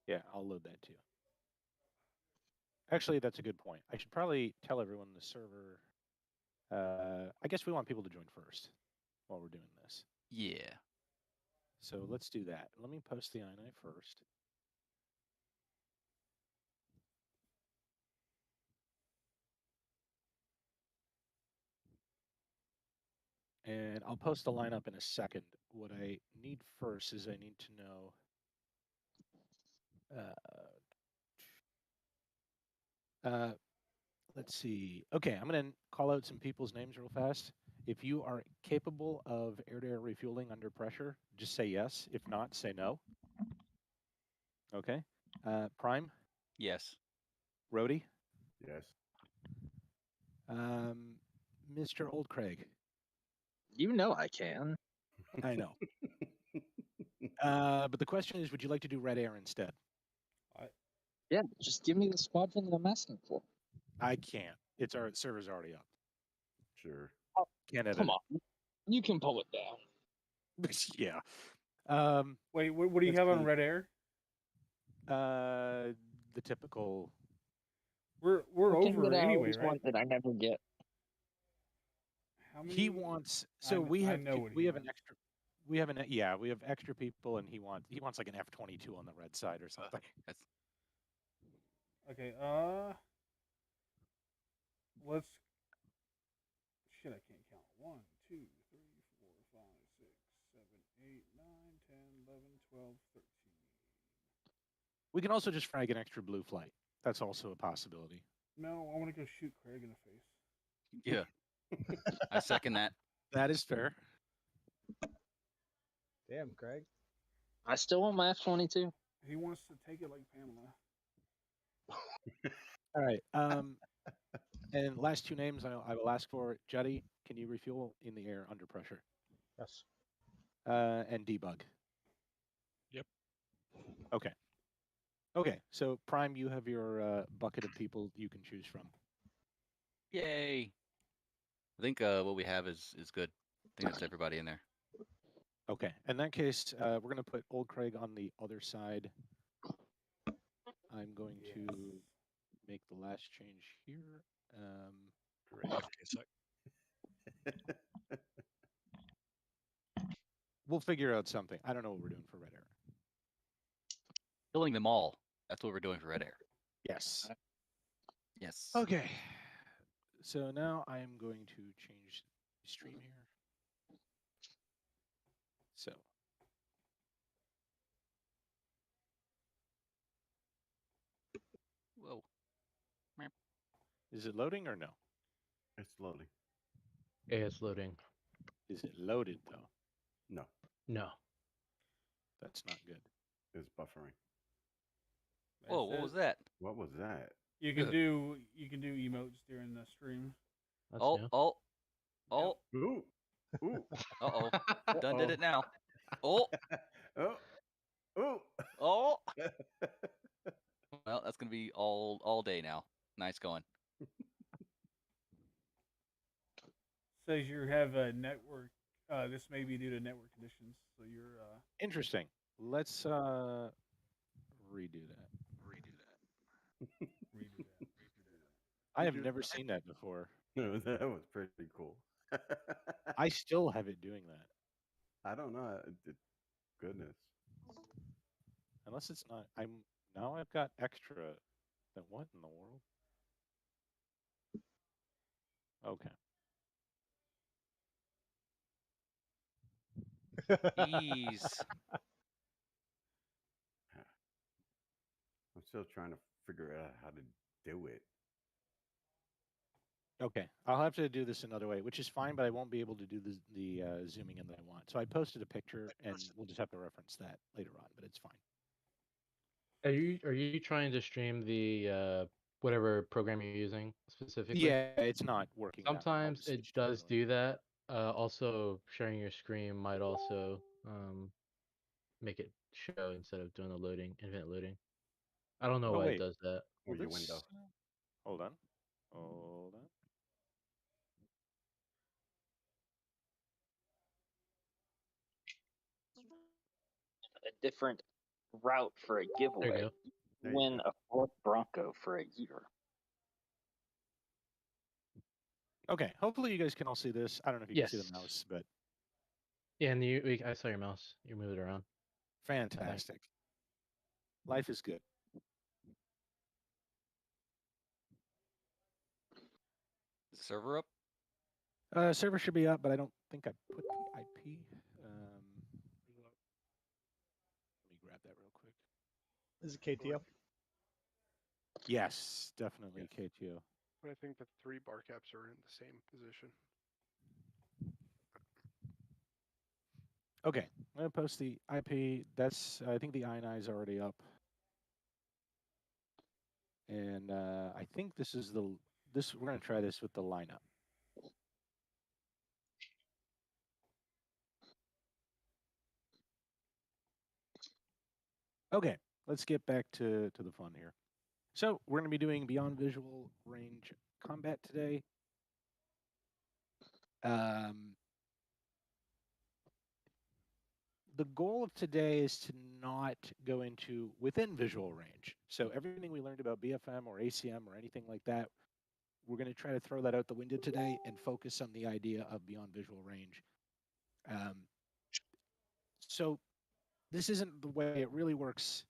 Yeah, I'll load that too. Actually, that's a good point. I should probably tell everyone the server. I guess we want people to join first while we're doing this. Yeah. So let's do that. Let me post the INI first. And I'll post the lineup in a second. What I need first is I need to know. Let's see. Okay, I'm going to call out some people's names real fast. If you are capable of air-to-air refueling under pressure, just say yes. If not, say no. Okay. Prime, Yes. Rhodey, Yes. Mr. Old Craig. You know I can. I know. But the question is, would you like to do red air instead? Yeah, just give me the squadron that I'm asking for. I can't. It's our server's already up. Sure. Can't edit. Come on, you can pull it down. Yeah. Wait, what do you let's have on see. Red Air? The typical. We're Thing over that I anyway, always right? want that I never get. How many? He wants. So I we have. know what We he have an wants. extra. We have an. Yeah, we have extra people, and he wants like an F-22 on the red side or something. That's Okay. Let's. Shit, I can't count. 1, 2, 3, 4, 5, 6, 7, 8, 9, 10, 11, 12, 13. We can also just frag an extra blue flight. That's also a possibility. No, I want to go shoot Craig in the face. yeah. I second that. That is fair. Damn, Craig. I still want my F-22. He wants to take it like Pamela. All right. And last two names I will ask for. Juddy, can you refuel in the air under pressure? Yes. And debug. Yep. Okay. Okay. So Prime, you have your bucket of people you can choose from. Yay. I think what we have is good. I think that's everybody in there. Okay. In that case, we're going to put Old Craig on the other side. I'm going to make the last change here. Great. Okay, so We'll figure out something. I don't know what we're doing for red air. Killing them all. That's what we're doing for Red Air. Yes. Yes. Okay. So now I am going to change the stream here. So. Whoa. Is it loading or no? It's loading. Yeah, it's loading. Is it loaded though? No, No. That's not good. it's buffering. Whoa, what was that? What was that? You can do emotes during the stream. That's Oh, new. oh, oh, Ooh. Ooh. uh-oh. Done did it now. Oh, Oh. Ooh. oh. Well, that's going to be all day now. Nice going. Says you have a network. This may be due to network conditions. So you're. Interesting. Let's redo that. Redo that. I have never seen that before. No, that was pretty cool. I still have it doing that. I don't know. Goodness. Unless it's not. Now I've got extra. Then what in the world? Okay. Jeez. I'm still trying to figure out how to do it. Okay. I'll have to do this another way, which is fine, but I won't be able to do the zooming in that I want. So I posted a picture, and we'll just have to reference that later on, but it's fine. Are you trying to stream the whatever program you're using specifically? Yeah, it's not working. that well. Sometimes Just it switched to does another one. do that. Also, sharing your screen might also make it show instead of doing the loading, infinite loading. I don't know Oh, why wait. it does that. Or your This- window. Hold on. Hold on. A different route for a There you giveaway. go. There you Win go. a Ford Bronco for a year. Oh. Okay, hopefully you guys can all see this. I don't know if you can see the Yes. mouse, but Yeah, and I saw your mouse. You moved it around. fantastic. Life is good. Is the server up? Server should be up, but I don't think I put the IP. Let me grab that real quick. Is it KTO? Yes, definitely Yes. KTO. But I think the 3 bar caps are in the same position. Okay, I'm gonna post the IP. That's I think the INI is already up, and I think this is this. We're gonna try this with the lineup. Okay, let's get back to the fun here. So we're gonna be doing beyond visual range combat today. The goal of today is to not go into within visual range. So everything we learned about BFM or ACM or anything like that, we're going to try to throw that out the window today and focus on the idea of beyond visual range. So this isn't the way it really works,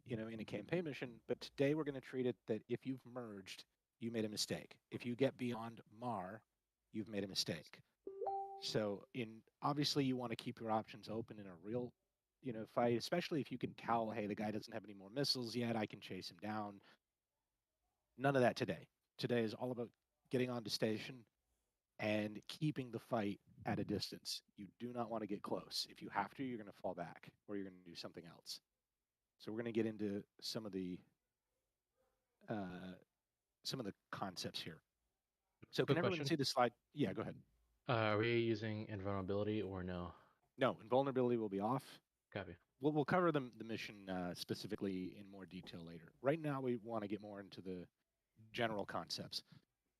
in a campaign mission. But today we're going to treat it that if you've merged, you made a mistake. If you get beyond MAR, you've made a mistake. So obviously you want to keep your options open in a real, fight, especially if you can tell, hey, the guy doesn't have any more missiles yet. I can chase him down. None of that today. Today is all about getting onto station and keeping the fight at a distance. You do not want to get close. If you have to, you're going to fall back or you're going to do something else. So we're going to get into some of the concepts here. So Quick can everyone question. see the slide? Yeah, go ahead. Are we using invulnerability or no? No, invulnerability will be off. Copy. We'll cover the mission specifically in more detail later. Right now, we want to get more into the general concepts.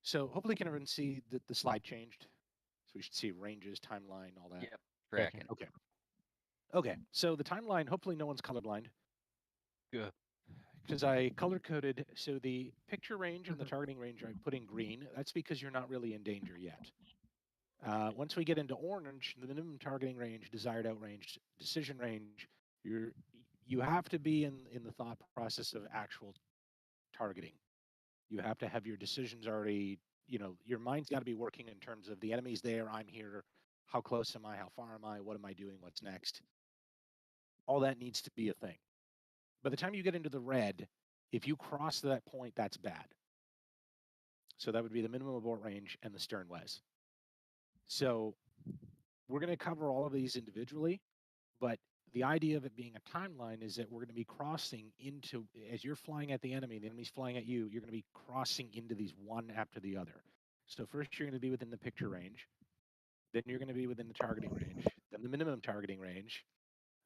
So hopefully, can everyone see that the slide changed? So we should see ranges, timeline, all that. Yep. Tracking. Okay. Okay. So the timeline. Hopefully, no one's colorblind. Good. Because I color coded. So the picture range and the targeting range I put in green. That's because you're not really in danger yet. Once we get into orange, the minimum targeting range, desired outrange, decision range, you have to be in the thought process of actual targeting. You have to have your decisions already, your mind's got to be working in terms of the enemy's there, I'm here, how close am I, how far am I, what am I doing, what's next. All that needs to be a thing. By the time you get into the red, if you cross that point, that's bad. So that would be the minimum abort range and the stern wes. So we're going to cover all of these individually, but the idea of it being a timeline is that we're going to be crossing into, as you're flying at the enemy's flying at you, you're going to be crossing into these one after the other. So first you're going to be within the picture range, then you're going to be within the targeting range, then the minimum targeting range,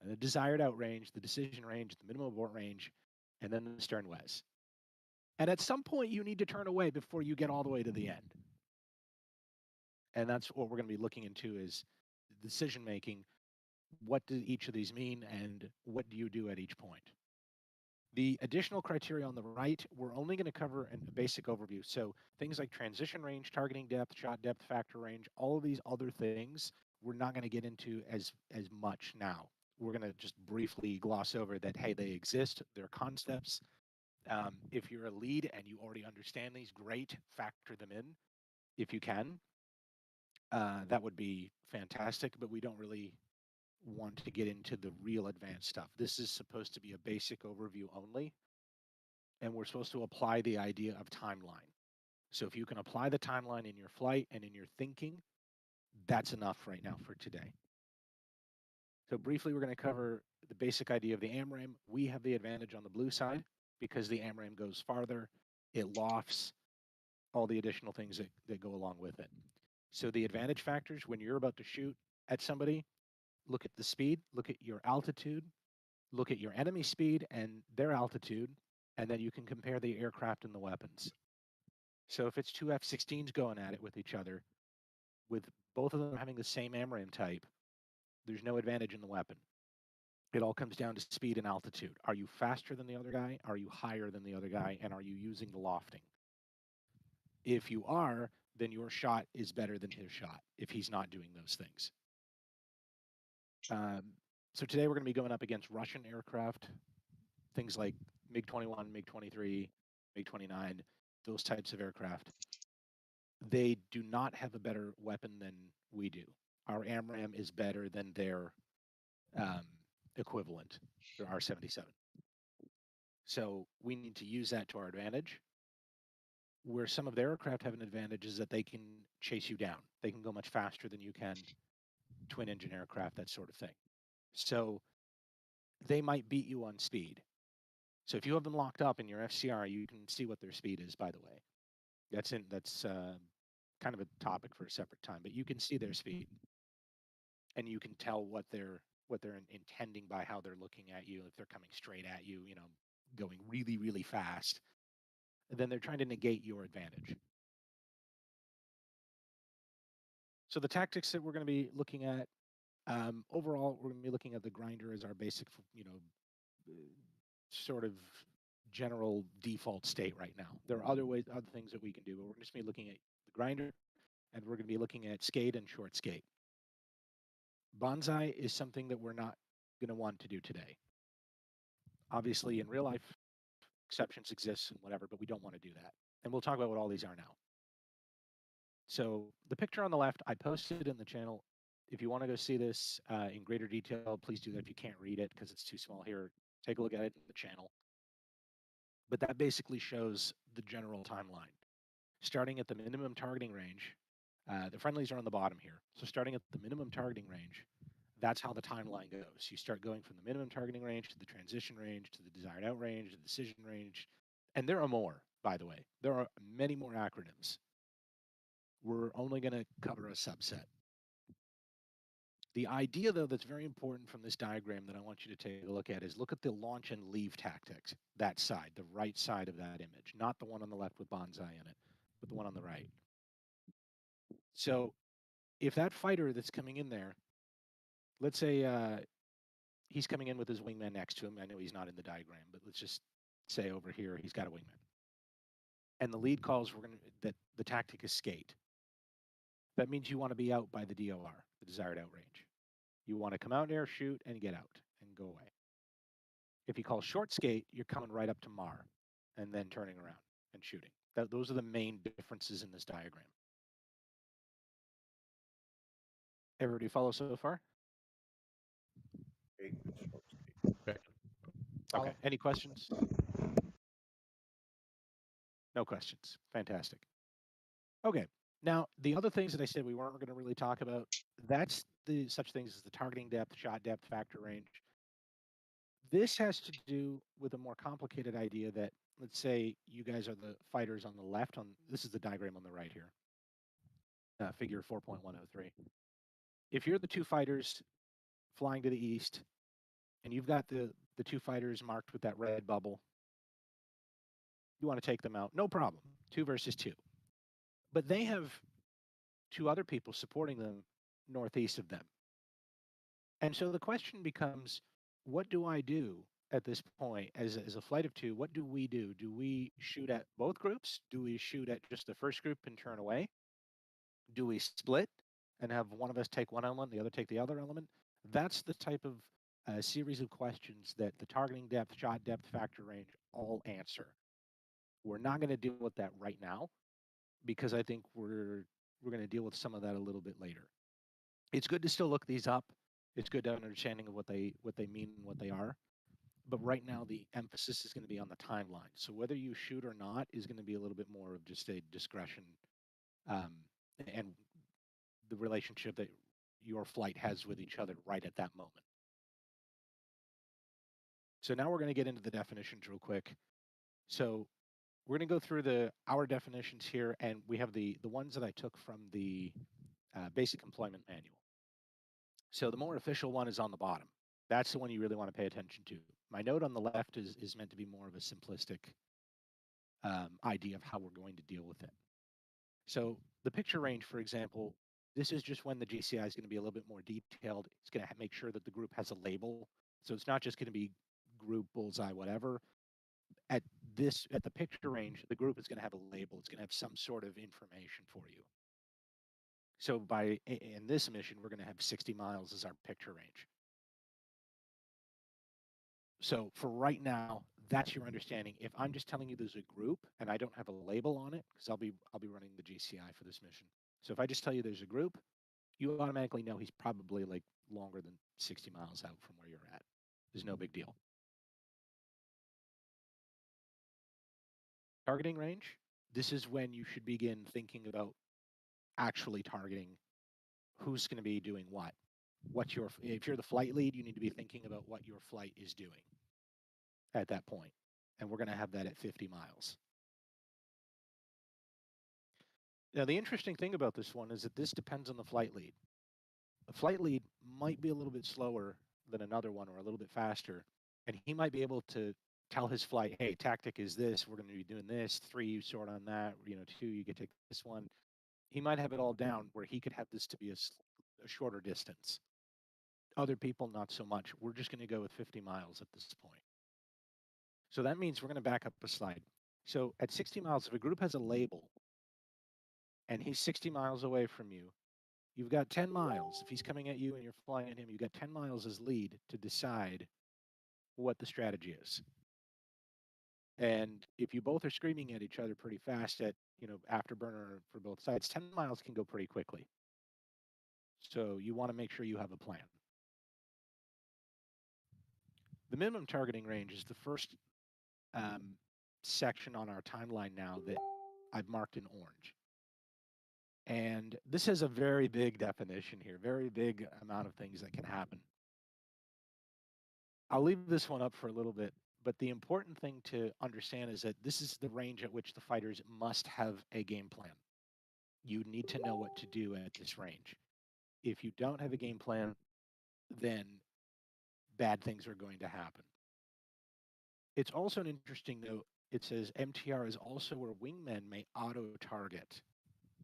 and the desired out range, the decision range, the minimum abort range, and then the stern wes. And at some point you need to turn away before you get all the way to the end. And that's what we're going to be looking into is decision making. What do each of these mean and what do you do at each point? The additional criteria on the right, we're only going to cover in a basic overview. So things like transition range, targeting depth, shot depth, factor range, all of these other things, we're not going to get into as much now. We're going to just briefly gloss over that, hey, they exist, they're concepts. If you're a lead and you already understand these, great, factor them in if you can. That would be fantastic, but we don't really want to get into the real advanced stuff. This is supposed to be a basic overview only, and we're supposed to apply the idea of timeline. So if you can apply the timeline in your flight and in your thinking, that's enough right now for today. So briefly, we're going to cover the basic idea of the AMRAAM. We have the advantage on the blue side because the AMRAAM goes farther, it lofts, all the additional things that go along with it. So the advantage factors when you're about to shoot at somebody, look at the speed, look at your altitude, look at your enemy speed and their altitude, and then you can compare the aircraft and the weapons. So if it's two F-16s going at it with each other, with both of them having the same AMRAAM type, there's no advantage in the weapon. It all comes down to speed and altitude. Are you faster than the other guy? Are you higher than the other guy? And are you using the lofting? If you are, then your shot is better than his shot if he's not doing those things. So today we're going to be going up against Russian aircraft, things like MiG-21, MiG-23, MiG-29, those types of aircraft. They do not have a better weapon than we do. Our AMRAAM is better than their equivalent, their R-77. So we need to use that to our advantage. Where some of their aircraft have an advantage is that they can chase you down. They can go much faster than you can, twin engine aircraft, that sort of thing. So they might beat you on speed. So if you have them locked up in your FCR, you can see what their speed is, by the way. That's kind of a topic for a separate time, but you can see their speed. And you can tell what they're intending by how they're looking at you. If they're coming straight at you, going really, really fast, then they're trying to negate your advantage. So the tactics that we're going to be looking at, overall, we're going to be looking at the grinder as our basic, sort of general default state right now. There are other things that we can do, but we're just going to be looking at the grinder, and we're going to be looking at skate and short skate. Bonsai is something that we're not going to want to do today. Obviously, in real life, exceptions exist and whatever, but we don't want to do that. And we'll talk about what all these are now. So the picture on the left, I posted in the channel. If you want to go see this in greater detail, please do that. If you can't read it because it's too small here, take a look at it in the channel. But that basically shows the general timeline. Starting at the minimum targeting range, the friendlies are on the bottom here. So starting at the minimum targeting range, that's how the timeline goes. You start going from the minimum targeting range to the transition range, to the desired out range, the decision range. And there are more, by the way. There are many more acronyms. We're only going to cover a subset. The idea, though, that's very important from this diagram that I want you to take a look at is look at the launch and leave tactics, that side, the right side of that image, not the one on the left with bonsai in it, but the one on the right. So if that fighter that's coming in there, let's say he's coming in with his wingman next to him. I know he's not in the diagram, but let's just say over here he's got a wingman. And the lead calls that the tactic is skate. That means you want to be out by the DOR, the desired out range. You want to come out there, shoot, and get out, and go away. If you call short skate, you're coming right up to MAR, and then turning around and shooting. Those are the main differences in this diagram. Everybody follow so far? Correct. Okay. Any questions? No questions. Fantastic. Okay. Now, the other things that I said we weren't going to really talk about, that's the such things as the targeting depth, shot depth, factor range. This has to do with a more complicated idea that, let's say you guys are the fighters on the left. This is the diagram on the right here, figure 4.103. If you're the two fighters flying to the east, and you've got the two fighters marked with that red bubble, you want to take them out, no problem, 2 versus 2. But they have 2 other people supporting them northeast of them. And so the question becomes, what do I do at this point as a flight of 2? What do we do? Do we shoot at both groups? Do we shoot at just the first group and turn away? Do we split and have one of us take one element, the other take the other element? That's the type of series of questions that the targeting depth, shot depth, factor range all answer. We're not going to deal with that right now because I think we're going to deal with some of that a little bit later. It's good to still look these up. It's good to have an understanding of what they mean and what they are. But right now, the emphasis is going to be on the timeline. So whether you shoot or not is going to be a little bit more of just a discretion and the relationship that your flight has with each other right at that moment. So now we're going to get into the definitions real quick. So we're going to go through our definitions here, and we have the ones that I took from the basic employment manual. So the more official one is on the bottom. That's the one you really want to pay attention to. My note on the left is meant to be more of a simplistic idea of how we're going to deal with it. So the picture range, for example, this is just when the GCI is going to be a little bit more detailed. It's going to make sure that the group has a label So it's not just going to be group, bullseye, whatever. At the picture range, the group is going to have a label. It's going to have some sort of information for you. So in this mission, we're going to have 60 miles as our picture range. So for right now, that's your understanding. If I'm just telling you there's a group and I don't have a label on it, because I'll be running the GCI for this mission. So if I just tell you there's a group, you automatically know he's probably like longer than 60 miles out from where you're at. There's no big deal. Targeting range. This is when you should begin thinking about actually targeting who's going to be doing what. If you're the flight lead, you need to be thinking about what your flight is doing at that point. And we're going to have that at 50 miles. Now, the interesting thing about this one is that this depends on the flight lead. The flight lead might be a little bit slower than another one or a little bit faster, and he might be able to tell his flight, hey, tactic is this, we're going to be doing this, 3, you sort on that, 2, you get to take this one. He might have it all down where he could have this to be a shorter distance. Other people, not so much. We're just going to go with 50 miles at this point. So that means we're going to back up a slide. So at 60 miles, if a group has a label and he's 60 miles away from you, you've got 10 miles. If he's coming at you and you're flying at him, you've got 10 miles as lead to decide what the strategy is. And if you both are screaming at each other pretty fast at, afterburner for both sides, 10 miles can go pretty quickly. So you want to make sure you have a plan. The minimum targeting range is the first section on our timeline now that I've marked in orange. And this has a very big definition here, very big amount of things that can happen. I'll leave this one up for a little bit, but the important thing to understand is that this is the range at which the fighters must have a game plan. You need to know what to do at this range. If you don't have a game plan, then bad things are going to happen. It's also an interesting note. It says MTR is also where wingmen may auto-target.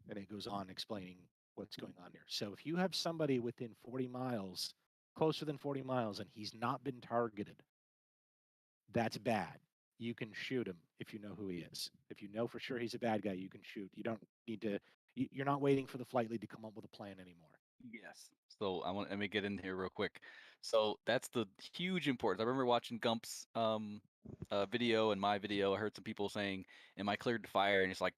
And it goes on explaining what's going on here. So if you have somebody within 40 miles, closer than 40 miles, and he's not been targeted, that's bad. You can shoot him if you know who he is. If you know for sure he's a bad guy, you can shoot. You don't need to, you're not waiting for the flight lead to come up with a plan anymore. Yes. So let me get in here real quick. So that's the huge importance. I remember watching Gump's video and my video. I heard some people saying, "Am I cleared to fire?" And it's like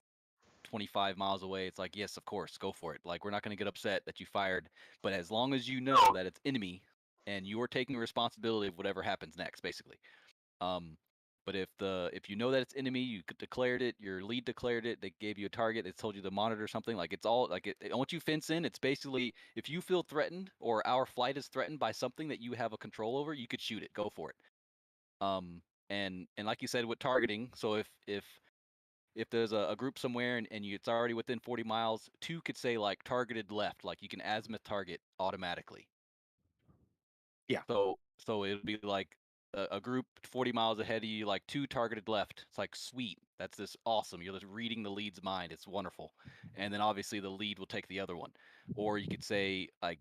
25 miles away. It's like, yes, of course, go for it. Like, we're not going to get upset that you fired, but as long as you know that it's enemy and you are taking responsibility of whatever happens next, basically. But if you know that it's enemy, you declared it, your lead declared it, they gave you a target, they told you to monitor something, like it's all like once you fence in, it's basically if you feel threatened or our flight is threatened by something that you have a control over, you could shoot it, go for it. And like you said with targeting, so if there's a group somewhere and it's already within 40 miles, 2 could say like targeted left, like you can azimuth target automatically. Yeah. So it would be like a group 40 miles ahead of you, like 2 targeted left. It's like, sweet, that's this awesome. You're just reading the lead's mind. It's wonderful. And then obviously the lead will take the other one. Or you could say like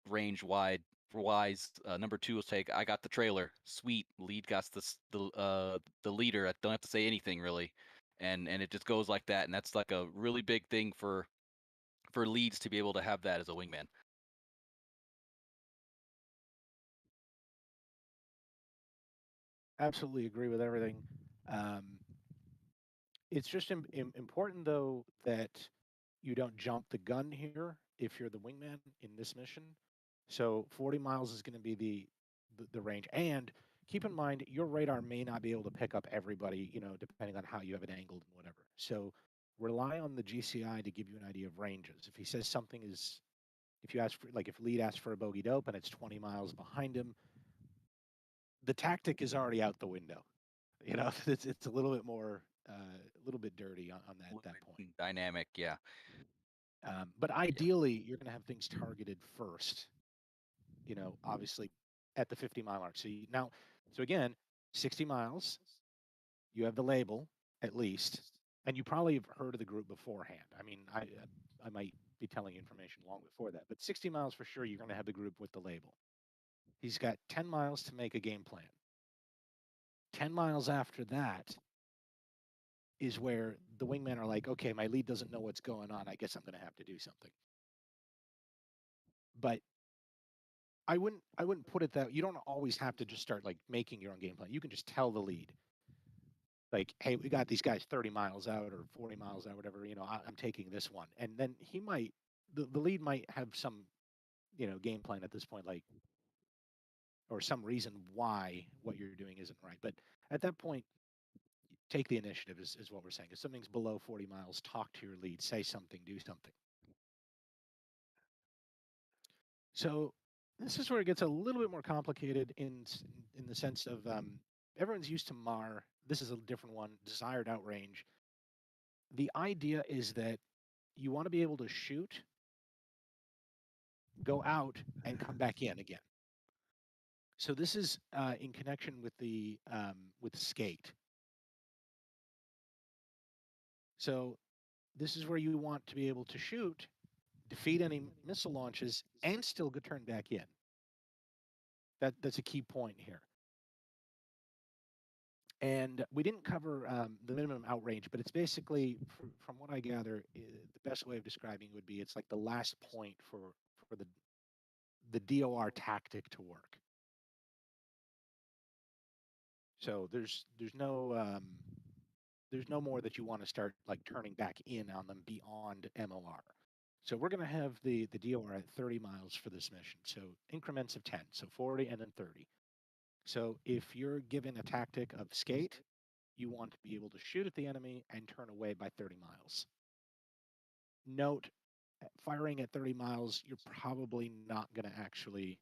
range wise, number 2 will take, I got the trailer. Sweet, lead got the leader. I don't have to say anything really. And it just goes like that. And that's like a really big thing for leads to be able to have that as a wingman. Absolutely agree with everything. It's just important, though, that you don't jump the gun here if you're the wingman in this mission. So 40 miles is going to be the range. And keep in mind, your radar may not be able to pick up everybody, depending on how you have it angled and whatever. So rely on the GCI to give you an idea of ranges. If he says something is, if you ask for, like if lead asks for a bogey dope and it's 20 miles behind him, the tactic is already out the window. It's a little bit more, a little bit dirty on that point. Dynamic, yeah. But ideally, you're going to have things targeted first, obviously at the 50-mile mark. So again, 60 miles, you have the label at least, and you probably have heard of the group beforehand. I mean, I might be telling you information long before that, but 60 miles for sure, you're going to have the group with the label. He's got 10 miles to make a game plan. 10 miles after that is where the wingmen are like, okay, my lead doesn't know what's going on. I guess I'm going to have to do something. But I wouldn't put it that you don't always have to just start like making your own game plan. You can just tell the lead, like, hey, we got these guys 30 miles out or 40 miles out, whatever. I'm taking this one, and then he might the lead might have some game plan at this point, like, or some reason why what you're doing isn't right. But at that point, take the initiative is what we're saying. If something's below 40 miles, talk to your lead, say something, do something. So this is where it gets a little bit more complicated in the sense of everyone's used to MAR. This is a different one, desired outrange. The idea is that you want to be able to shoot, go out, and come back in again. So this is in connection with the with skate. So this is where you want to be able to shoot, defeat any missile launches, and still turn back in. That's a key point here. And we didn't cover the minimum outrange, but it's basically, from what I gather, the best way of describing it would be it's like the last point for the DOR tactic to work. So there's no more that you want to start like turning back in on them beyond MOR. So we're going to have the DOR at 30 miles for this mission. So increments of 10, so 40 and then 30. So if you're given a tactic of skate, you want to be able to shoot at the enemy and turn away by 30 miles. Note, firing at 30 miles, you're probably not going to actually,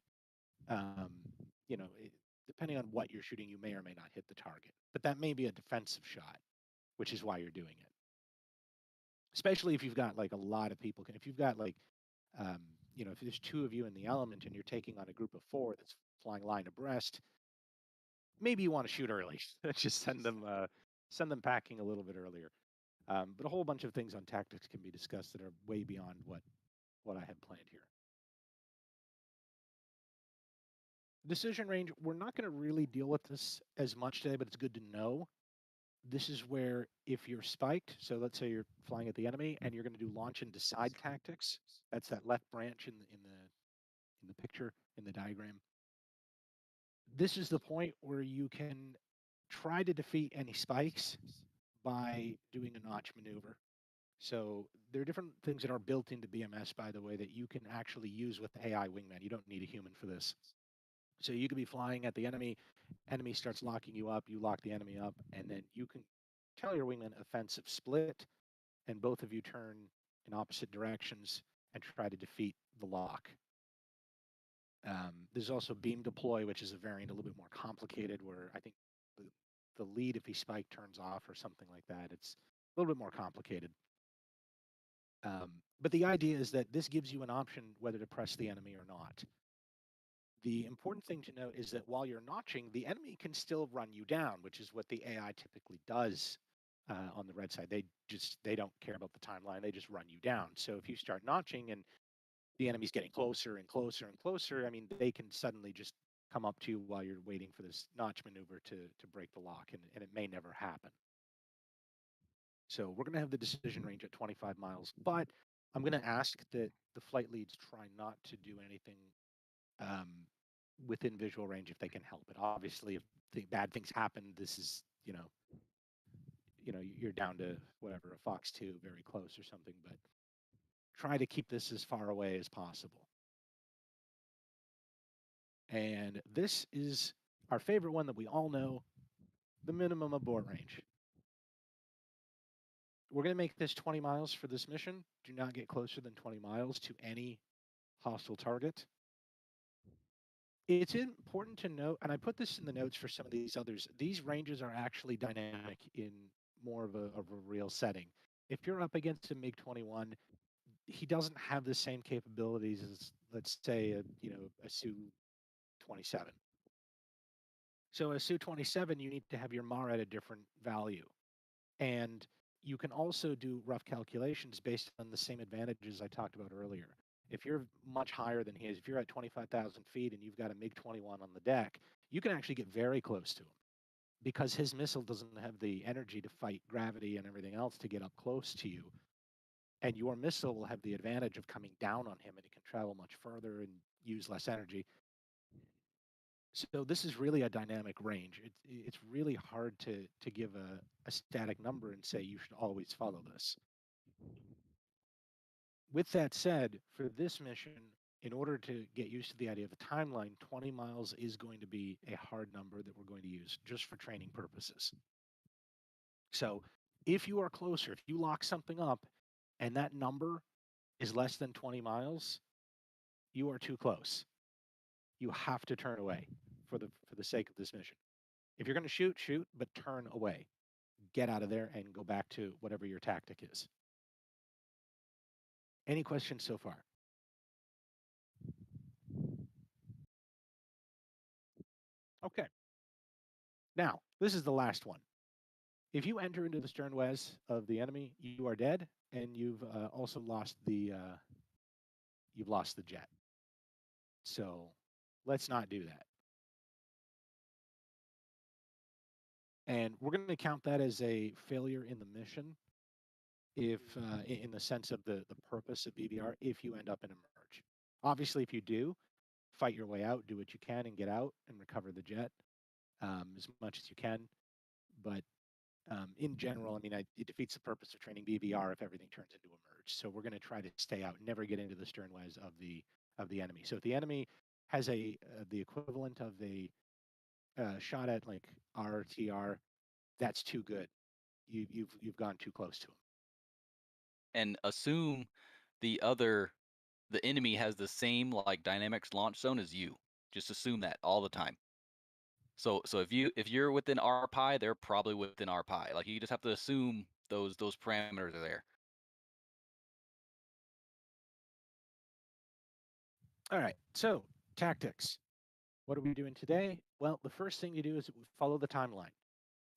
depending on what you're shooting, you may or may not hit the target. But that may be a defensive shot, which is why you're doing it. Especially if you've got like a lot of people. If you've got like, if there's two of you in the element and you're taking on a group of 4 that's flying line abreast, maybe you want to shoot early. Just send them packing a little bit earlier. But a whole bunch of things on tactics can be discussed that are way beyond what I had planned here. Decision range, we're not going to really deal with this as much today, but it's good to know. This is where if you're spiked, so let's say you're flying at the enemy and you're going to do launch and decide tactics. That's that left branch in the picture, in the diagram. This is the point where you can try to defeat any spikes by doing a notch maneuver. So there are different things that are built into BMS, by the way, that you can actually use with the AI wingman. You don't need a human for this. So you could be flying at the enemy starts locking you up, you lock the enemy up, and then you can tell your wingman offensive split, and both of you turn in opposite directions and try to defeat the lock. There's also beam deploy, which is a variant a little bit more complicated, where I think the lead, if he spike, turns off or something like that. It's a little bit more complicated. But the idea is that this gives you an option whether to press the enemy or not. The important thing to note is that while you're notching, the enemy can still run you down, which is what the AI typically does on the red side. They don't care about the timeline. They just run you down. So if you start notching and the enemy's getting closer and closer and closer, I mean, they can suddenly just come up to you while you're waiting for this notch maneuver to break the lock, and it may never happen. So we're going to have the decision range at 25 miles, but I'm going to ask that the flight leads try not to do anything within visual range if they can help it. Obviously, if bad things happen, this is, you're down to whatever, a Fox 2 very close or something, but try to keep this as far away as possible. And this is our favorite one that we all know, the minimum abort range. We're going to make this 20 miles for this mission. Do not get closer than 20 miles to any hostile target. It's important to note, and I put this in the notes for some of these others, these ranges are actually dynamic in more of a real setting. If you're up against a MiG-21, he doesn't have the same capabilities as, let's say, a Su-27. So a Su-27, you need to have your MAR at a different value. And you can also do rough calculations based on the same advantages I talked about earlier. If you're much higher than he is, if you're at 25,000 feet and you've got a MiG-21 on the deck, you can actually get very close to him because his missile doesn't have the energy to fight gravity and everything else to get up close to you. And your missile will have the advantage of coming down on him, and it can travel much further and use less energy. So this is really a dynamic range. It's really hard to give a static number and say you should always follow this. With that said, for this mission, in order to get used to the idea of a timeline, 20 miles is going to be a hard number that we're going to use just for training purposes. So if you are closer, if you lock something up and that number is less than 20 miles, you are too close. You have to turn away for the sake of this mission. If you're going to shoot, shoot, but turn away. Get out of there and go back to whatever your tactic is. Any questions so far? Okay. Now, this is the last one. If you enter into the sternwes of the enemy, you are dead, and you've also lost the jet. So let's not do that. And we're going to count that as a failure in the mission, if in the sense of the purpose of BVR, if you end up in a merge. Obviously, if you do, fight your way out, do what you can, and get out and recover the jet as much as you can. But in general, I mean, it defeats the purpose of training BVR if everything turns into a merge. So we're going to try to stay out, never get into the sternwes of the enemy. So if the enemy has the equivalent of a shot at like RTR, that's too good. You've gone too close to him. And assume the enemy has the same like dynamics launch zone as you. Just assume that all the time. So if you're within RPI, they're probably within RPI. Like you just have to assume those parameters are there. All right. So tactics. What are we doing today? Well, the first thing you do is follow the timeline.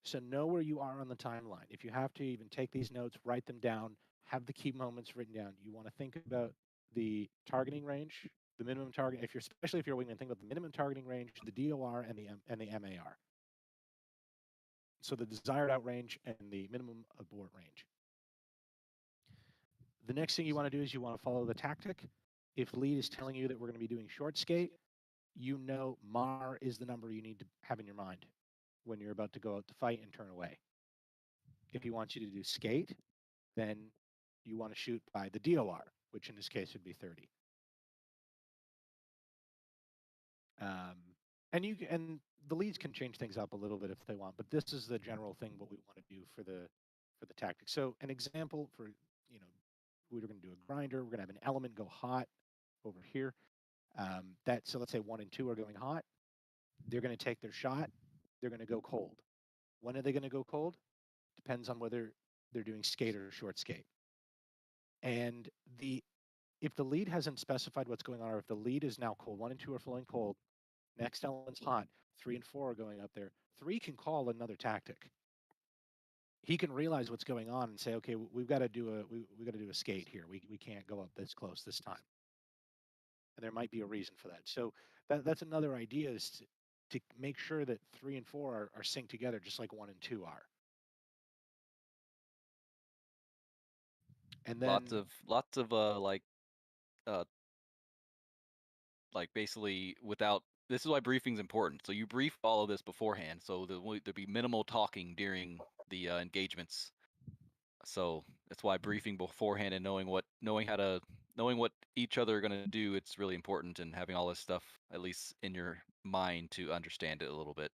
So know where you are on the timeline. If you have to, even take these notes, write them down, have the key moments written down. You want to think about the targeting range, the minimum target. Especially if you're a wingman, think about the minimum targeting range, the DOR, and the MAR. So the desired out range and the minimum abort range. The next thing you want to do is you want to follow the tactic. If lead is telling you that we're going to be doing short skate, you know MAR is the number you need to have in your mind when you're about to go out to fight and turn away. If he wants you to do skate, then you want to shoot by the DOR, which in this case would be 30. And the leads can change things up a little bit if they want, but this is the general thing what we want to do for the tactic. So an example for, we're going to do a grinder. We're going to have an element go hot over here. So let's say 1 and 2 are going hot. They're going to take their shot. They're going to go cold. When are they going to go cold? Depends on whether they're doing skate or short skate. And if the lead hasn't specified what's going on, or if the lead is now cold, 1 and 2 are flowing cold, next element's hot, 3 and 4 are going up there. 3 can call another tactic. He can realize what's going on and say, okay, we've got to do a skate here. We can't go up this close this time. And there might be a reason for that. So that's another idea, is to make sure that 3 and 4 are synced together, just like 1 and 2 are. And then lots of like basically without. This is why briefing's important. So you brief all of this beforehand, so there'll be minimal talking during the engagements. So that's why briefing beforehand and knowing what each other are going to do, it's really important, and having all this stuff at least in your mind to understand it a little bit.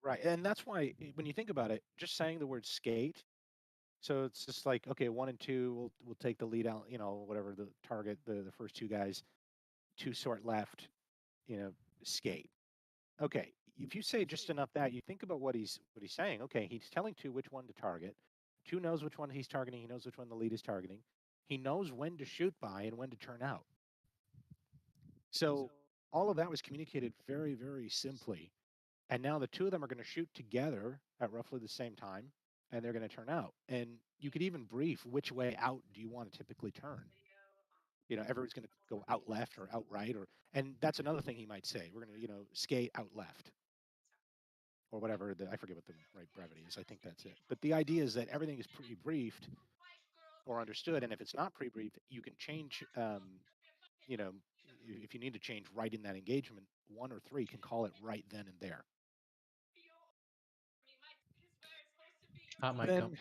Right, and that's why when you think about it, just saying the word skate, so it's just like, okay, 1 and 2 will take the lead out, whatever the target, the first 2 guys, 2 sort left, skate. Okay, if you say just enough that, you think about what he's saying. Okay, he's telling 2 which one to target. 2 knows which one he's targeting. He knows which one the lead is targeting. He knows when to shoot by and when to turn out. So all of that was communicated very, very simply. And now the 2 of them are going to shoot together at roughly the same time, and they're going to turn out. And you could even brief which way out do you want to typically turn. everyone's going to go out left or out right, and that's another thing he might say. We're going to, skate out left or whatever. I forget what the right brevity is. I think that's it. But the idea is that everything is pre-briefed or understood, and if it's not pre-briefed, you can change. If you need to change right in that engagement, 1 or 3 can call it right then and there. Hot mic, Then, Gump.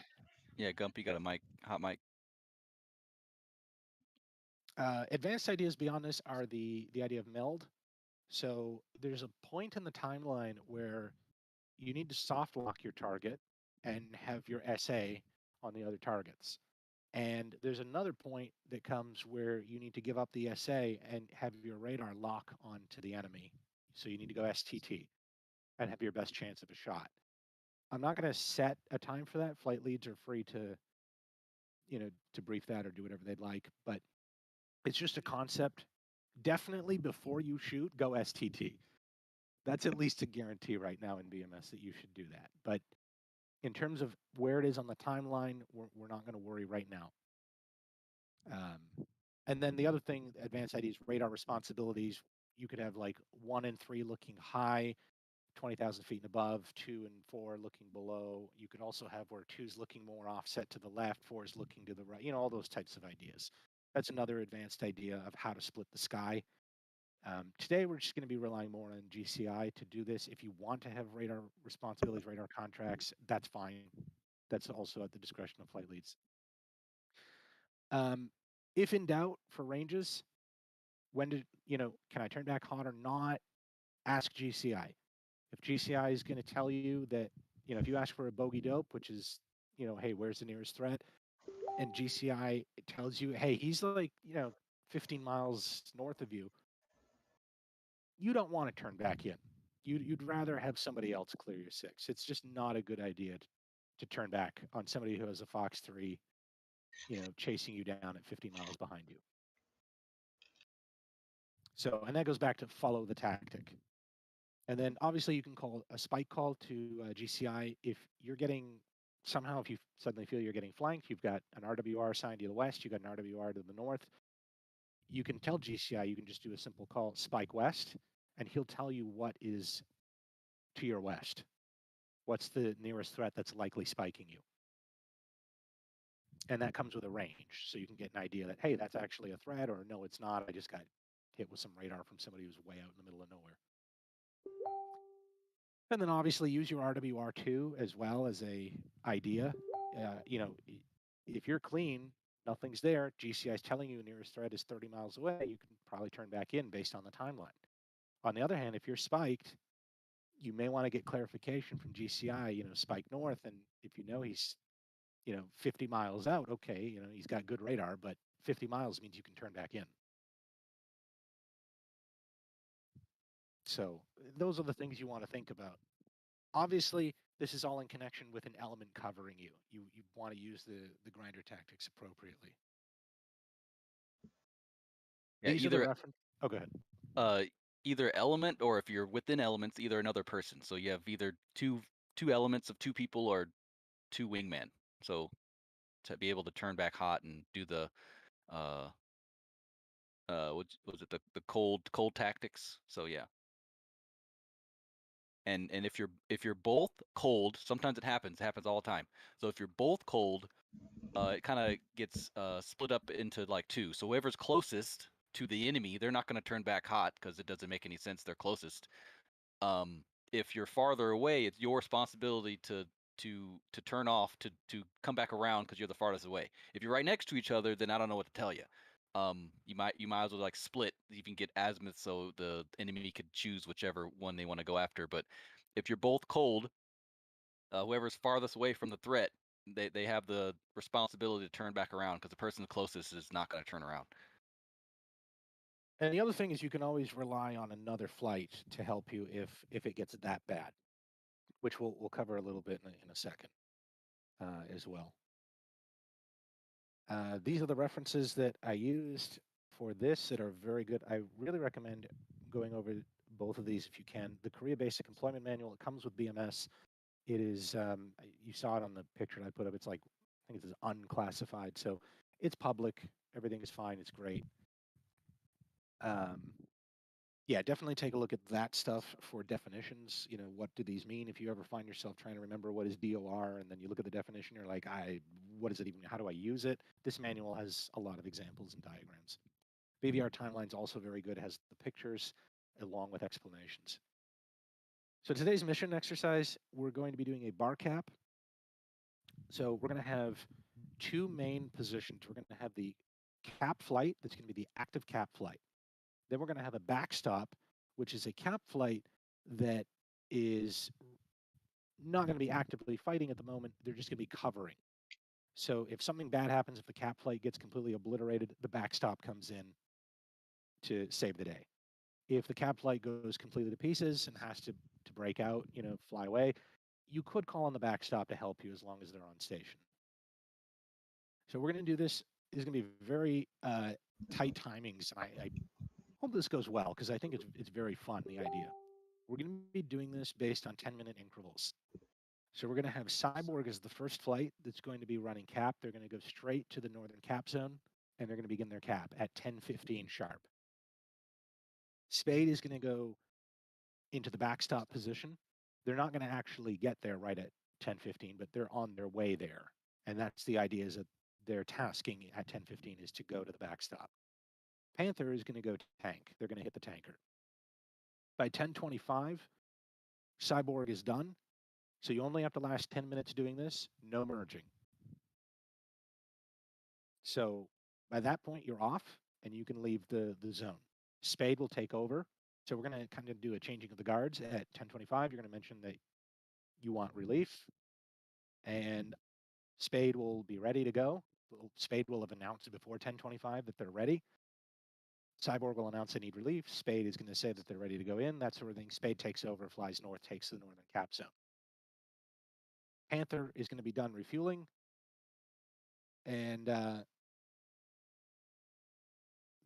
Yeah, Gump, you got a mic, hot mic. advanced ideas beyond this are the idea of meld. So there's a point in the timeline where you need to soft lock your target and have your SA on the other targets. And there's another point that comes where you need to give up the SA and have your radar lock onto the enemy. So you need to go STT and have your best chance of a shot. I'm not going to set a time for that. Flight leads are free to, to brief that or do whatever they'd like. But it's just a concept. Definitely before you shoot, go STT. That's at least a guarantee right now in BMS that you should do that. But in terms of where it is on the timeline, we're not going to worry right now. And then the other thing, advanced IDs, radar responsibilities, you could have like 1 and 3 looking high, 20,000 feet and above, 2 and 4 looking below. You could also have where 2's looking more offset to the left, 4 is looking to the right, all those types of ideas. That's another advanced idea of how to split the sky. Today, we're just going to be relying more on GCI to do this. If you want to have radar responsibilities, radar contracts, that's fine. That's also at the discretion of flight leads. If in doubt for ranges, can I turn back hot or not? Ask GCI. If GCI is going to tell you that, if you ask for a bogey dope, which is, hey, where's the nearest threat? And GCI tells you, hey, he's like, 15 miles north of you. You don't want to turn back in. You'd rather have somebody else clear your 6. It's just not a good idea to turn back on somebody who has a Fox 3, chasing you down at 50 miles behind you. So, and that goes back to follow the tactic. And then obviously you can call a spike call to GCI if you're getting, somehow if you suddenly feel you're getting flanked, you've got an RWR assigned to the west, you've got an RWR to the north. You can tell GCI, you can just do a simple call, spike west, and he'll tell you what is to your west. What's the nearest threat that's likely spiking you? And that comes with a range. So you can get an idea that, hey, that's actually a threat, or no, it's not. I just got hit with some radar from somebody who's way out in the middle of nowhere. And then obviously use your RWR2 as well as a idea. If you're clean, nothing's there, GCI is telling you nearest threat is 30 miles away, you can probably turn back in based on the timeline. On the other hand, if you're spiked, you may want to get clarification from GCI, spike north, and if you know he's, 50 miles out, okay, he's got good radar, but 50 miles means you can turn back in. So those are the things you want to think about. Obviously, this is all in connection with an element covering you. You want to use the grinder tactics appropriately. Yeah, These are the reference. Oh, go ahead. Either element, or if you're within elements, either another person. So you have either two elements of 2 people or 2 wingmen. So to be able to turn back hot and do the what was it, the cold tactics. So yeah. And if you're both cold, sometimes it happens all the time. So if you're both cold, it kind of gets split up into like 2. So whoever's closest to the enemy, they're not going to turn back hot because it doesn't make any sense. They're closest. If you're farther away, it's your responsibility to turn off to come back around because you're the farthest away. If you're right next to each other, then I don't know what to tell you. You might as well like split, even get azimuth so the enemy could choose whichever one they want to go after. But if you're both cold, whoever's farthest away from the threat, they have the responsibility to turn back around because the person closest is not going to turn around. And the other thing is you can always rely on another flight to help you if it gets that bad, which we'll cover a little bit in a second as well. These are the references that I used for this that are very good. I really recommend going over both of these if you can. The Korea Basic Employment Manual, it comes with BMS. It is, you saw it on the picture that I put up. It's like, I think it's unclassified. So it's public. Everything is fine. It's great. Yeah, definitely take a look at that stuff for definitions. You know, what do these mean? If you ever find yourself trying to remember what is DOR and then you look at the definition, you're like, what is it even? How do I use it? This manual has a lot of examples and diagrams. BVR timeline's also very good, has the pictures along with explanations. So today's mission exercise, we're going to be doing a bar cap. So we're going to have two main positions. We're going to have the cap flight, that's going to be the active cap flight. Then we're going to have a backstop, which is a cap flight that is not going to be actively fighting at the moment. They're just going to be covering. So if something bad happens, if the cap flight gets completely obliterated, the backstop comes in to save the day. If the cap flight goes completely to pieces and has to break out, you know, fly away, you could call on the backstop to help you as long as they're on station. So we're going to do this. It's going to be very tight timings, and I hope this goes well because I think it's very fun, the idea. We're going to be doing this based on 10-minute intervals. So we're going to have Cyborg as the first flight that's going to be running cap. They're going to go straight to the northern cap zone, and they're going to begin their cap at 10:15 sharp. Spade is going to go into the backstop position. They're not going to actually get there right at 10:15, but they're on their way there. And that's the idea, is that their tasking at 10:15 is to go to the backstop. Panther is going to go to tank. They're going to hit the tanker. By 10:25, Cyborg is done. So you only have to last 10 minutes doing this, no merging. So by that point, you're off and you can leave the zone. Spade will take over. So we're going to kind of do a changing of the guards at 10:25. You're going to mention that you want relief, and Spade will be ready to go. Spade will have announced before 10:25 that they're ready. Cyborg will announce they need relief. Spade is going to say that they're ready to go in, that sort of thing. Spade takes over, flies north, takes the northern cap zone. Panther is going to be done refueling, and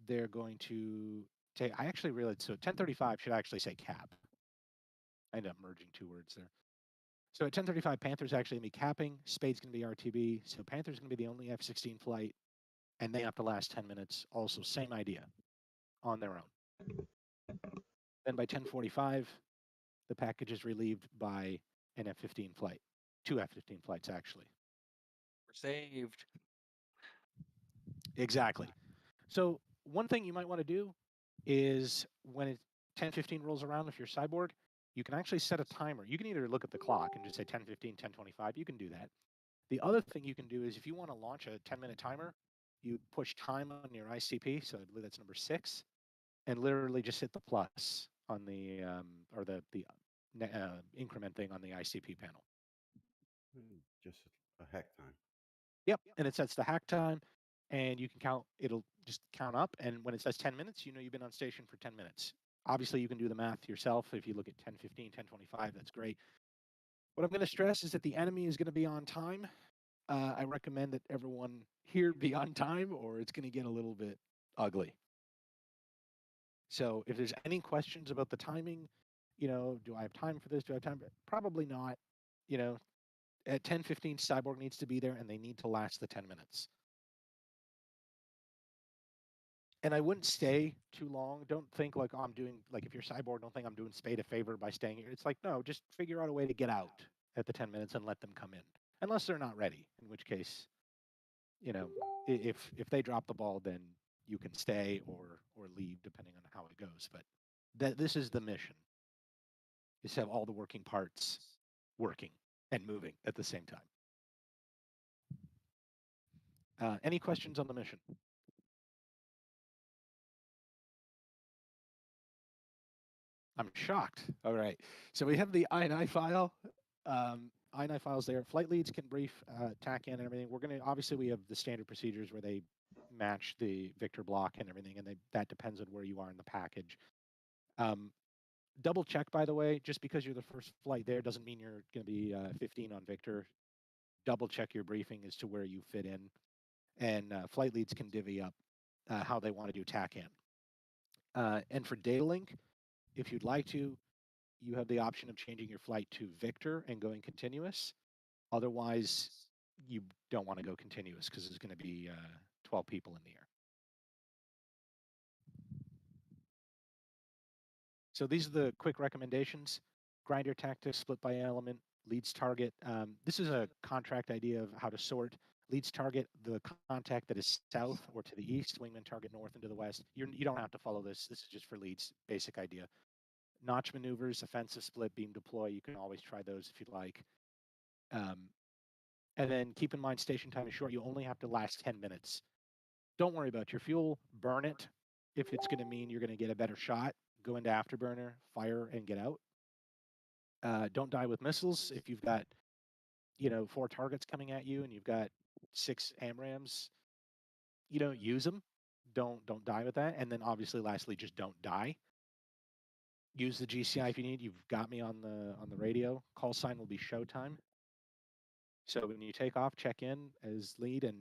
they're going to take, I actually realized, so 10:35 should actually say cap. I ended up merging two words there. So at 10:35, Panther's actually going to be capping. Spade's going to be RTB. So Panther's going to be the only F-16 flight, and they have to last 10 minutes. Also, same idea, on their own. Then by 10:45, the package is relieved by an F-15 flight. Two F-15 flights, actually. We're saved. Exactly. So one thing you might want to do is when 10:15 rolls around, if you're Cyborg, you can actually set a timer. You can either look at the clock and just say 10:15, 10:25. You can do that. The other thing you can do is if you want to launch a 10-minute timer, you push time on your ICP, so I believe that's number 6, and literally just hit the plus on the or the increment thing on the ICP panel. Just a hack time. Yep, and it sets the hack time, and you can count. It'll just count up, and when it says 10 minutes, you know you've been on station for 10 minutes. Obviously, you can do the math yourself. If you look at 10:15, 10:25, that's great. What I'm going to stress is that the enemy is going to be on time. I recommend that everyone here be on time, or it's going to get a little bit ugly. So if there's any questions about the timing, you know, do I have time for this? Do I have time? Probably not. You know, at 10:15, Cyborg needs to be there, and they need to last the 10 minutes. And I wouldn't stay too long. Don't think like, oh, I'm doing, like if you're Cyborg, don't think I'm doing Spade a favor by staying here. It's like, no, just figure out a way to get out at the 10 minutes and let them come in. Unless they're not ready, in which case, you know, if they drop the ball, then you can stay or leave depending on how it goes. But this is the mission, is to have all the working parts working and moving at the same time. Any questions on the mission? I'm shocked. All right. So we have the INI file. INI files there. Flight leads can brief TAC in and everything. We're going to, obviously, we have the standard procedures where they match the Victor block and everything, and that depends on where you are in the package. Double check, by the way, just because you're the first flight there doesn't mean you're going to be 15 on Victor. Double check your briefing as to where you fit in. And flight leads can divvy up how they want to do TAC in. And for data link, if you'd like to, you have the option of changing your flight to Victor and going continuous. Otherwise, you don't want to go continuous because there's going to be 12 people in the air. So these are the quick recommendations. Grinder tactics, split by element, leads target. This is a contract idea of how to sort. Leads target the contact that is south or to the east, wingman target north and to the west. You don't have to follow this. This is just for leads, basic idea. Notch maneuvers, offensive split, beam deploy. You can always try those if you'd like. And then keep in mind station time is short. You only have to last 10 minutes. Don't worry about your fuel. Burn it. If it's going to mean you're going to get a better shot, go into afterburner, fire, and get out. Don't die with missiles. If you've got, 4 targets coming at you and you've got 6 AMRAAMs, use them. Don't die with that. And then obviously, lastly, just don't die. Use the GCI if you need. You've got me on the radio. Call sign will be showtime. So when you take off, check in as lead, and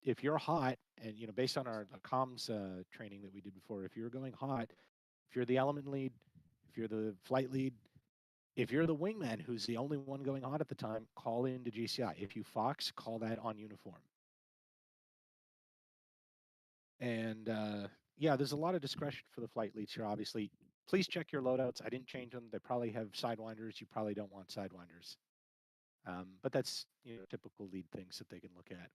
if you're hot, and based on our comms training that we did before, if you're going hot, if you're the element lead, if you're the flight lead, if you're the wingman who's the only one going hot at the time, call into GCI. If you Fox, call that on uniform. And there's a lot of discretion for the flight leads here, obviously. Please check your loadouts. I didn't change them. They probably have sidewinders. You probably don't want sidewinders. But that's typical lead things that they can look at.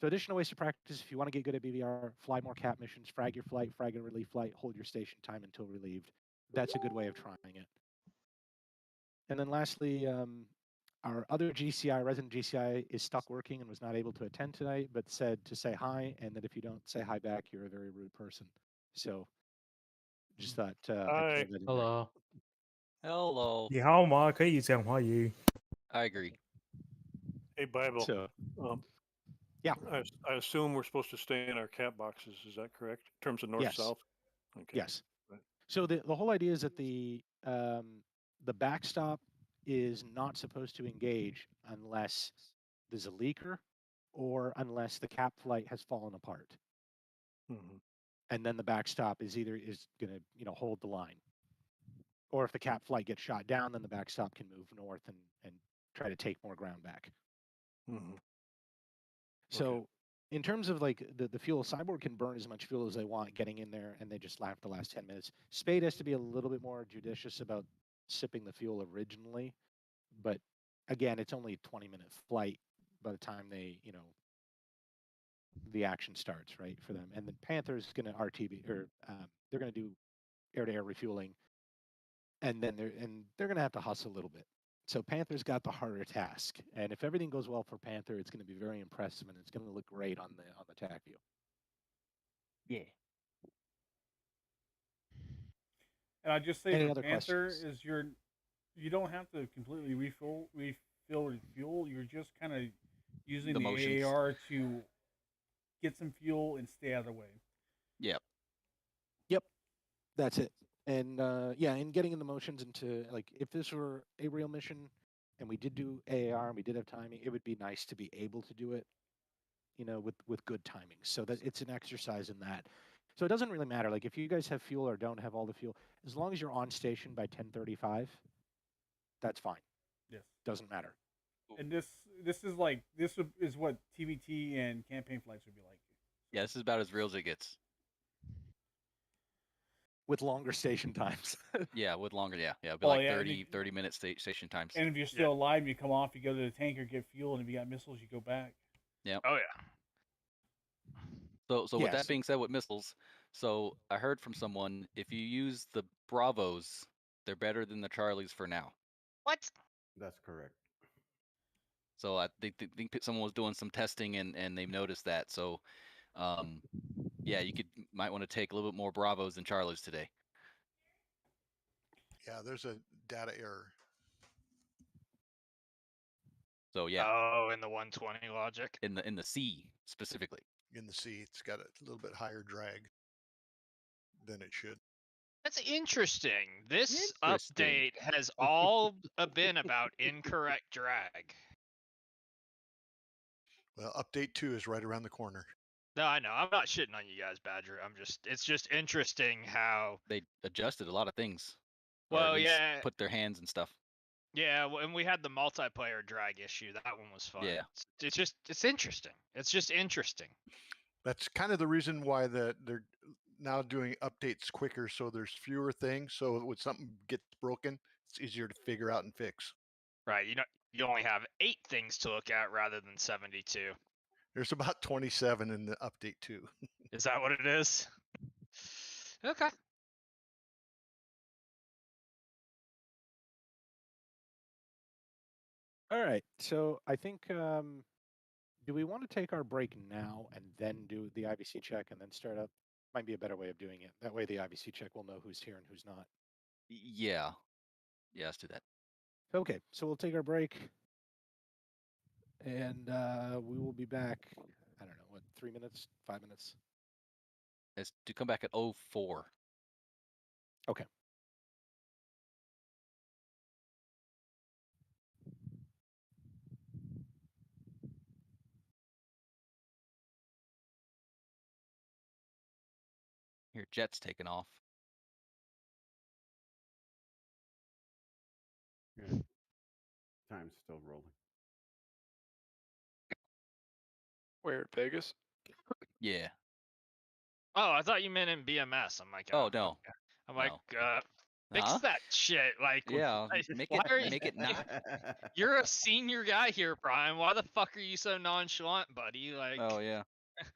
So additional ways to practice: if you want to get good at BVR, fly more cap missions, frag your flight, frag a relief flight, hold your station time until relieved. That's a good way of trying it. And then lastly, our other GCI, resident GCI, is stuck working and was not able to attend tonight, but said to say hi, and that if you don't say hi back, you're a very rude person. So just thought I'd throw that in there. Hello. Hello. 你好吗？可以讲华语。 I agree. Hey, Bible. So I assume we're supposed to stay in our cat boxes. Is that correct? In terms of Yes. north-south? Okay. Yes. Right. So the whole idea is that the backstop is not supposed to engage unless there's a leaker or unless the cap flight has fallen apart. Mhm. And then the backstop is going to hold the line. Or if the cap flight gets shot down, then the backstop can move north and try to take more ground back. Mhm. So in terms of like the fuel, Cyborg can burn as much fuel as they want getting in there, and they just lap the last 10 minutes. Spade has to be a little bit more judicious about sipping the fuel originally, but again, it's only a 20-minute flight by the time they, the action starts, right, for them. And then Panther's going to RTB, or they're going to do air-to-air refueling, and then they're going to have to hustle a little bit. So Panther's got the harder task, and if everything goes well for Panther, it's going to be very impressive, and it's going to look great on the TAC view. Yeah. And I just say Any for other Panther questions? is you don't have to completely refill with fuel. You're just kind of using The the motions. AAR to get some fuel and stay out of the way. Yep. That's it. And and getting in the motions into, like, if this were a real mission and we did do AAR and we did have timing, it would be nice to be able to do it, with good timing. So that it's an exercise in that. So it doesn't really matter. Like if you guys have fuel or don't have all the fuel, as long as you're on station by 10:35, that's fine. Yes. Doesn't matter. And this is what TBT and campaign flights would be like. Yeah, this is about as real as it gets. With longer station times. Yeah, with longer. Yeah. It'll be like yeah, 30 minute station times. And if you're still alive, you come off, you go to the tanker, get fuel, and if you got missiles, you go back. Yep. Oh yeah. So with Yes. that being said, with missiles, so I heard from someone, if you use the Bravos, they're better than the Charlies for now. What? That's correct. So I think someone was doing some testing and they've noticed that. So, yeah, might want to take a little bit more Bravos than Charlies today. Yeah, there's a data error. So yeah, Oh, in the 120 logic. in the C specifically. In the sea, it's got a little bit higher drag than it should. That's interesting. This Interesting. update has all been about incorrect drag. Well, update 2 is right around the corner. No, I know. I'm not shitting on you guys, Badger. It's just interesting how. They adjusted a lot of things. Or at Well, least yeah. put their hands and stuff. Yeah, and we had the multiplayer drag issue. That one was fun. Yeah. It's interesting. It's just interesting. That's kind of the reason why now doing updates quicker, so there's fewer things. So when something gets broken, it's easier to figure out and fix. Right. You only have 8 things to look at rather than 72. There's about 27 in the update too. Is that what it is? Okay. All right. So I think, do we want to take our break now and then do the IBC check and then start up? Might be a better way of doing it. That way the IBC check will know who's here and who's not. Yeah. Yeah, let's do that. Okay. So we'll take our break. And we will be back, I don't know, what, 3 minutes, 5 minutes? It's to come back at 04. Okay. Your jet's taking off. Yeah. Time's still rolling. Where, Vegas? Yeah. Oh, I thought you meant in BMS. I'm like, Oh, no. I'm like, No. fix Huh? that shit. Like, Yeah, make why it are you, make it not. You're a senior guy here, Prime. Why the fuck are you so nonchalant, buddy? Like, Oh yeah.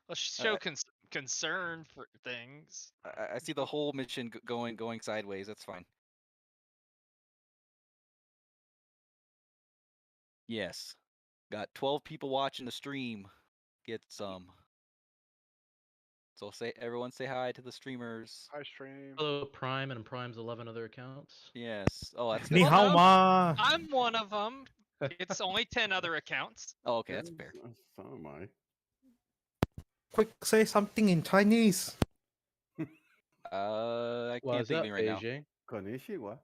let's show concern for things. I see the whole mission going sideways. That's fine. Yes. Got 12 people watching the stream. Get some. So everyone say hi to the streamers. Hi, stream. Hello, Prime and Prime's 11 other accounts. Yes. Oh, that's Ni good. hao no, ma. I'm one of them. It's only 10 other accounts. Oh, okay, that's fair. So am I. Quick, say something in Chinese. I can't What's think up, of anything right now. Beijing? Konnichiwa.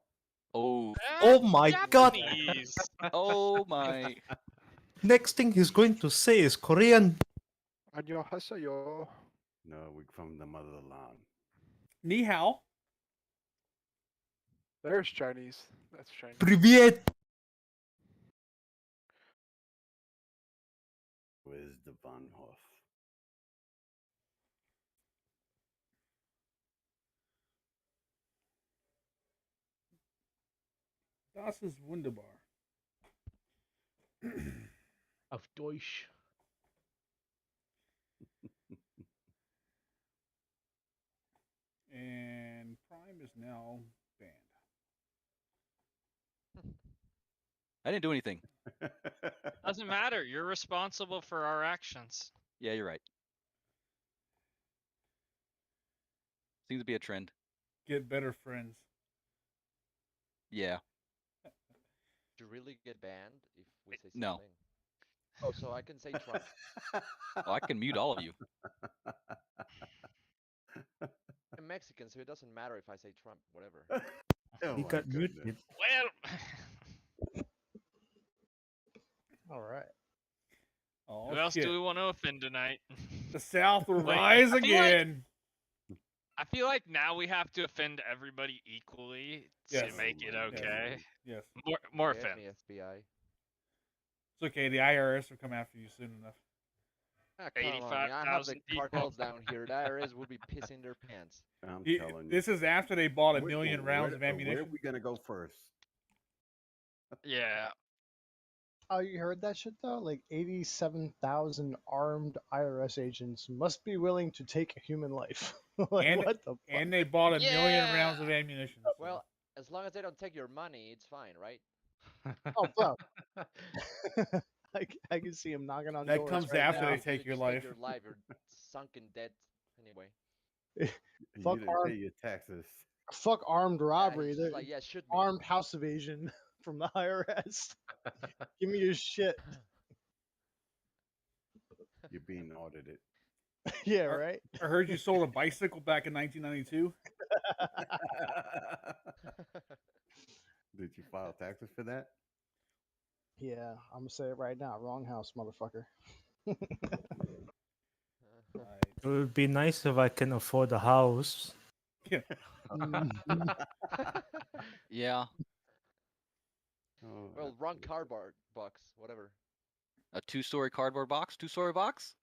Oh. Oh my god. Japanese. Oh my. Next thing he's going to say is Korean. 안녕하세요. No, we're from the motherland. Ni hao. There's Chinese. That's Chinese. Привет. Where's the Van Hoff? Das ist wunderbar. Auf Deutsch. And Prime is now banned. I didn't do anything. Doesn't matter. You're responsible for our actions. Yeah, you're right. Seems to be a trend. Get better friends. Yeah. Do you really get banned if we say No. something? Oh, so I can say Trump. Oh, I can mute all of you. I'm Mexican, so it doesn't matter if I say Trump, whatever. Oh He my got goodness. muted. Well, All right. Oh, who else shit. do we want to offend tonight? The South will Wait, rise I feel like- again. I feel like now we have to offend everybody equally to Yes. make it Yes. okay. Yes. More Get offense. me, FBI. It's okay. The IRS will come after you soon enough. Ah, come on, I have the 85,000 people. cartels down here. The IRS would be pissing their pants. I'm You- telling you. This is after they bought a Where- million where- rounds of Where are ammunition. we gonna go first? Yeah. Oh, you heard that shit though? Like 87,000 armed IRS agents must be willing to take a human life. Like, And- what the fuck? And they bought a million Yeah. rounds of ammunition. so- Well, as long as they don't take your money, it's fine, right? Oh, fuck. I can see him knocking on That doors comes right after now. they take your just life. Your life, you're sunken dead anyway. Fuck you didn't our- pay your taxes. Fuck armed robbery. he's They're just like, yeah, shoot me. armed house evasion from the IRS. Give me your shit. You're being audited. Yeah, Ar- right? I heard you sold a bicycle back in 1992. Did you file taxes for that? Yeah, I'm gonna say it right now. Wrong house, motherfucker. It would be nice if I can afford a house. Yeah. Oh, Well, wrong cardboard box, whatever. A 2-story cardboard box? 2-story box?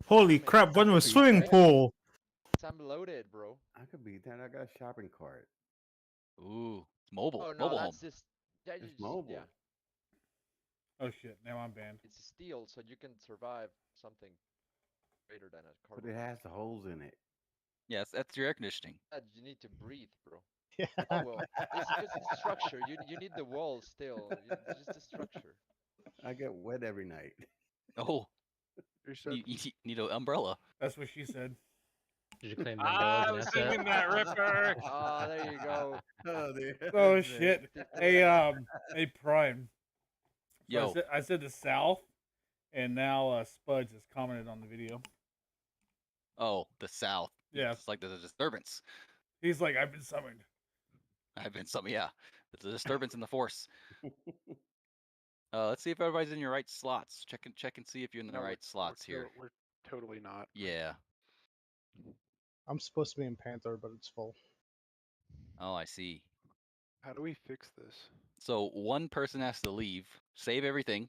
Holy crap, one with swimming pool. I'm loaded, bro. I could beat that. I got a shopping cart. Ooh, it's mobile. Oh no, Mobile that's home. just that It's is mobile. yeah. Oh shit! Now I'm banned. It's steel, so you can survive something greater than a But cardboard. it has the holes in it. Yes, that's your air conditioning. You need to breathe, bro. Yeah. Oh well, it's because it's structure. You need the walls still. Just the structure. I get wet every night. Oh, You said you need an umbrella. That's what she said. Did you claim the umbrella as I an was asset? thinking that, Ripper. Ah, there you go. Oh, Oh shit! Hey Prime. So Yo. I said the South, and now Spuds has commented on the video. Oh, the South. Yeah. It's like there's a disturbance. He's like, I've been summoned. I've been some, yeah. There's a disturbance in the force. Let's see if everybody's in your right slots. Check and see if you're in the no, right slots here. We're totally not. Yeah. I'm supposed to be in Panther, but it's full. Oh, I see. How do we fix this? So one person has to leave, save everything.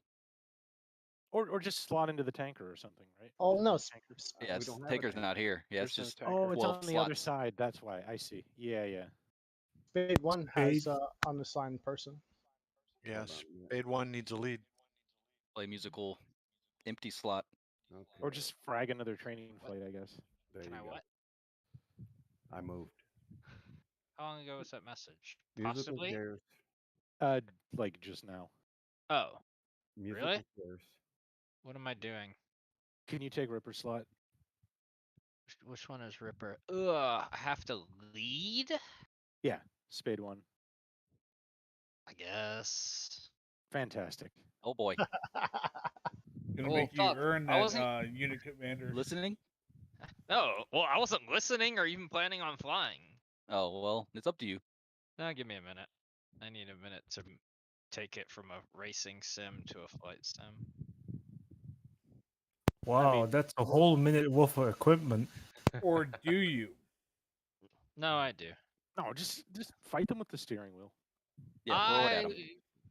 Or just slot into the tanker or something, right? Oh no, Yeah, we don't have a Taker's tanker. not here. Yeah, it's There's just no Oh, tanker. it's 12 on the other slots. side. That's why. I see. Yeah, yeah. Spade 1 has unassigned person. Yes. Spade 1 needs a lead. Play musical empty slot. Okay. Or just frag another training flight, I guess. There Can you I go. what? I moved. How long ago was that message? Musical Possibly. chairs. Like just now. Oh, Musical really? chairs. What am I doing? Can you take Ripper slot? Which one is Ripper? Ugh, I have to lead? Yeah, Spade 1. I guess. Fantastic. Oh boy. Gonna Oh, make you fuck. earn I wasn't- that unit commander. Listening? No, well, I wasn't listening or even planning on flying. Oh, well, it's up to you. Now give me a minute. I need a minute to take it from a racing sim to a flight sim. Wow, that's a whole minute worth of equipment. Or do you? No, I do. No, just fight them with the steering wheel. Yeah, throw it at I him.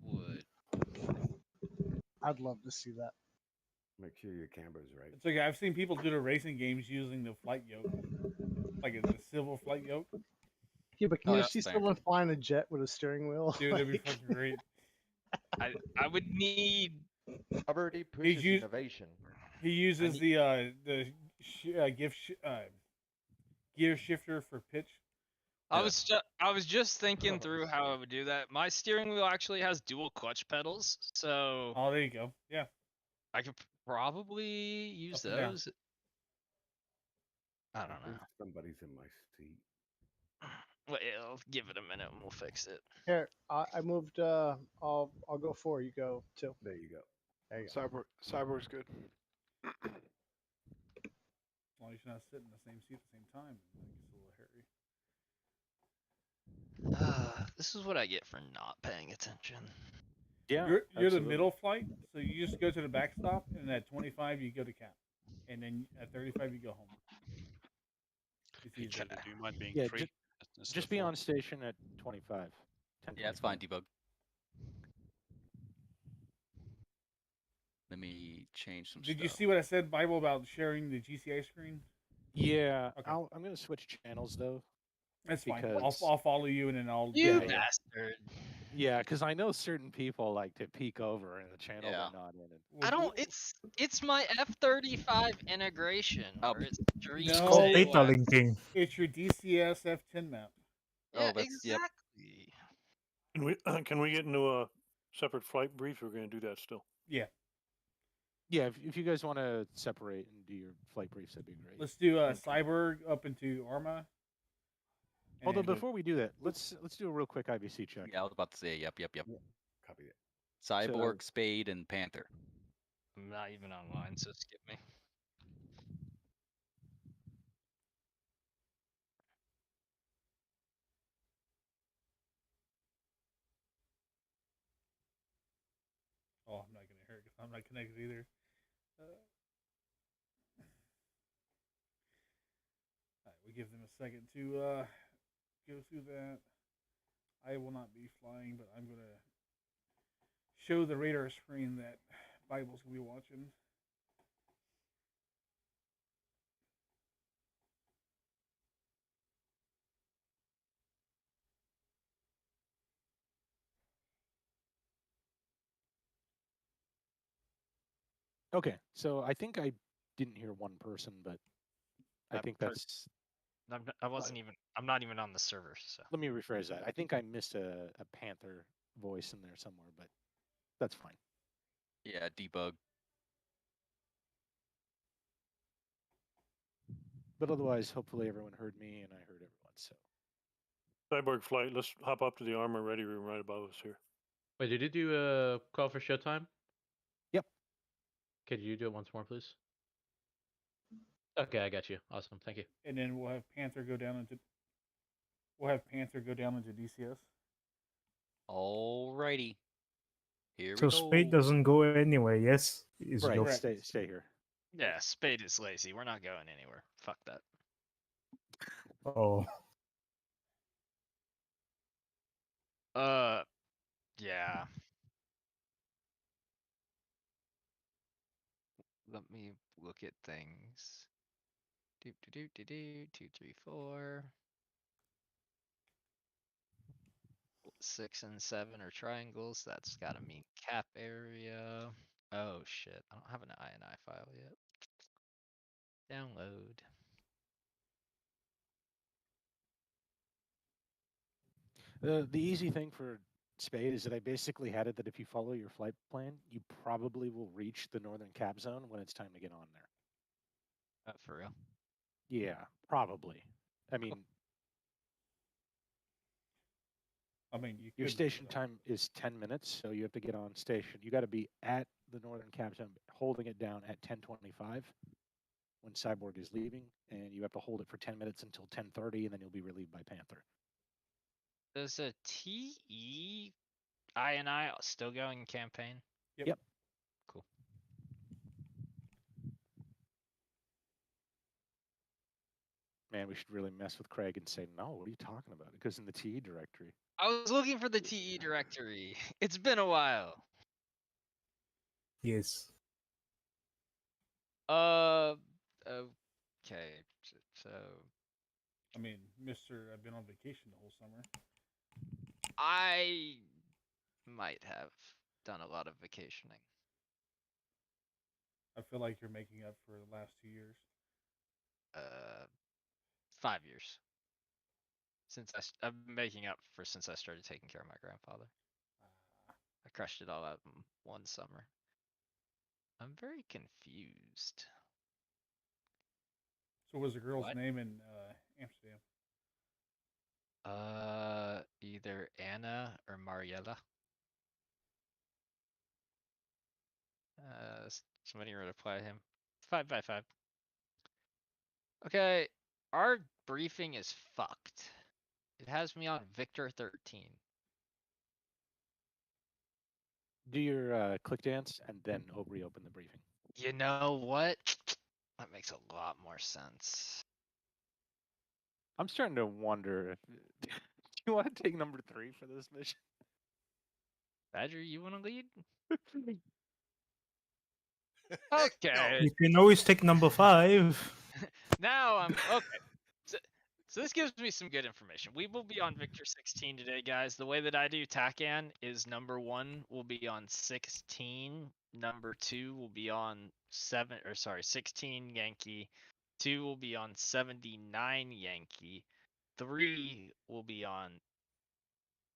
would. I'd love to see that. Make sure your camera's right. It's okay. I've seen people do the racing games using the flight yoke, like the civil flight yoke. Yeah, but can Oh, you that's see fair. someone flying a jet with a steering wheel? Dude, that'd be Like- fucking great. I would need. Poverty pushes used- innovation. He uses the gear shifter for pitch. I was just thinking through how I would do that. My steering wheel actually has dual clutch pedals, so Oh, there you go. Yeah. I could probably use Up and down. those. I don't know. think somebody's in my seat. Well, give it a minute and we'll fix it. Here, I moved. I'll go 4. You go 2. There you go. There you go. Cyborg's good. Well, you should not sit in the same seat at the same time. It's a little hairy. This is what I get for not paying attention. Yeah. You're the absolutely. middle flight, so you just go to the backstop, and at 25 you go to cap, and then at 35 you go home. It's easy. Do you mind being Yeah, free? just be on station at 25. 10, Yeah, it's fine, debug. Let me change some Did stuff. you see what I said, Bible, about sharing the GCI screen? Yeah, Okay. I'm going to switch channels though. That's fine. because- I'll follow you, and then I'll. You yeah. bastard. Yeah, because I know certain people like to peek over in the channel Yeah. they're not in. And I don't. It's my F-35 integration. Oh, Or it's Dream. no. Called Oh, data linking. It's your DCS F10 map. Yeah, that's- yep. exactly. Can we get into a separate flight brief? We're going to do that still. Yeah. yeah, if you guys want to separate and do your flight briefs, that'd be great. Let's do Cyborg up into Arma. Although and- before we do that, let's do a real quick IBC check. Yeah, I was about to say, yep. Copy it. Cyborg, Spade, and Panther. I'm not even online, so skip me. Oh, I'm not gonna hear it because I'm not connected either. Alright, we give them a second to go through that. I will not be flying, but I'm gonna show the radar screen that Bible's gonna be watching. Okay, so I think I didn't hear one person, but I think that's. I wasn't even. I'm not even on the server. So Let me rephrase that. I think I missed a Panther voice in there somewhere, but that's fine. Yeah, debug. But otherwise, hopefully everyone heard me and I heard everyone. So Cyborg flight. Let's hop up to the armor ready room right above us here. Wait, did you do a call for showtime? Yep. Could you do it once more, please? Okay, I got you. Awesome, thank you. And then we'll have Panther go down into. We'll have Panther go down into DCS. Alrighty. Here So we go. Spade doesn't go anywhere, yes? Is right, your... stay here. yeah, Spade is lazy. We're not going anywhere. Fuck that. Oh. Yeah. Let me look at things. 2, 3, 4. 6 and 7 are triangles. That's gotta mean cap area. Oh shit, I don't have an INI file yet. Download. The easy thing for Spade is that I basically had it that if you follow your flight plan, you probably will reach the northern cap zone when it's time to get on there. For real? Yeah, probably. I mean, You your could station time is 10 minutes, so you have to get on station. You got to be at the northern cap zone, holding it down at 10:25 when Cyborg is leaving, and you have to hold it for 10 minutes until 10:30, and then you'll be relieved by Panther. Does a TE INI still going in campaign? Yep. Cool. Man, we should really mess with Craig and say, no, what are you talking about? It goes in the TE directory. I was looking for the TE directory. It's been a while. Yes. Okay. So I mean, Mister, I've been on vacation the whole summer. I might have done a lot of vacationing. I feel like you're making up for the last 2 years. 5 years. Since I've been making up for since I started taking care of my grandfather. I crushed it all out in one summer. I'm very confused. So, what was the girl's What? name in Amsterdam? Either Anna or Mariella. Somebody reply to him. 5x5. Okay, our briefing is fucked. It has me on Victor 13. Do your click dance and then reopen the briefing. You know what? That makes a lot more sense. I'm starting to wonder if do you want to take number 3 for this mission? Badger, you want to lead? Okay. You can always take number 5. Now I'm okay. So this gives me some good information. We will be on Victor 16 today, guys. The way that I do TACAN is number 1 will be on 16, number 2 will be on 16 Yankee, 2 will be on 79 Yankee, 3 will be on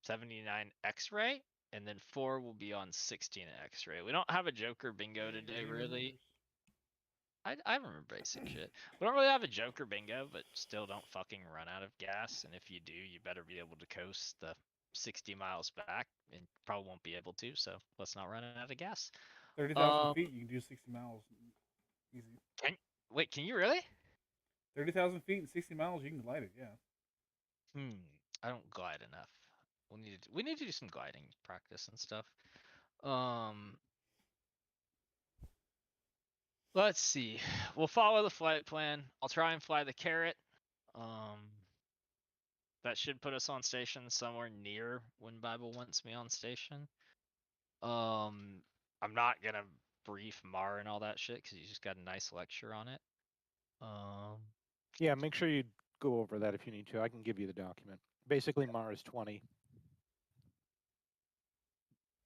79 X-ray, and then 4 will be on 16 X-ray. We don't have a Joker bingo today, really. I remember basic shit. We don't really have a Joker bingo, but still don't fucking run out of gas. And if you do, you better be able to coast the 60 miles back, and probably won't be able to. So let's not run out of gas. 30,000 feet, you can do 60 miles easy. Wait, can you really? 30,000 feet and 60 miles, you can glide it. Yeah. I don't glide enough. We need to do some gliding practice and stuff. Let's see. We'll follow the flight plan. I'll try and fly the Carrot. That should put us on station somewhere near when Bible wants me on station. I'm not gonna brief Mar and all that shit because you just got a nice lecture on it. Yeah, make sure you go over that if you need to. I can give you the document. Basically, Mar is 20.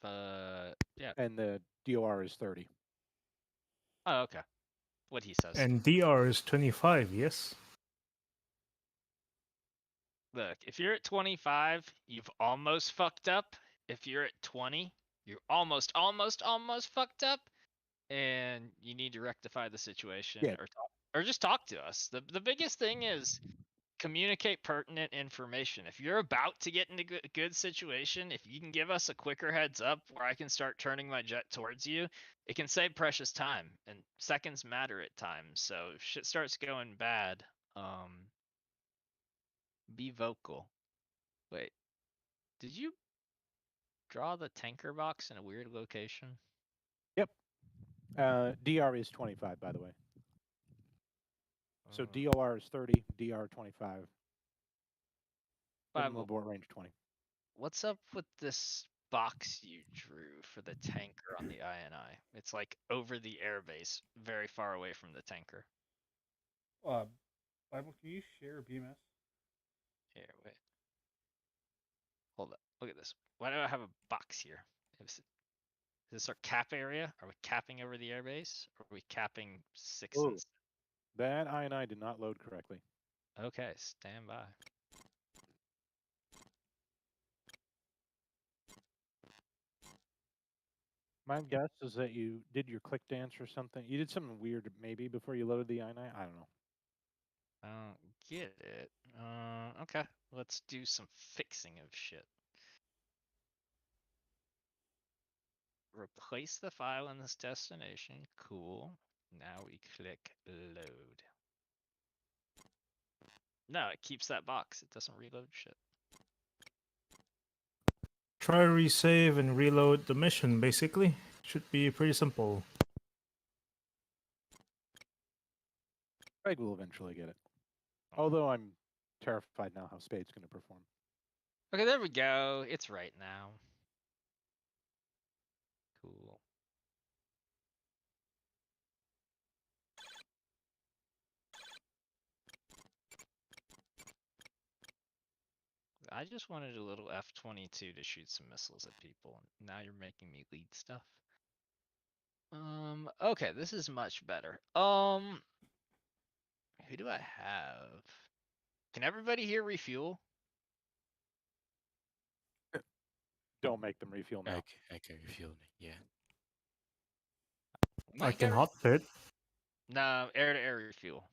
Yeah. And the DOR is 30. Oh, okay. What he says. And DR is 25, yes? Look, if you're at 25, you've almost fucked up. If you're at 20, you're almost fucked up, and you need to rectify the situation Yeah. or just talk to us. The biggest thing is communicate pertinent information. If you're about to get into a good situation, if you can give us a quicker heads up where I can start turning my jet towards you, it can save precious time, and seconds matter at times. So if shit starts going bad, be vocal. Wait, did you draw the tanker box in a weird location? Yep. DR is 25, by the way. So DOR is 30, DR 25. Minimum Bible, abort range 20. what's up with this box you drew for the tanker on the INI? It's like over the airbase, very far away from the tanker. Bible, can you share BMS? Here, wait. Hold up. Look at this. Why do I have a box here? Is this our cap area? Are we capping over the airbase? Or are we capping 6 Oh. and That INI did not load correctly. Okay, stand by. My guess is that you did your click dance or something. You did something weird maybe before you loaded the INI. I don't know. I don't get it. Okay. Let's do some fixing of shit. Replace the file in this destination. Cool. Now we click load. No, it keeps that box. It doesn't reload shit. Try resave and reload the mission, basically. Should be pretty simple. Craig will eventually get it. Although I'm terrified now how Spade's going to perform. Okay, there we go. It's right now. Cool. I just wanted a little F-22 to shoot some missiles at people, and now you're making me lead stuff. Okay, this is much better. Who do I have? Can everybody here refuel? Don't make them refuel now. I can refuel me, yeah. I can hot pit. No, air-to-air refuel.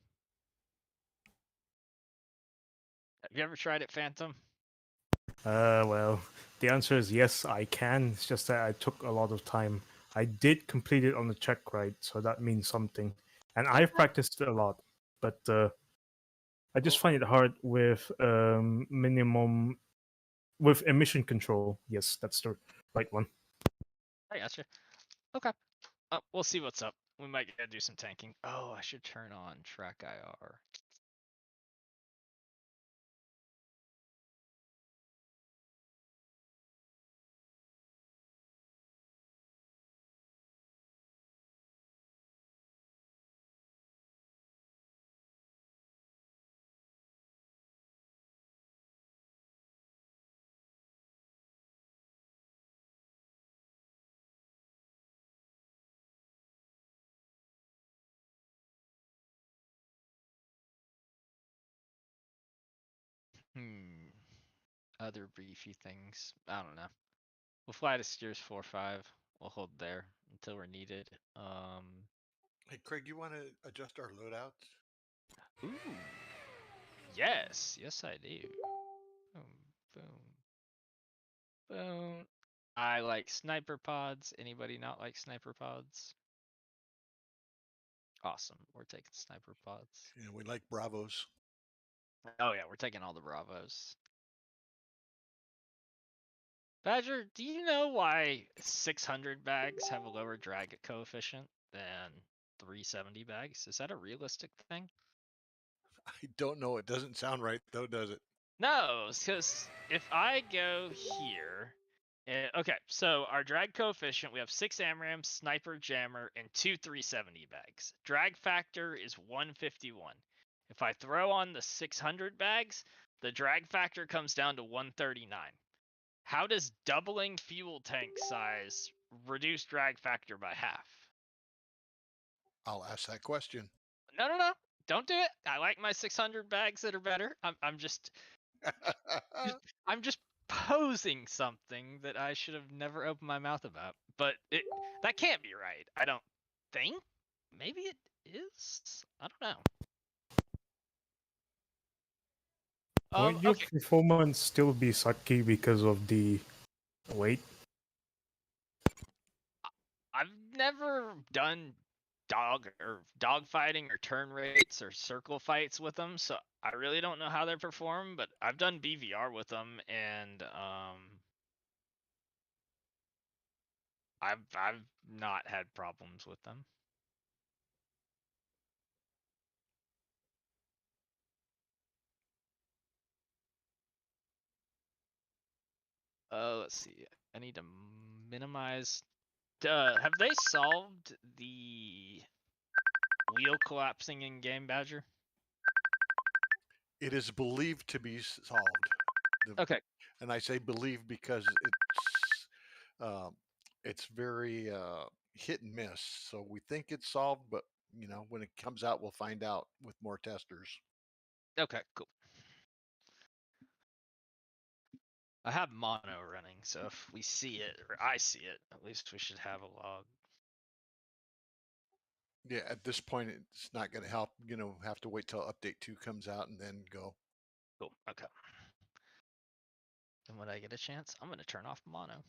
Have you ever tried it, Phantom? Well, the answer is yes, I can. It's just that I took a lot of time. I did complete it on the check right, so that means something. And I've practiced it a lot, but I just find it hard with minimum with emission control. Yes, that's the right one. I gotcha. Okay. We'll see what's up. We might gotta do some tanking. Oh, I should turn on track IR. Other briefy things. I don't know. We'll fly to Steers 4-5. We'll hold there until we're needed. Hey, Craig, you want to adjust our loadouts? Ooh. Yes, I do. Boom, boom, boom. I like sniper pods. Anybody not like sniper pods? Awesome. We're taking sniper pods. Yeah, we like Bravos. Oh yeah, we're taking all the Bravos. Badger, do you know why 600 bags have a lower drag coefficient than 370 bags? Is that a realistic thing? I don't know. It doesn't sound right, though, does it? No, because if I go here, okay, so our drag coefficient, we have 6 AMRAMs, sniper, jammer, and 2 370 bags. Drag factor is 151. If I throw on the 600 bags, the drag factor comes down to 139. How does doubling fuel tank size reduce drag factor by half? I'll ask that question. No. Don't do it. I like my 600 bags that are better. I'm just posing something that I should have never opened my mouth about. But that can't be right. I don't think. Maybe it is. I don't know. Would your Okay. performance still be sucky because of the weight? I've never done dog fighting or turn rates or circle fights with them, so I really don't know how they perform. But I've done BVR with them, and I've not had problems with them. Let's see. I need to minimize. Have they solved the wheel collapsing in game, Badger? It is believed to be solved. Okay. And I say believed because it's very hit and miss. So we think it's solved, but when it comes out, we'll find out with more testers. Okay, cool. I have mono running, so if we see it, or I see it, at least we should have a log. Yeah, at this point, it's not going to help. Have to wait till update 2 comes out and then go. Cool, okay. And when I get a chance, I'm going to turn off mono.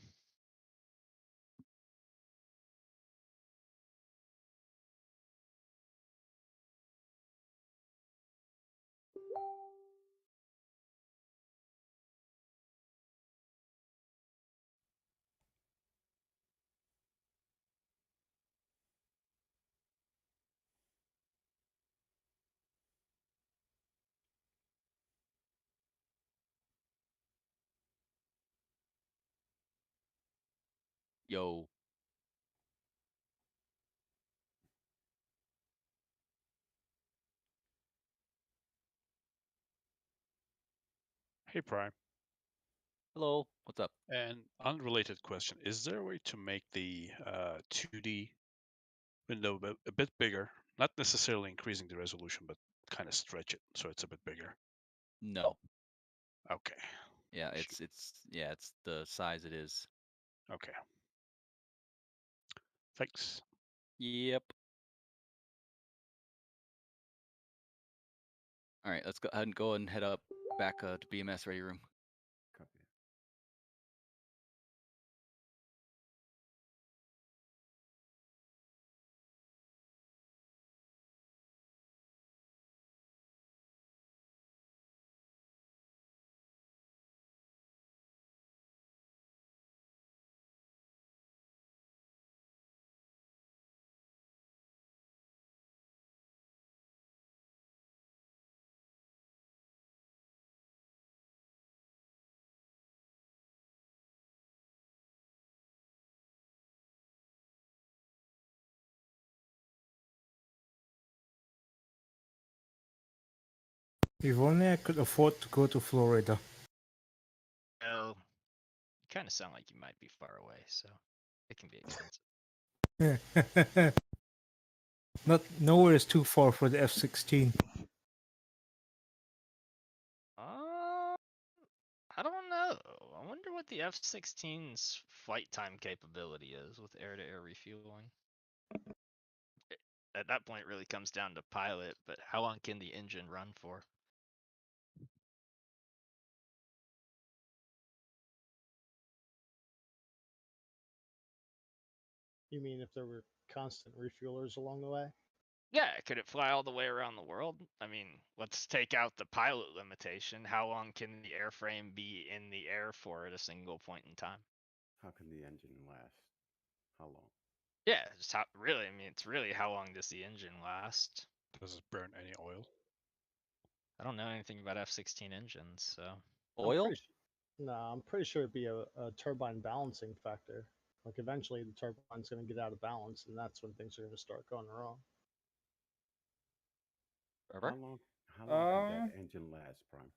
Yo. Hey, Prime. Hello. What's up? An unrelated question. Is there a way to make the 2D window a bit bigger? Not necessarily increasing the resolution, but kind of stretch it so it's a bit bigger. No. Okay. Yeah, it's the size it is. Okay. Thanks. Yep. All right, let's go ahead and head up back to BMS ready room. Copy. If only I could afford to go to Florida. No. You kind of sound like you might be far away, so it can be expensive. Nowhere is too far for the F-16. I don't know. I wonder what the F-16's flight time capability is with air-to-air refueling. At that point, it really comes down to pilot, but how long can the engine run for? You mean if there were constant refuelers along the way? Yeah, could it fly all the way around the world? I mean, let's take out the pilot limitation. How long can the airframe be in the air for at a single point in time? How can the engine last? How long? Yeah, just how really. I mean, it's really how long does the engine last? Does it burn any oil? I don't know anything about F-16 engines, so. I'm pretty sure it'd be a turbine balancing factor. Like eventually the turbine's going to get out of balance, and that's when things are going to start going wrong. How long can that engine last, Prime?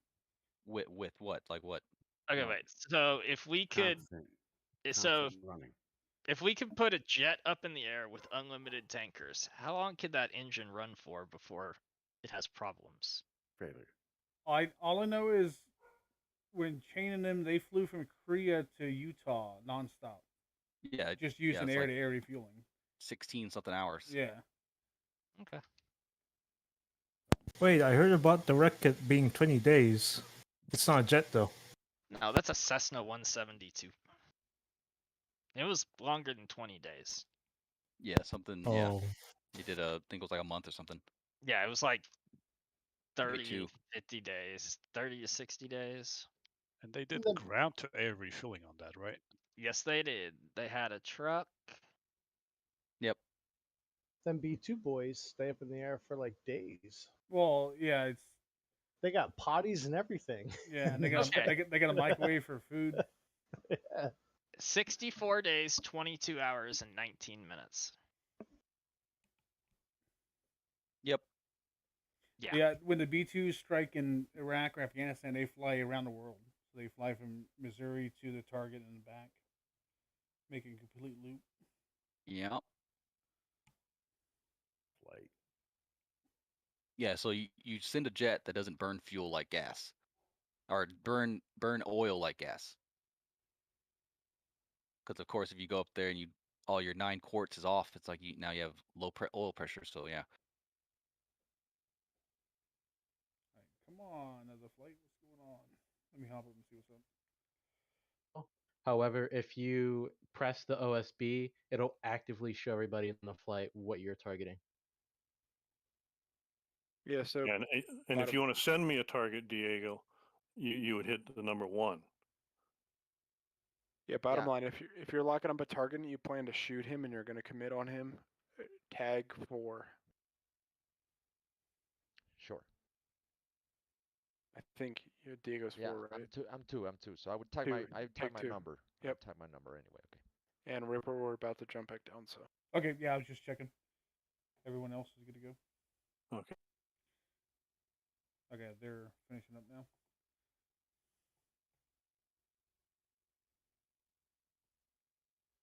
With what? Like what? Okay, wait. So if we could, Constant running. If we could put a jet up in the air with unlimited tankers, how long could that engine run for before it has problems? Failure. All I know is when Chain and them, they flew from Korea to Utah nonstop, Yeah, just using it's like air-to-air refueling. 16 something hours. Yeah. Okay. Wait, I heard about the rocket being 20 days. It's not a jet though. No, that's a Cessna 172. It was longer than 20 days. Yeah, something. Yeah, Oh, he did I think it was like a month or something. Yeah, it was like 30 too. to 50 days, 30 to 60 days. And they did Then- ground to air refueling on that, right? Yes, they did. They had a truck. Yep. Them B2 boys stay up in the air for like days. Well, yeah, it's They got potties and everything. yeah, and they got Okay. they got a microwave for food. Yeah. 64 days, 22 hours, and 19 minutes. Yep. Yeah. Yeah, when the B2s strike in Iraq or Afghanistan, they fly around the world. So they fly from Missouri to the target and back, making a complete loop. Yep. Flight. Yeah. So you send a jet that doesn't burn fuel like gas, or burn oil like gas. Because of course, if you go up there and all your 9 quarts is off, it's like now you have low oil pressure. So yeah. All right, come on, the flight. What's going on? Let me hop up and see what's up. However, if you press the OSB, it'll actively show everybody in the flight what you're targeting. Yeah, so Yeah, and if you want to send me a target, Diego, you would hit the number 1. yeah, bottom line, if you're locking up a target and you plan to shoot him and you're going to commit on him, tag 4. Sure. I think Diego's 4, right? I'm two. So I would tag 2, my take my 2. number. I Yep. would tag my number anyway. Okay. And Ripper, we're about to jump back down, so. Okay, yeah, I was just checking. Everyone else is good to go. Okay. Okay, they're finishing up now.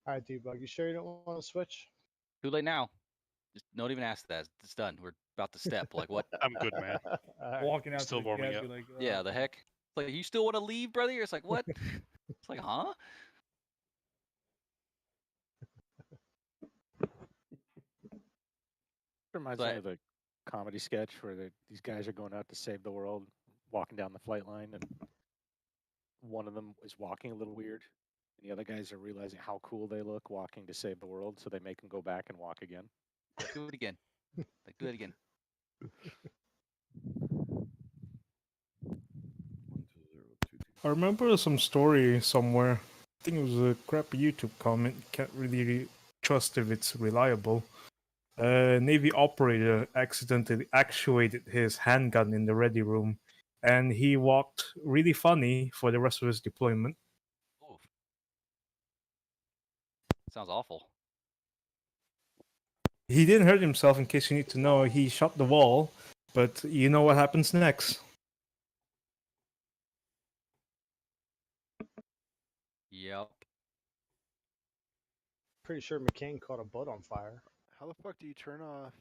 All right, Debug, you sure you don't want to switch? Too late now. Just don't even ask that. It's done. We're about to step. Like what? I'm good, man. All right. Walking out Still to the warming jet, up. be like, Yeah. The heck. It's like you still want to leave, brother? It's like what? It's like huh? Reminds So me of the comedy sketch where these guys are going out to save the world, walking down the flight line, and one of them is walking a little weird, and the other guys are realizing how cool they look walking to save the world, so they make them go back and walk again. do it again. Like do it again. 12022. I remember some story somewhere. I think it was a crappy YouTube comment. Can't really trust if it's reliable. A Navy operator accidentally actuated his handgun in the ready room, and he walked really funny for the rest of his deployment. Oof. Sounds awful. He didn't hurt himself, in case you need to know. He shot the wall, but you know what happens next. Yep. Pretty sure McCain caught a boat on fire. How the fuck do you turn off?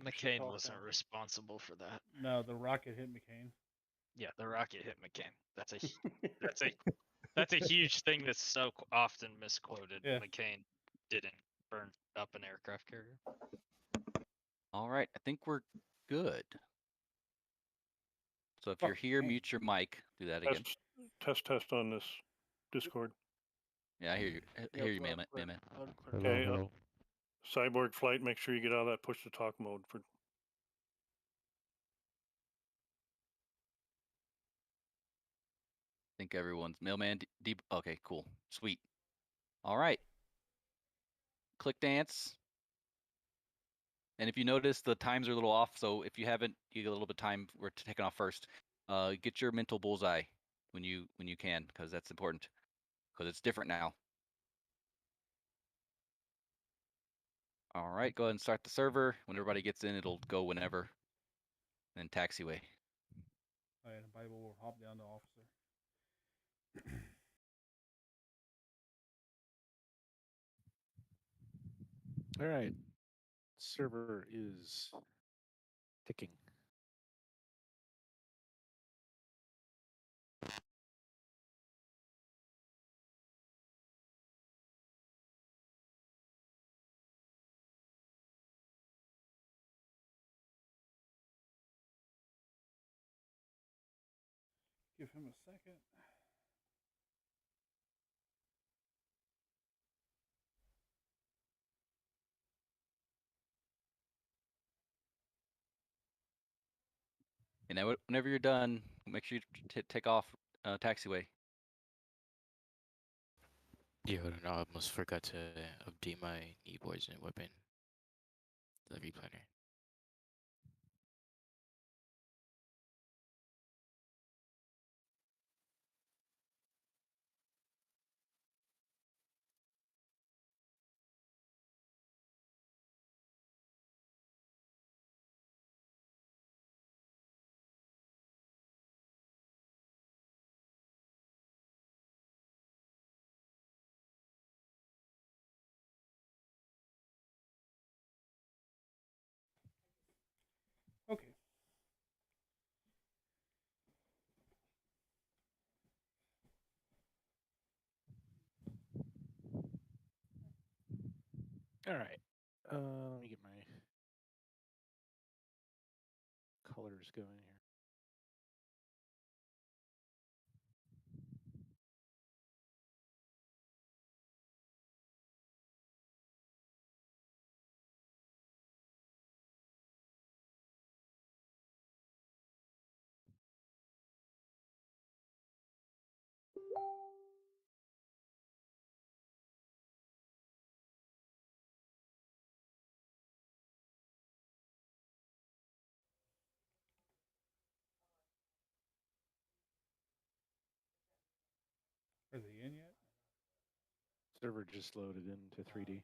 McCain talk wasn't now. responsible for that. no, the rocket hit McCain. Yeah, the rocket hit McCain. That's a huge thing that's so often misquoted. Yeah. McCain didn't burn up an aircraft carrier. All right. I think we're good. So if you're here, mute your mic. Do that again. Test on this Discord. Yeah, I hear you. I hear you, man. Man. Okay. Cyborg flight. Make sure you get out of that push to talk mode for. I think everyone's mailman. Okay, cool, sweet. All right. Click dance. And if you notice, the times are a little off. So if you haven't, you get a little bit of time. We're taking off first. Get your mental bullseye when you can, because that's important. Because it's different now. All right, go ahead and start the server. When everybody gets in, it'll go whenever. And then taxiway. All right, Bible will hop down to officer. All right. Server is ticking. Give him a second. And now, whenever you're done, make sure you take off taxiway. Yeah, hold on, I almost forgot to update my keyboards and weapon delivery planner. Okay. All right. Let me get my colors going here. Are they in yet? Server just loaded into 3D.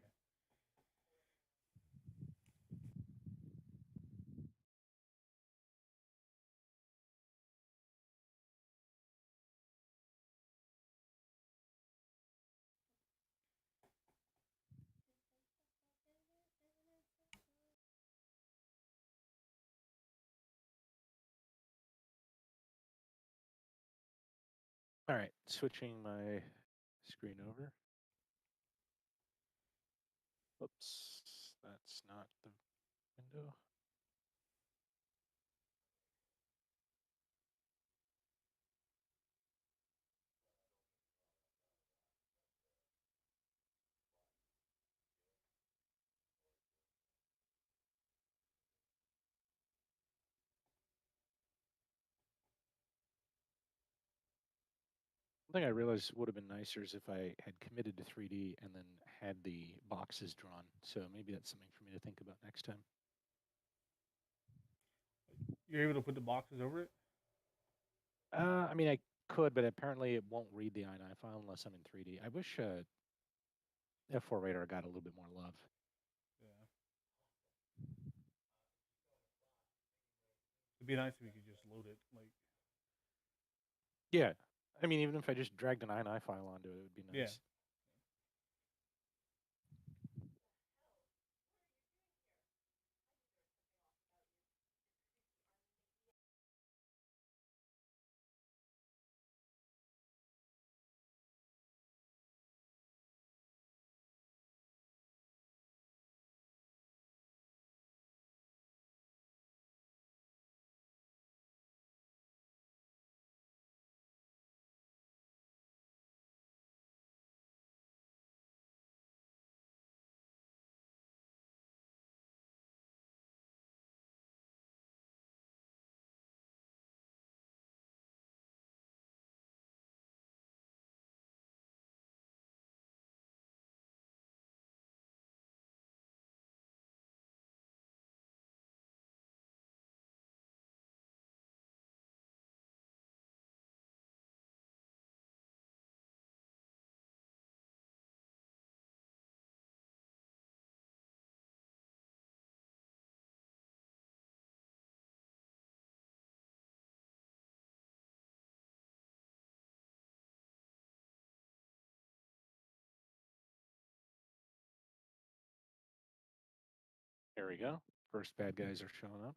All right, switching my screen over. Oops, that's not the window. One thing I realized would have been nicer is if I had committed to 3D and then had the boxes drawn. So maybe that's something for me to think about next time. You're able to put the boxes over it? I mean, I could, but apparently it won't read the INI file unless I'm in 3D. I wish F4 Radar got a little bit more love. Yeah. It'd be nice if you could just load it. Like, Yeah. I mean, even if I just dragged an INI file onto it, it would be nice. yeah. we go. First bad guys are showing up.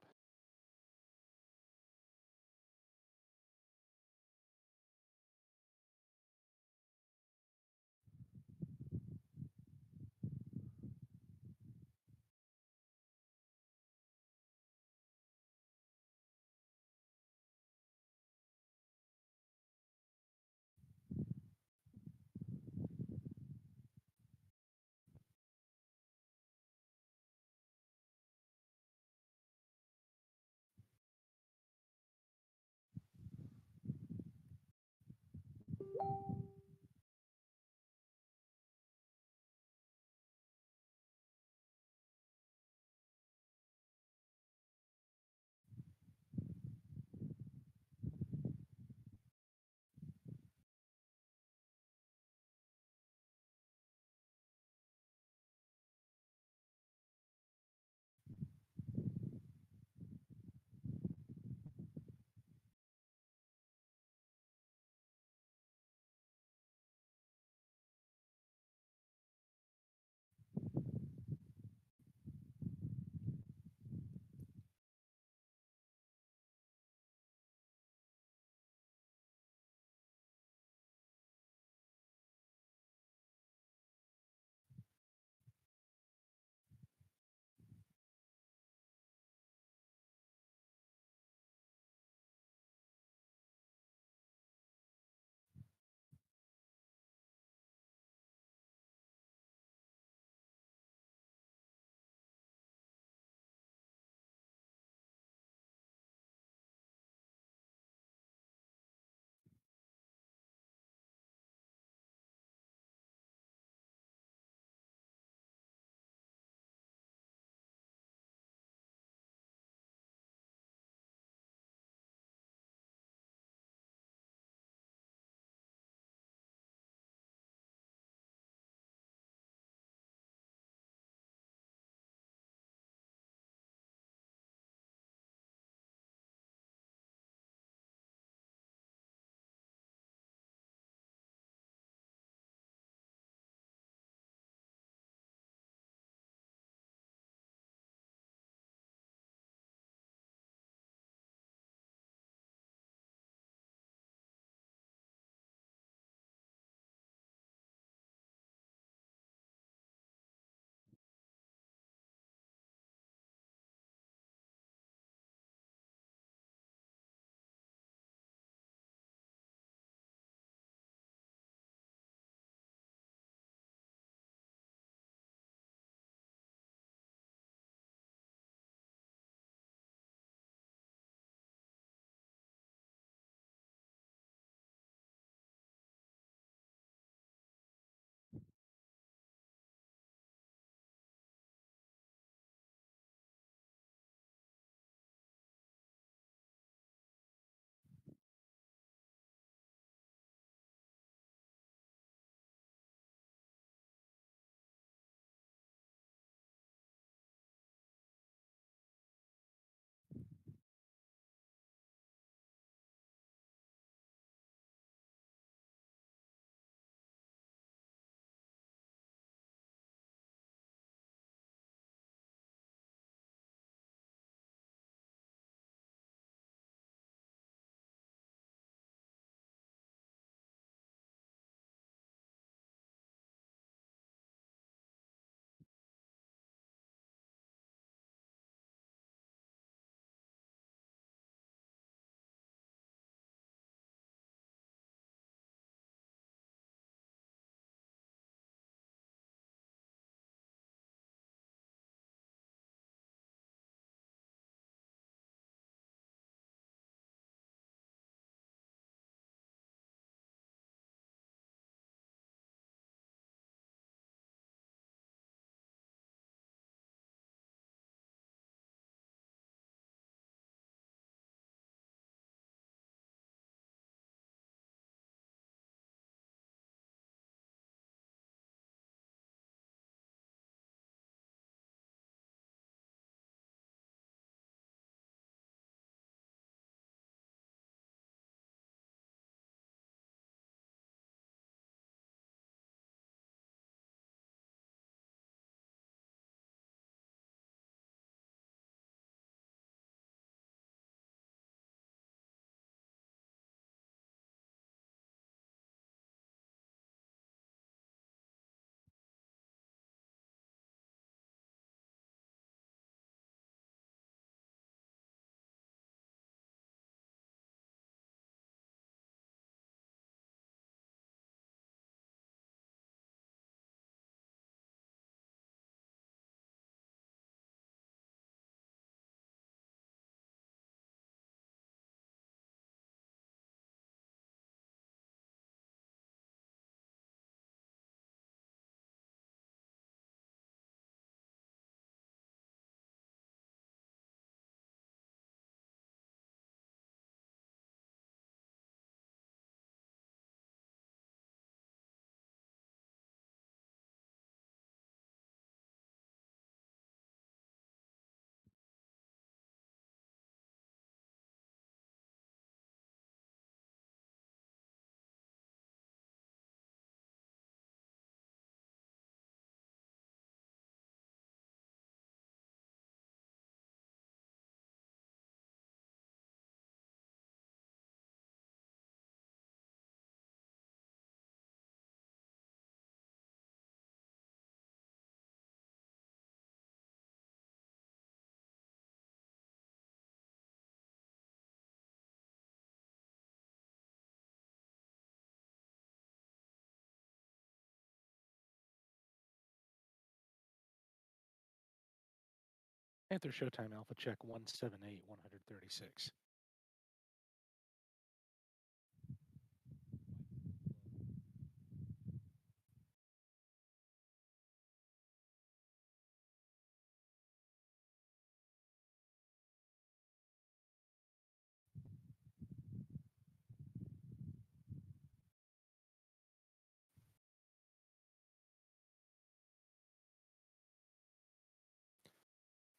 Panther Showtime Alpha Check 178 136.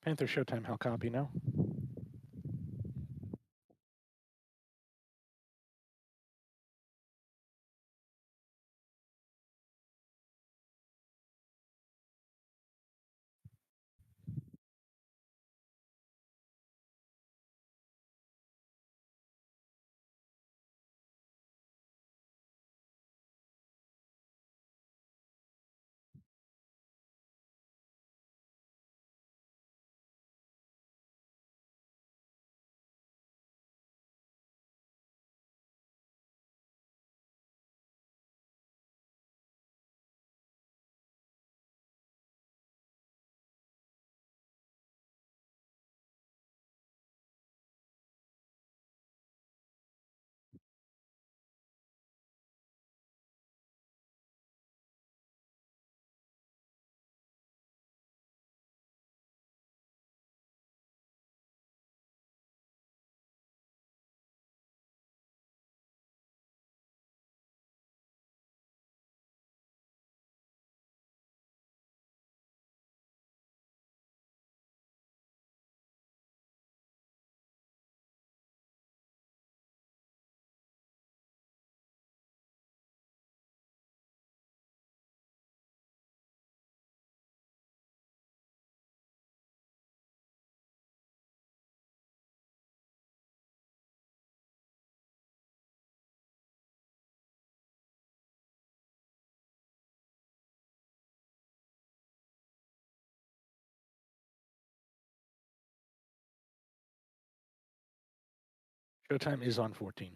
Panther Showtime, how copy now? Showtime is on 14.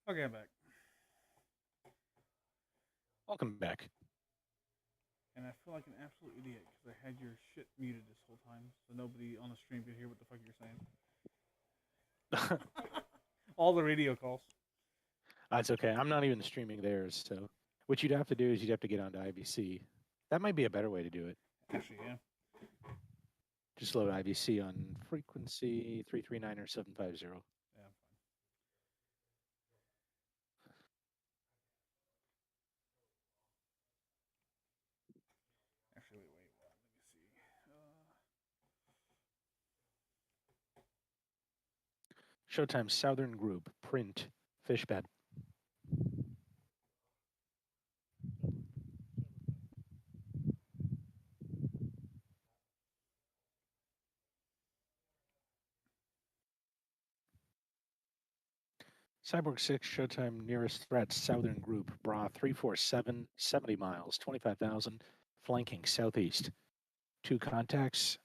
Okay, I'm back. Welcome back. And I feel like an absolute idiot because I had your shit muted this whole time, so nobody on the stream could hear what the fuck you're saying. All the radio calls. That's okay. I'm not even streaming theirs, so what you'd have to do is you'd have to get onto IVC. That might be a better way to do it. Actually, yeah. Just load IVC on frequency 339 or 750. Yeah, I'm fine. Actually, wait. Let me see. Showtime Southern Group, print, Fishbed. Cyborg 6, Showtime nearest threats, Southern Group, Bra 347, 70 miles, 25,000, flanking southeast. 2 contacts,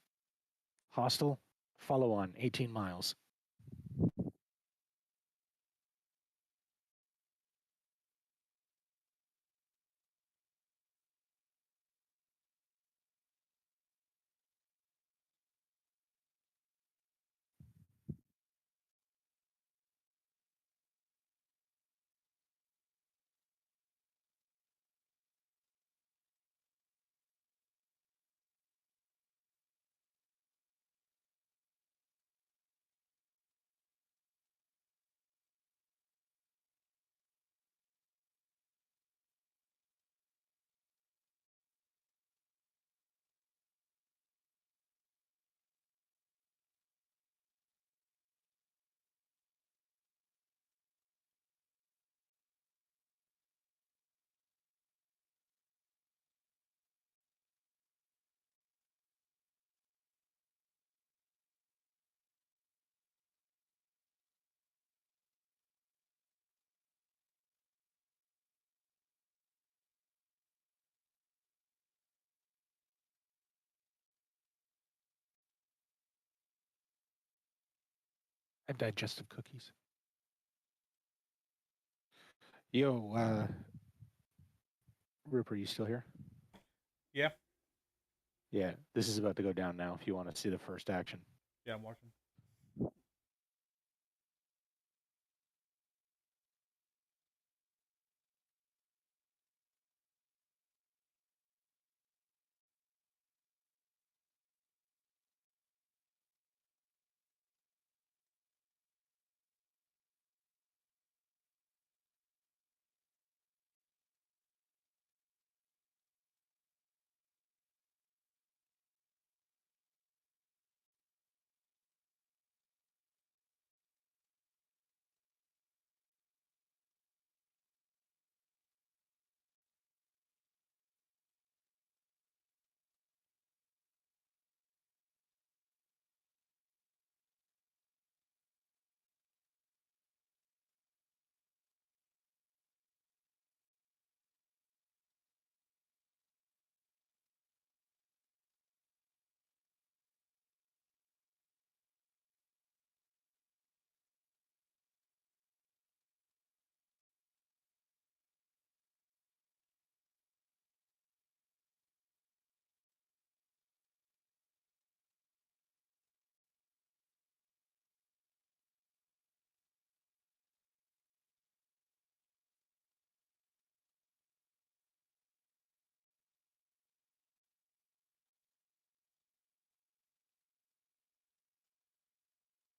hostile, follow on, 18 miles. I have digestive cookies. Yo, Rupert, you still here? Yeah. Yeah, this is about to go down now if you want to see the first action. Yeah, I'm watching.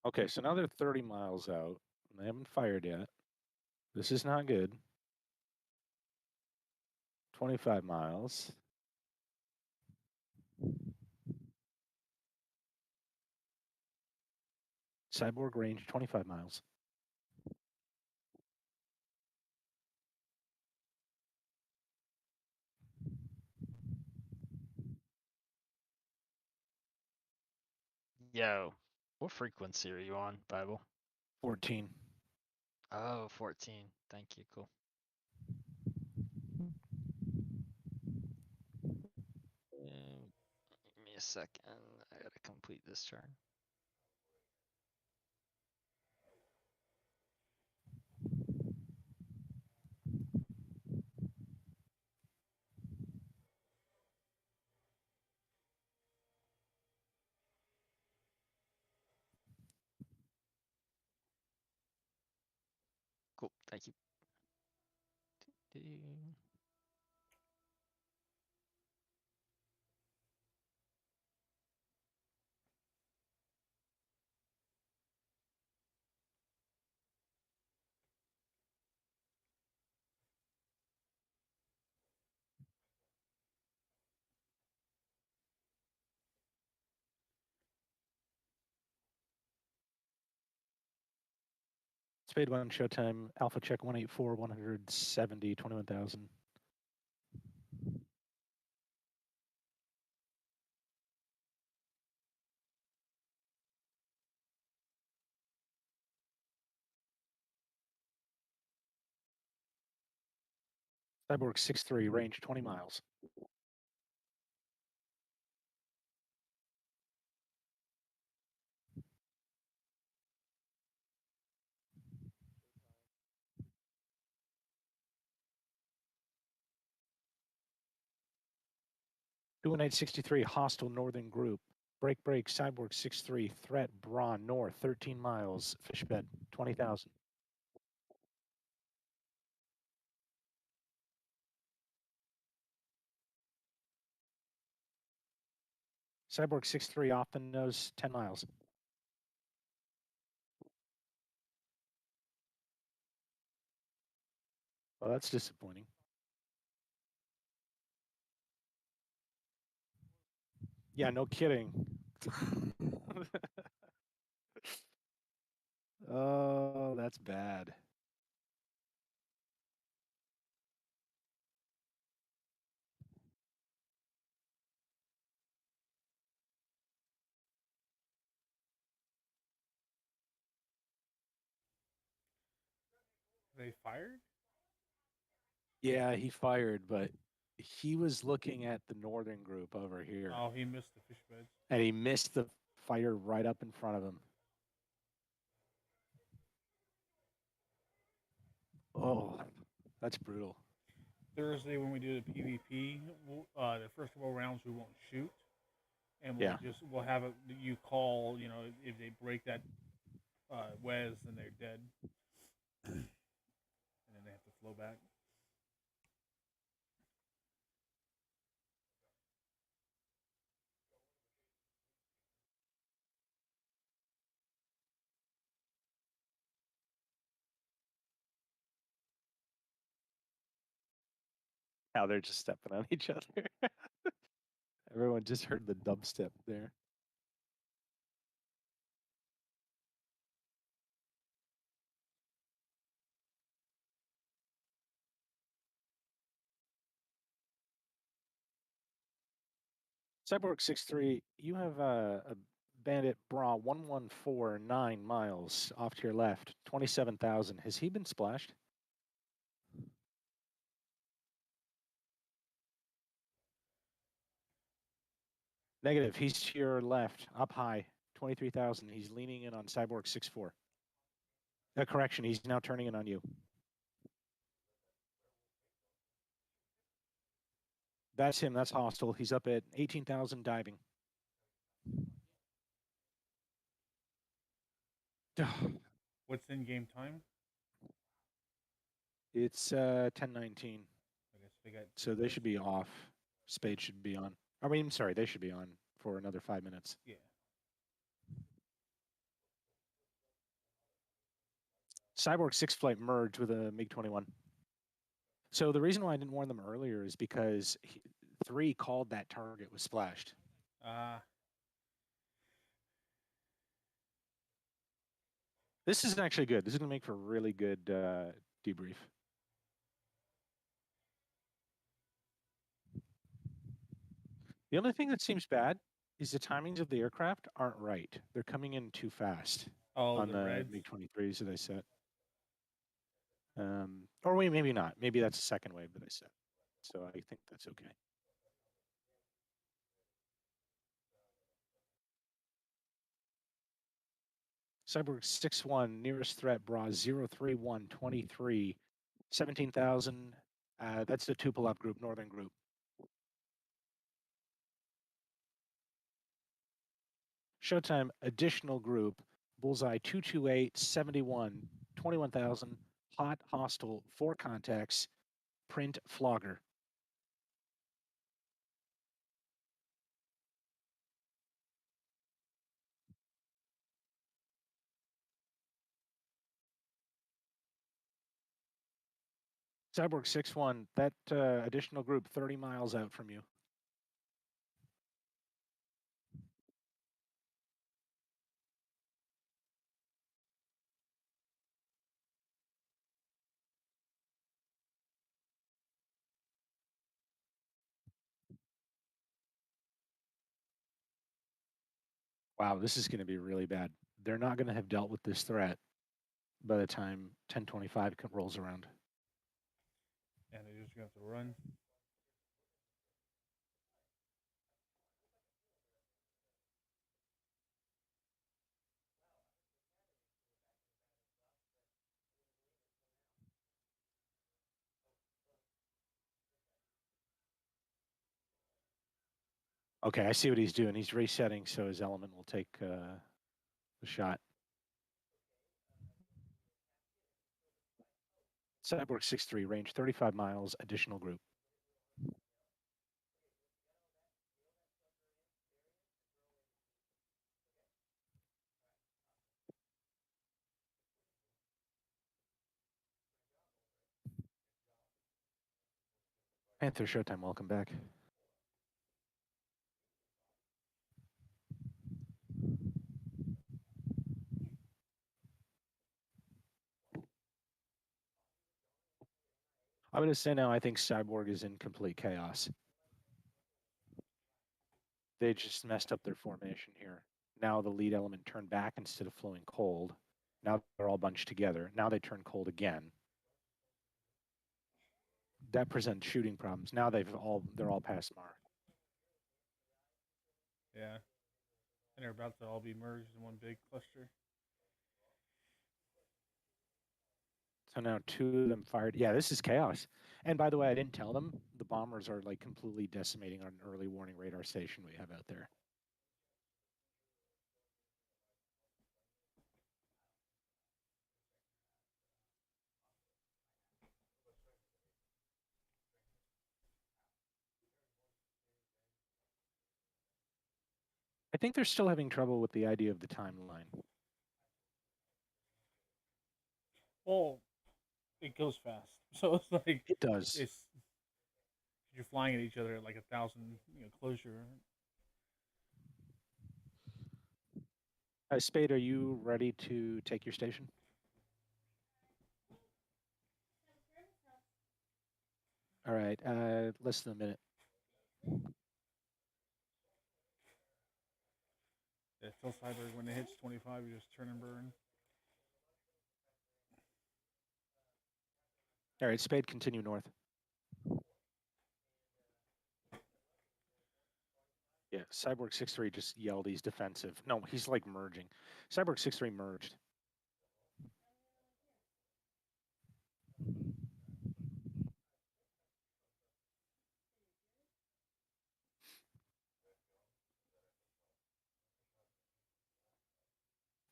Okay, so now they're 30 miles out. And they haven't fired yet. This is not good. 25 miles. Cyborg range, 25 miles. Yo, what frequency are you on, Bible? 14. Oh, 14. Thank you. Cool. Give me a second. I gotta complete this turn. Thank you. Spade 1, Showtime, Alpha Check 184, 170, 21,000. Cyborg 6-3, range 20 miles. Two 63, hostile northern group. Break, Cyborg 6-3, threat, Braun, north, 13 miles, fish bed, 20,000. Cyborg 6-3, off the nose, 10 miles. Well, that's disappointing. Yeah, no kidding. Oh, that's bad. They fired? Yeah, he fired, but he was looking at the northern group over here. Oh, he missed the fish beds. And he missed the fire right up in front of him. Oh, that's brutal. Thursday when we do the PvP, the first couple rounds we won't shoot, and we'll have you call. You know, if they break that Wes, then they're dead, and then they have to flow back. Now they're just stepping on each other. Everyone just heard the dubstep there. Cyborg 6-3, you have a bandit Bra 114, 9 miles off to your left, 27,000. Has he been splashed? Negative. He's to your left, up high, 23,000. He's leaning in on Cyborg 6-4. Correction, he's now turning in on you. That's him. That's hostile. He's up at 18,000 diving. What's in game time? It's 10:19. I guess they got. So they should be off. Spade should be on. I mean, sorry, they should be on for another 5 minutes. Yeah. Cyborg 6 flight merged with a MiG-21. So the reason why I didn't warn them earlier is because 3 called that target was splashed. This is actually good. This is going to make for a really good debrief. The only thing that seems bad is the timings of the aircraft aren't right. They're coming in too fast on the MiG-23s that I set. Or maybe not. Maybe that's the second wave that I set. So I think that's okay. Cyborg 6-1, nearest threat, Bra 03123, 17,000. That's the Tupolov group, northern group. Showtime, additional group, Bullseye 228, 71, 21,000, hot, hostile, 4 contacts, print flogger. Cyborg 6-1, that additional group 30 miles out from you. Wow, this is going to be really bad. They're not going to have dealt with this threat by the time 1025 rolls around. And they're just going to have to run. Okay, I see what he's doing. He's resetting so his element will take the shot. Cyborg 6-3, range 35 miles, additional group. Panther Showtime, welcome back. I'm going to say now I think Cyborg is in complete chaos. They just messed up their formation here. Now the lead element turned back instead of flowing cold. Now they're all bunched together. Now they turn cold again. That presents shooting problems. Now they're all past Mar. Yeah. And they're about to all be merged in one big cluster. So now 2 of them fired. Yeah, this is chaos. And by the way, I didn't tell them the bombers are like completely decimating our early warning radar station we have out there. I think they're still having trouble with the idea of the timeline. Well, it goes fast. So it's like it does. You're flying at each other at like 1,000 closure. Spade, are you ready to take your station? All right, less than a minute. Yeah, tell Cyber when it hits 25, you just turn and burn. All right, Spade, continue north. Yeah, Cyborg 6-3 just yelled he's defensive. No, he's like merging. Cyborg 6-3 merged.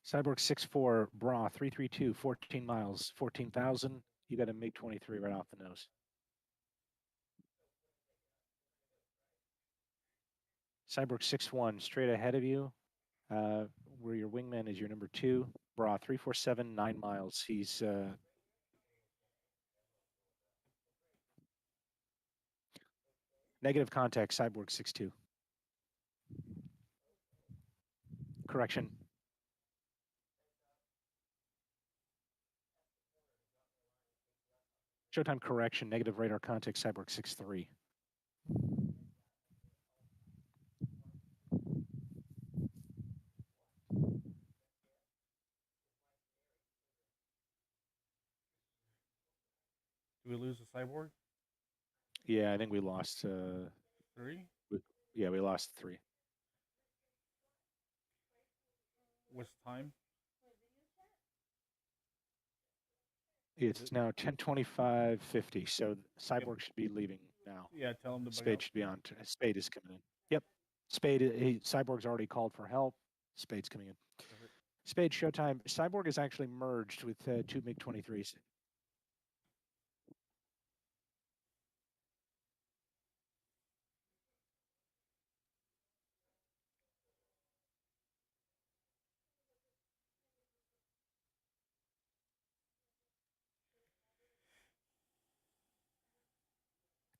Cyborg 6-4, Bra 332, 14 miles, 14,000. You got a MiG-23 right off the nose. Cyborg 6-1, straight ahead of you, where your wingman is your number 2. Bra 347, 9 miles. He's negative contact, Cyborg 6-2. Correction. Showtime correction, negative radar contact, Cyborg 6-3. Do we lose the Cyborg? Yeah, I think we lost 3? Yeah, we lost 3. What's the time? It's now 10:25:50, so Cyborg should be leaving now. Yeah, tell him to bug Spade out. should be on. Spade is coming in. Yep. Spade, Cyborg's already called for help. Spade's coming in. Spade, showtime. Cyborg is actually merged with 2 MiG-23s.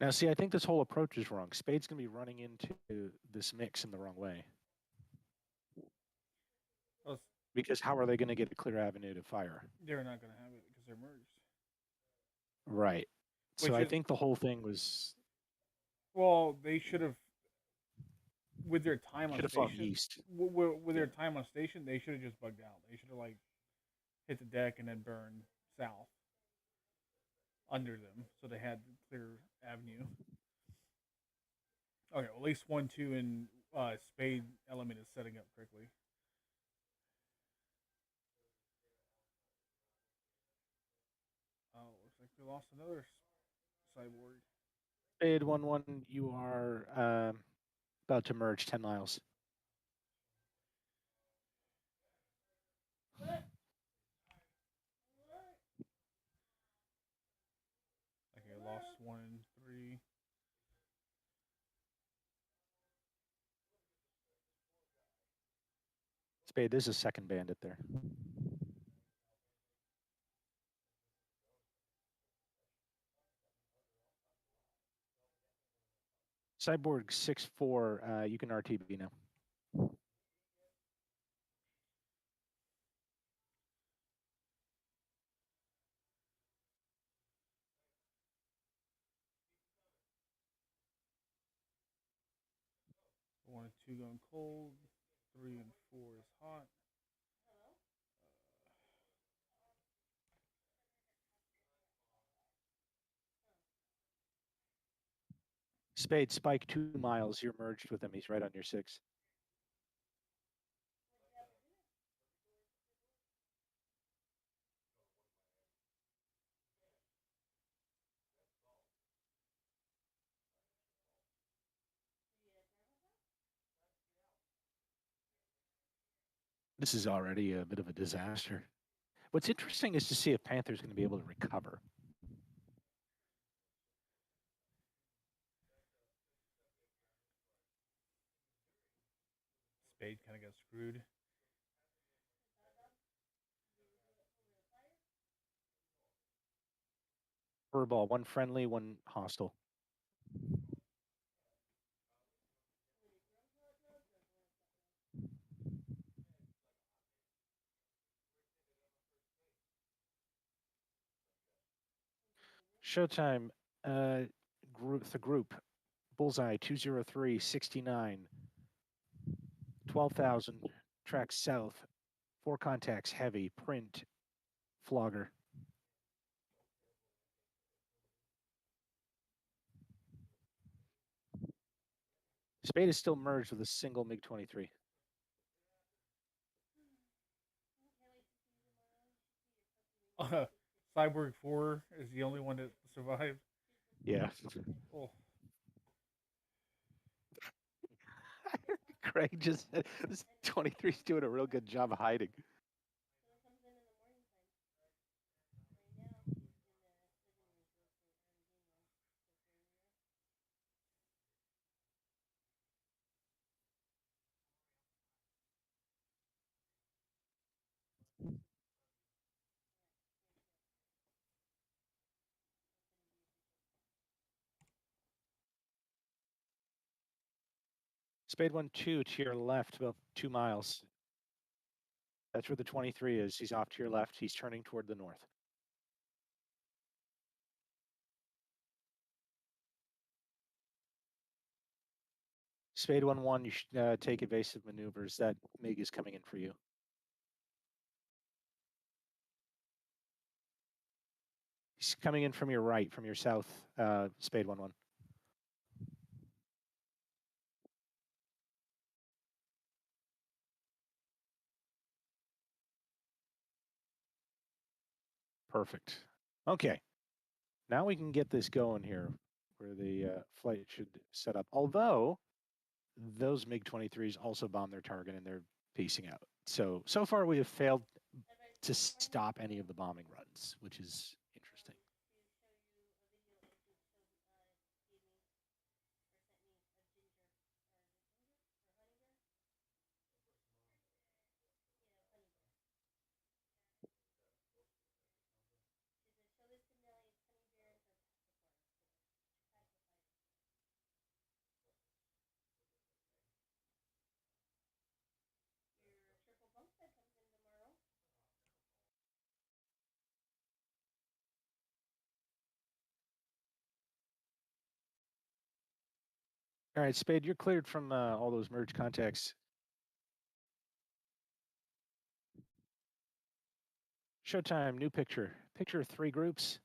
Now, see, I think this whole approach is wrong. Spade's going to be running into this mix in the wrong way. Well, Because how are they going to get a clear avenue to fire? they're not going to have it because they're merged. Right. So Which I is- think the whole thing was Well, they should have, with their time on Should have fought station, east. with their time on station, they should have just bugged out. They should have like hit the deck and then burned south under them, so they had clear avenue. Okay, well, at least 1-2 and Spade element is setting up quickly. Oh, looks like we lost another cyborg. Spade 1-1, you are about to merge 10 miles. Okay, lost 1 and 3. Spade, there's a second bandit there. Cyborg 6-4, you can RTB now. One and 2 going cold. 3 and 4 is hot. Spade, Spike 2 miles. You're merged with him. He's right on your 6. This is already a bit of a disaster. What's interesting is to see if Panther's going to be able to recover. Spade kind of got screwed. Furball, 1 friendly, 1 hostile. Showtime, the group, Bullseye 20369, 12,000, track south, 4 contacts, heavy, print, flogger. Spade is still merged with a single MiG-23. Cyborg 4 is the only one that survived. Yeah. Oh. Craig just said this 23's doing a real good job of hiding. Spade 1-2 to your left, about 2 miles. That's where the 23 is. He's off to your left. He's turning toward the north. Spade 1-1, you should take evasive maneuvers. That MiG is coming in for you. He's coming in from your right, from your south, Spade 1-1. Perfect. Okay. Now we can get this going here, where the flight should set up. Although, those MiG-23s also bomb their target and they're piecing out. So far we have failed to stop any of the bombing runs, which is interesting. All right, Spade, you're cleared from all those merge contacts. Showtime, new picture. Picture of 3 groups.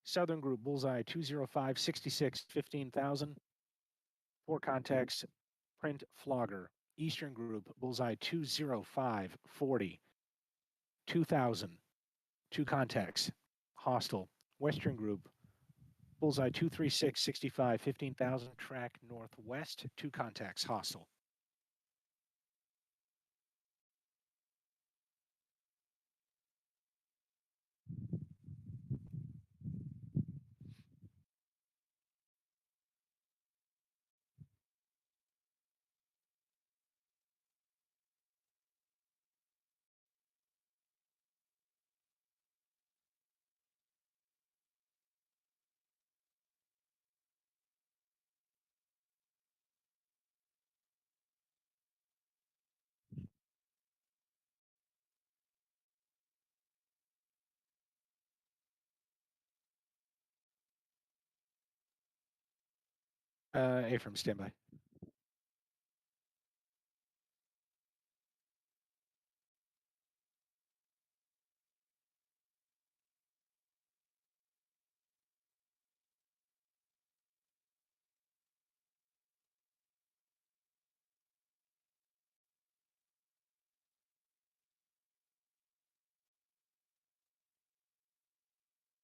Southern group, bullseye 205, 66, 15,000. 4 contacts, print flogger. Eastern group, bullseye 205, 40, 2,000. 2 contacts, hostile. Western group, bullseye 236, 65, 15,000. Track northwest, 2 contacts, hostile. Ephraim, stand by.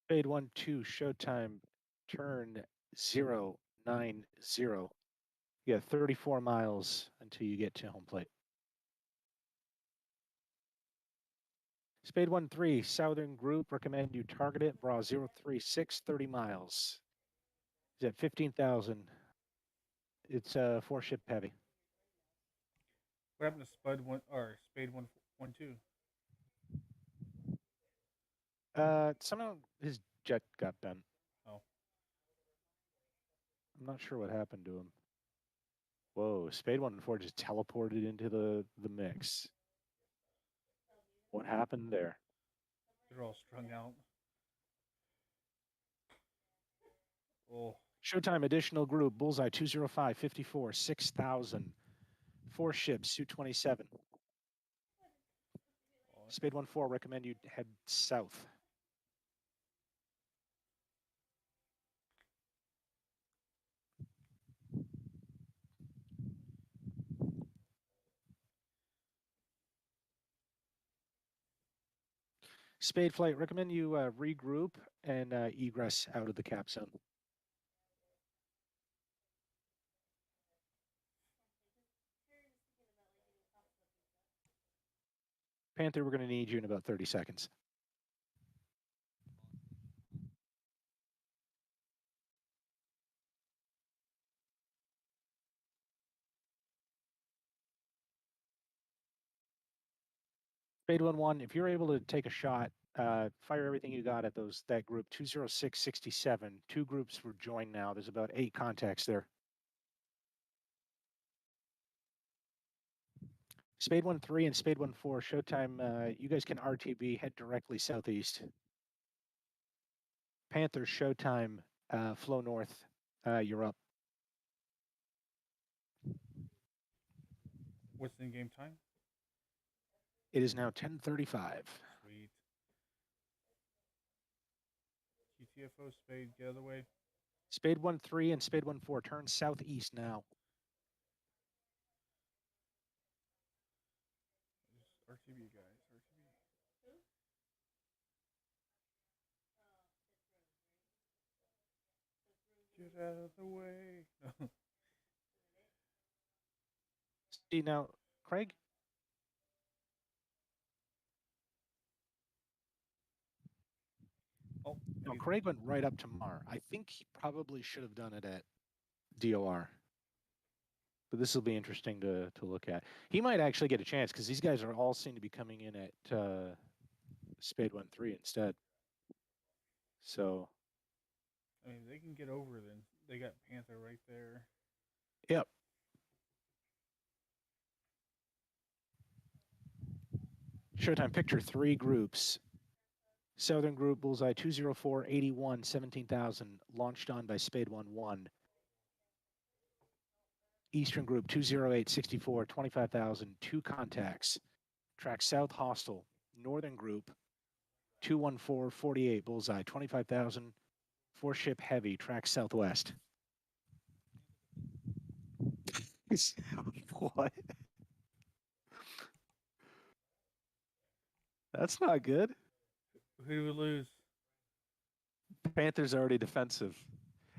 Spade 1-2, showtime, turn 090. You got 34 miles until you get to home plate. Spade 1-3, southern group, recommend you target it, bra 036, 30 miles. Is at 15,000. It's 4-ship heavy. What happened to Spud one or Spade 1-2? Somehow his jet got bent. Oh. I'm not sure what happened to him. Whoa, Spade 1-4 just teleported into the mix. What happened there? They're all strung out. Oh. Showtime additional group, bullseye 205, 54, 6,000. 4 ships, Su-27. Spade 1-4, recommend you head south. Spade flight, recommend you regroup and egress out of the cap zone. Panther, we're going to need you in about 30 seconds. Spade 1-1, if you're able to take a shot, fire everything you got at that group 206-67. 2 groups were joined now. There's about 8 contacts there. Spade 1-3 and Spade 1-4, showtime. You guys can RTB, head directly southeast. Panther, showtime, flow north. You're up. What's the in-game time? It is now 10:35. Sweet. GTFO Spade, get out of the way. Spade 1-3 and Spade 1-4, turn southeast now. RTB, guys. RTB. Get out of the way. See now, Craig? Oh, no, Craig went right up to Mar. I think he probably should have done it at DOR. But this will be interesting to look at. He might actually get a chance because these guys are all seem to be coming in at Spade 1-3 instead. So. I mean, they can get over then. They got Panther right there. Yep. Showtime picture 3 groups. Southern group, bullseye 204, 81, 17,000, launched on by Spade 1-1. Eastern Group 20864, 25,000, 2 contacts. Track south hostile. Northern Group 21448, bullseye, 25,000, 4 ship heavy, track southwest. What? That's not good. Who do we lose? Panthers already defensive.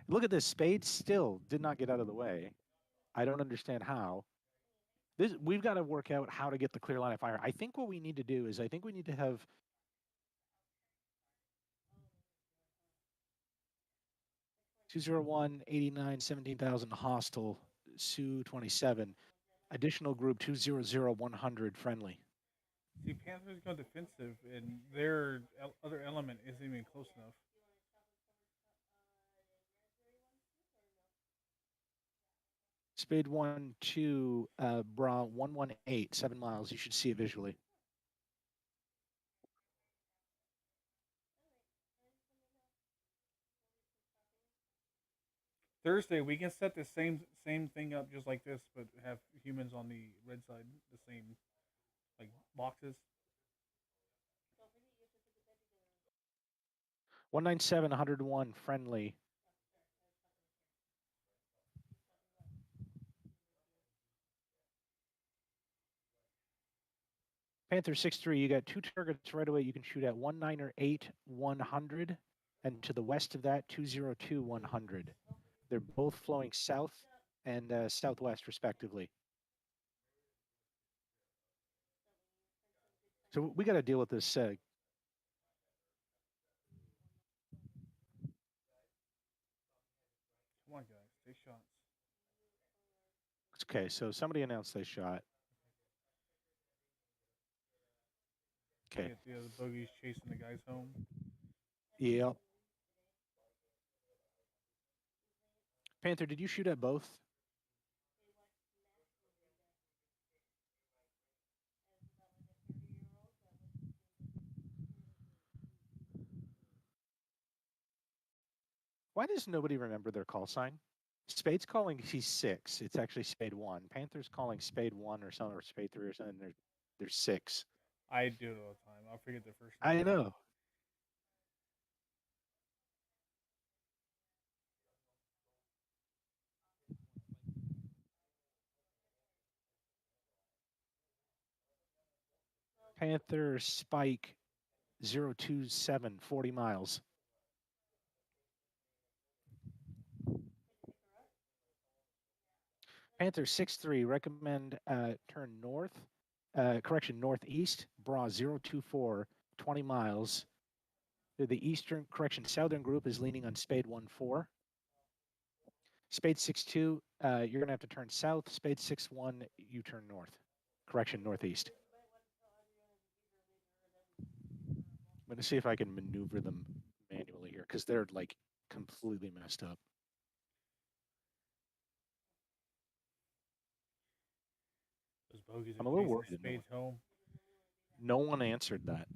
Look at this. Spade still did not get out of the way. I don't understand how. We've got to work out how to get the clear line of fire. I think what we need to do is I think we need to have 201, 89, 17,000 hostile, Sioux 27. Additional group 200, 100 friendly. See, Panthers go defensive, and their other element isn't even close enough. Spade 1-2, Bra 118, 7 miles. You should see it visually. Thursday, we can set the same thing up just like this, but have humans on the red side, the same like boxes. 197, 101 friendly. Panther 6-3, you got 2 targets right away you can shoot at 198, 100, and to the west of that 202, 100. They're both flowing south and southwest respectively. So we got to deal with this. Come on, guys, take shots. Okay, so somebody announced they shot. Okay. Get the other bogeys chasing the guys home. Yep. Panther, did you shoot at both? Why does nobody remember their call sign? Spade's calling he's 6. It's actually Spade 1. Panther's calling Spade 1 or something, or Spade 3 or something. They're 6. I do it all the time. I'll forget the first I name. know. Panther Spike 027, 40 miles. Panther 6-3, recommend turn north, northeast, Bra 024, 20 miles. The southern group is leaning on Spade 1-4. Spade 6-2, you're going to have to turn south. Spade 6-1, you turn north. Northeast. I'm going to see if I can maneuver them manually here because they're like completely messed up. Those bogeys I'm are a little chasing worried. Spades home. No one answered that.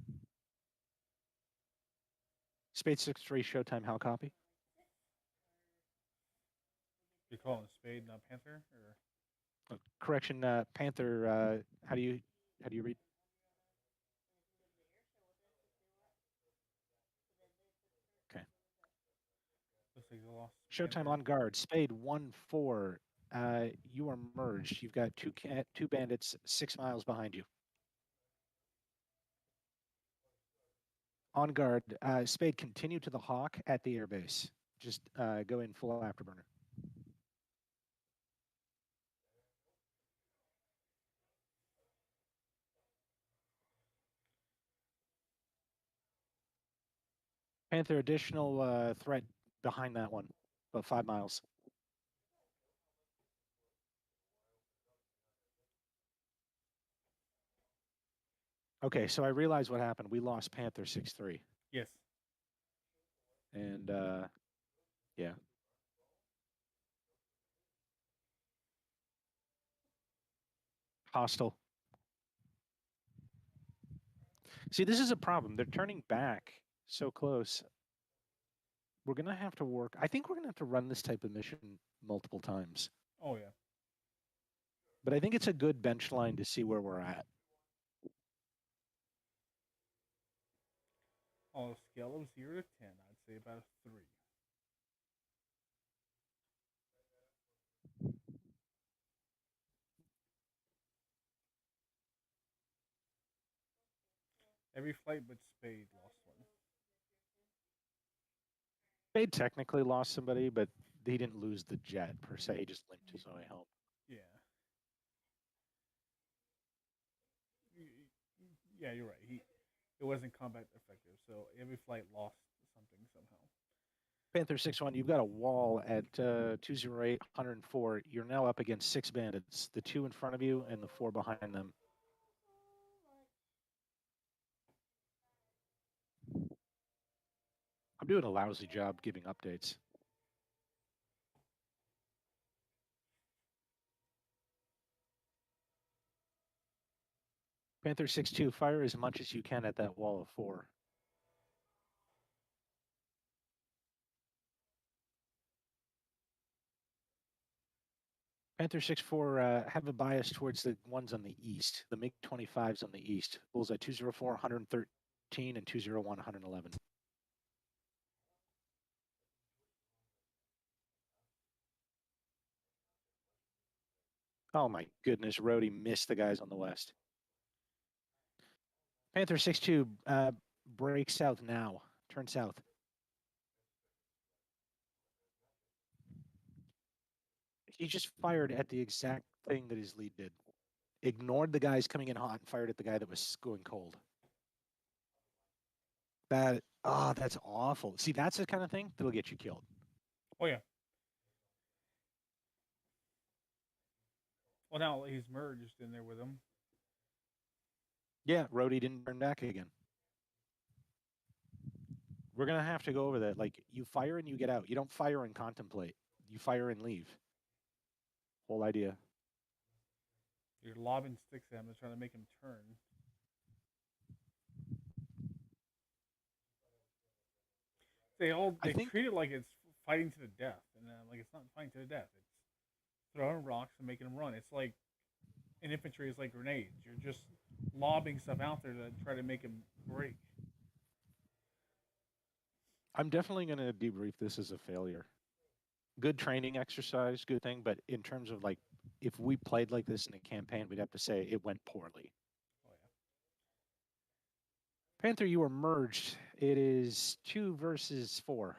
Spade 6-3, showtime, how copy? You're calling Spade, not Panther, or Panther. How do you read? Okay. looks like they lost. Showtime Panther. on guard. Spade 1-4. You are merged. You've got two bandits 6 miles behind you. On guard. Spade, continue to the Hawk at the airbase. Just go in full afterburner. Panther, additional threat behind that one, about 5 miles. Okay, so I realized what happened. We lost Panther 6-3. Yes. And yeah. Hostile. See, this is a problem. They're turning back so close. We're going to have to work. I think we're going to have to run this type of mission multiple times. Oh, yeah. But I think it's a good bench line to see where we're at. On a scale of 0 to 10, I'd say about a 3. Every flight but Spade lost one. Spade technically lost somebody, but he didn't lose the jet per se. He just limped his way home. Yeah. Yeah, you're right. It wasn't combat effective, so every flight lost something somehow. Panther 6-1, you've got a wall at 208, 104. You're now up against 6 bandits, the 2 in front of you and the 4 behind them. I'm doing a lousy job giving updates. Panther 6-2, fire as much as you can at that wall of 4. Panther 6-4, have a bias towards the ones on the east, the MiG-25s on the east. Bullseye 204, 113, and 201, 111. Oh my goodness, Rhodey missed the guys on the west. Panther 6-2, break south now. Turn south. He just fired at the exact thing that his lead did. Ignored the guys coming in hot and fired at the guy that was going cold. That's awful. See, that's the kind of thing that'll get you killed. Oh, yeah. Well, now he's merged in there with him. Yeah, Rhodey didn't turn back again. We're going to have to go over that. Like, you fire and you get out. You don't fire and contemplate. You fire and leave. Whole idea. You're lobbing sticks at him and trying to make him turn. They treat it like it's fighting to the death, and like it's not fighting to the death. It's throwing rocks and making them run. It's like in infantry, it's like grenades. You're just lobbing stuff out there to try to make them break. I'm definitely going to debrief this as a failure. Good training exercise, good thing, but in terms of like, if we played like this in a campaign, we'd have to say it went poorly. Oh, yeah. Panther, you were merged. It is 2 versus 4.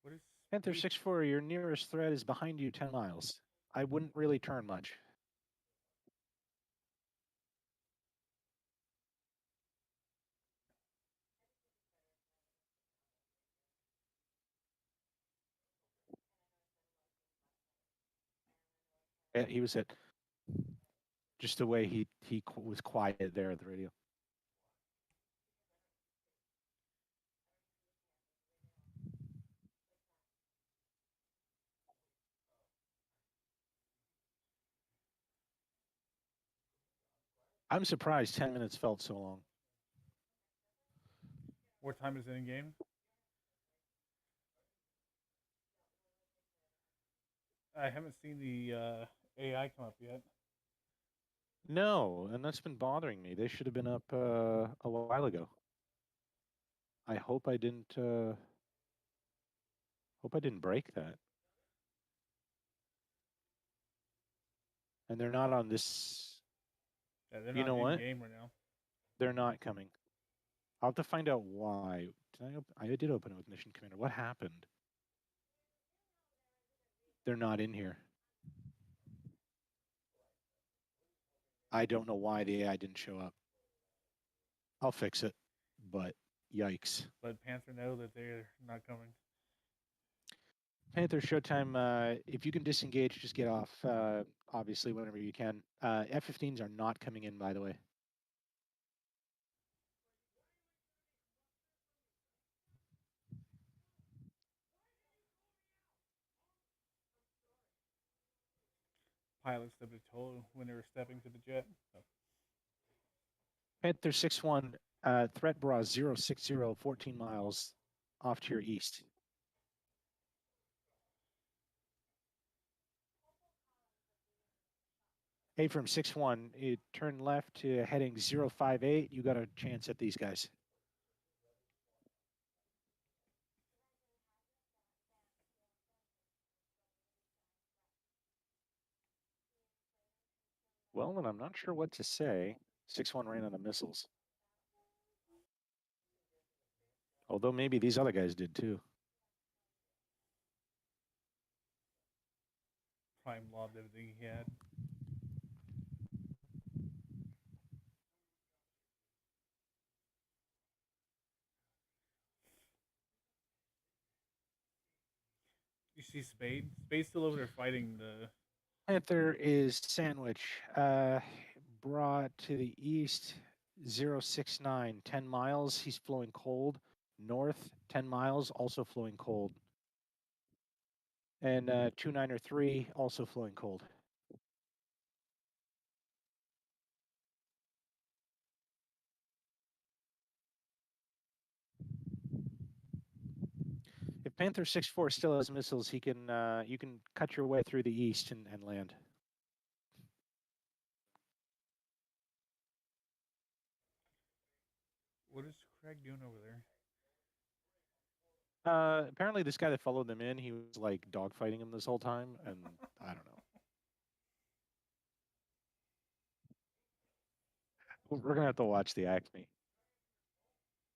What is Panther 6-4, your nearest threat is behind you 10 miles. I wouldn't really turn much. Yeah, he was at just the way he was quiet there at the radio. I'm surprised 10 minutes felt so long. What time is it in game? I haven't seen the AI come up yet. No, and that's been bothering me. They should have been up a while ago. I hope I didn't break that. And they're not on this. Yeah, they're you not know in what? game right now. They're not coming. I'll have to find out why. I did open it with Mission Commander. What happened? They're not in here. I don't know why the AI didn't show up. I'll fix it, but yikes. Let Panther know that they're not coming. Panther showtime. If you can disengage, just get off. Obviously, whenever you can. F-15s are not coming in, by the way. Pilots that were told when they were stepping to the jet. So. Panther 6-1, threat bra 060, 14 miles off to your east. Hey, from 6-1, you turn left to heading 058. You got a chance at these guys. Well, and I'm not sure what to say. 6-1 ran out of missiles. Although maybe these other guys did too. Prime lobbed everything he had. You see Spade? Spade's still over there fighting the. Panther is sandwich. Brought to the east, 069, 10 miles. He's flowing cold. North, 10 miles, also flowing cold. And 293, also flowing cold. If Panther 6-4 still has missiles, he can you can cut your way through the east and land. What is Craig doing over there? Apparently, this guy that followed them in, he was like dogfighting him this whole time, and I don't know. We're gonna have to watch the Acme.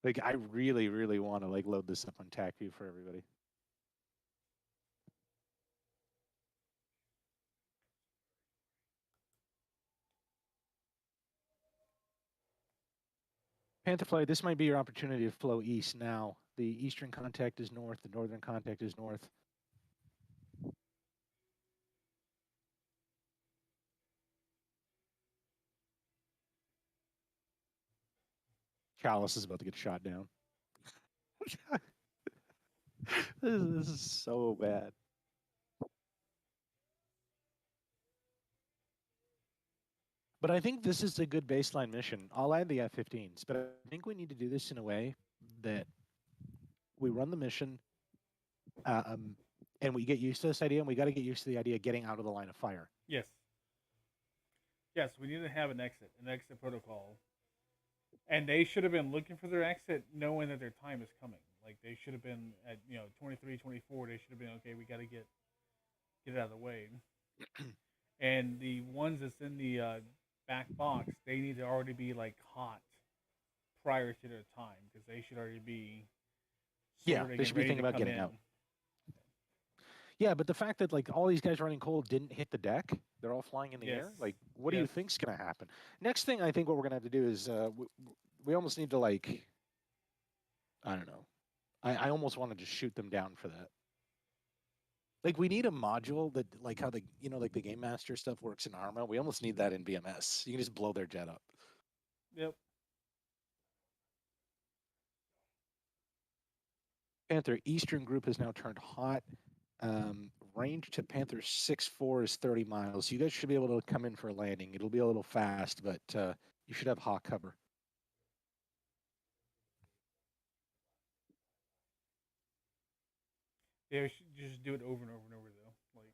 Like, I really, really want to like load this up on TACView for everybody. Pantherfly, this might be your opportunity to flow east now. The eastern contact is north, the northern contact is north. Chalice is about to get shot down. This is so bad. But I think this is a good baseline mission. I'll add the F-15s, but I think we need to do this in a way that we run the mission, and we get used to this idea, and we got to get used to the idea of getting out of the line of fire. Yes. Yes, we need to have an exit protocol. And they should have been looking for their exit, knowing that their time is coming. Like, they should have been at 23, 24. They should have been, okay, we got to get it out of the way. And the ones that's in the back box, they need to already be like hot prior to their time, because they should already be. Yeah, they should be thinking about getting out. Yeah, but the fact that like all these guys running cold didn't hit the deck, they're all flying in the air. Like, what do you think's going to happen? Next thing, I think what we're going to have to do is we almost need to like, I don't know. I almost want to just shoot them down for that. Like, we need a module that, like how the like the Game Master stuff works in Arma. We almost need that in BMS. You can just blow their jet up. Yep. Panther Eastern group has now turned hot. Range to Panther 6-4 is 30 miles. You guys should be able to come in for a landing. It'll be a little fast, but you should have hot cover. Yeah, we should just do it over and over and over, though. Like,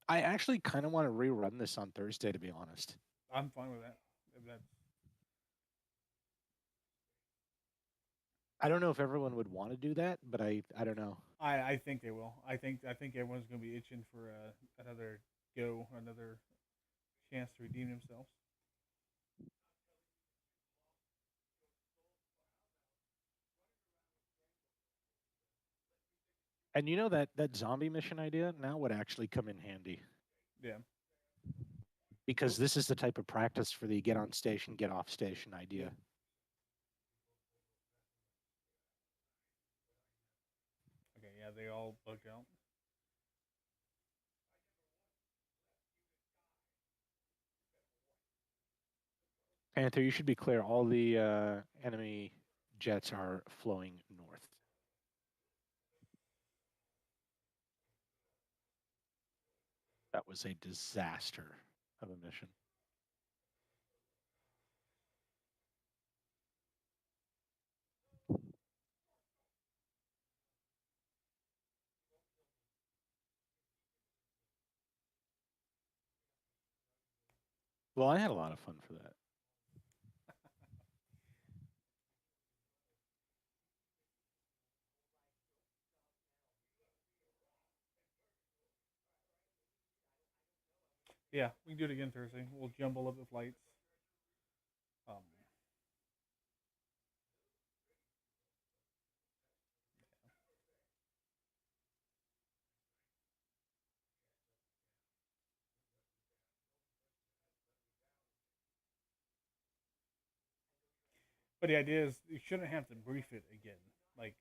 I actually kind of want to rerun this on Thursday, to be honest. I'm fine with that. If that's... I don't know if everyone would want to do that, but I don't know. I think they will. I think everyone's going to be itching for another go, another chance to redeem themselves. And you know that zombie mission idea now would actually come in handy. Yeah. Because this is the type of practice for the get on station, get off station idea. Okay, yeah, they all bugged out. Panther, you should be clear. All the enemy jets are flowing north. That was a disaster of a mission. Well, I had a lot of fun for that. Yeah, we can do it again Thursday. We'll jumble up the flights. But the idea is you shouldn't have to brief it again. Like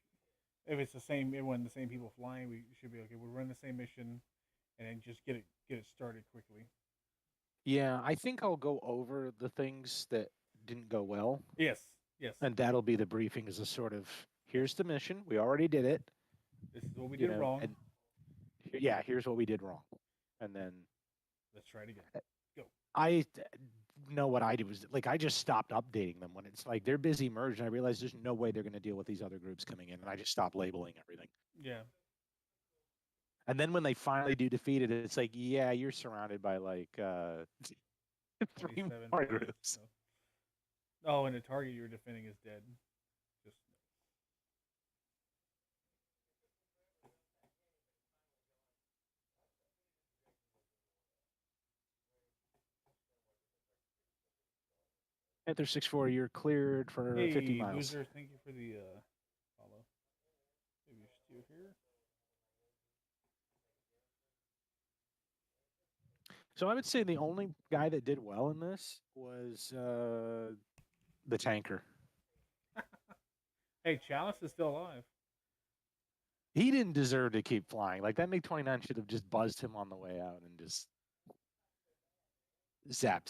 if it's the same, everyone, the same people flying, we should be okay. We'll run the same mission, and then just get it started quickly. Yeah, I think I'll go over the things that didn't go well. Yes, yes. And that'll be the briefing as a sort of, here's the mission. We already did it. This is what we did wrong. And yeah, here's what we did wrong. And then let's try it again. Go. I know what I did was like I just stopped updating them when it's like they're busy merged, and I realized there's no way they're going to deal with these other groups coming in, and I just stopped labeling everything. Yeah. And then when they finally do defeat it, it's like, yeah, you're surrounded by like 3 more groups. Oh, and the target you're defending is dead. Just Panther 6-4, you're cleared for 50 miles. Boozer, thank you for the follow. Maybe you're still here. So I would say the only guy that did well in this was the tanker. Hey, Chalice is still alive. He didn't deserve to keep flying. Like that MiG-29 should have just buzzed him on the way out and just zap.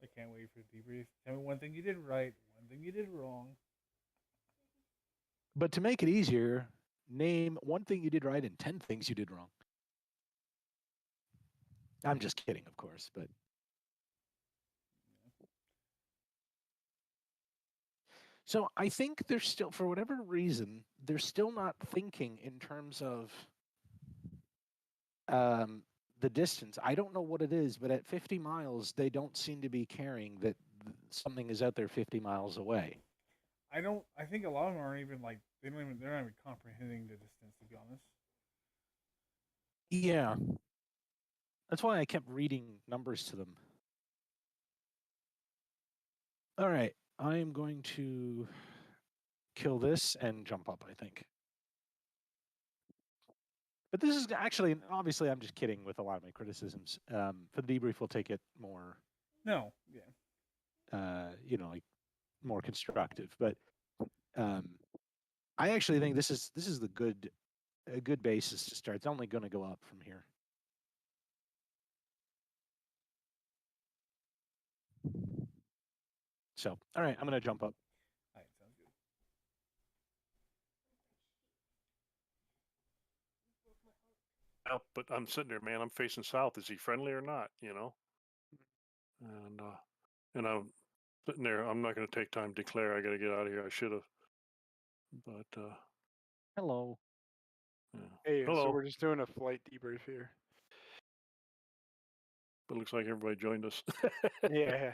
I can't wait for the debrief. Tell me one thing you did right, one thing you did wrong. But to make it easier, name one thing you did right and 10 things you did wrong. I'm just kidding, of course, but so I think they're still, for whatever reason, they're still not thinking in terms of the distance. I don't know what it is, but at 50 miles, they don't seem to be caring that something is out there 50 miles away. I think a lot of them aren't even like they're not even comprehending the distance, to be honest. Yeah. That's why I kept reading numbers to them. All right. I am going to kill this and jump up, I think. But this is actually, obviously, I'm just kidding with a lot of my criticisms. For the debrief, we'll take it more. No, yeah. Like more constructive. But I actually think this is a good basis to start. It's only going to go up from here. So, all right, I'm going to jump up. All right, sounds good. Yeah, but I'm sitting there, man. I'm facing south. Is he friendly or not? And I'm sitting there. I'm not going to take time to declare. I got to get out of here. I should have. But hello. Yeah. Hey, hello. so we're just doing a flight debrief here. But it looks like everybody joined us. Yeah.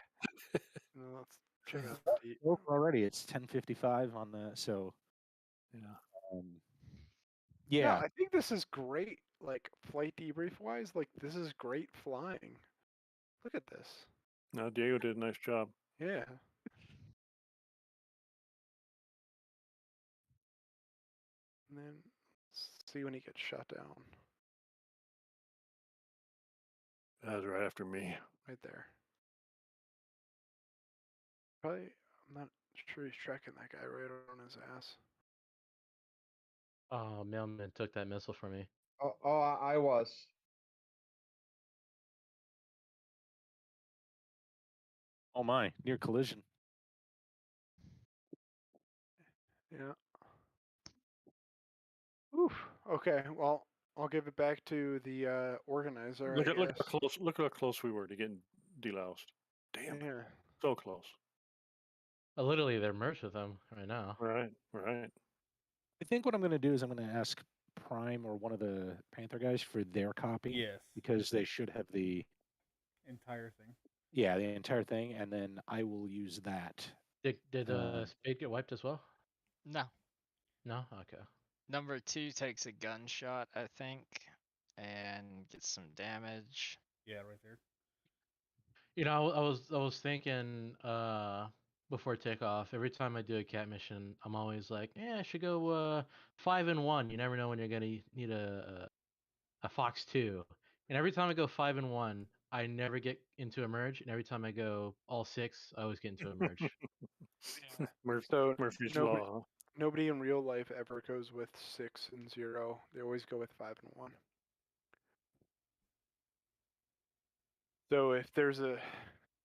No, let's check out the Already, it's 10:55 on the so. Yeah. Yeah. I think this is great. Like flight debrief wise, like this is great flying. Look at this. No, Diego did a nice job. Yeah. And then see when he gets shot down. That was right after me. Right there. Probably, I'm not sure he's tracking that guy right on his ass. Oh, Mailman took that missile from me. I was. Oh my, near collision. Yeah. Oof. Okay. Well, I'll give it back to the organizer. Look how close we were to getting deloused. Damn. Yeah. So close. Literally, they're merged with them right now. Right. I think what I'm going to do is I'm going to ask Prime or one of the Panther guys for their copy. Yes. Because they should have the Entire thing. the entire thing, and then I will use that. Did Spade get wiped as well? No. No. Okay. Number 2 takes a gunshot, I think, and gets some damage. Yeah, right there. You know, I was thinking before takeoff, every time I do a cat mission, I'm always like, yeah, I should go 5 and 1. You never know when you're gonna need a Fox 2. And every time I go 5 and 1, I never get into a merge, and every time I go all 6, I always get into a merge. So Murphy's nobody, Law. Huh? nobody in real life ever goes with 6 and 0. They always go with 5 and 1. So if there's a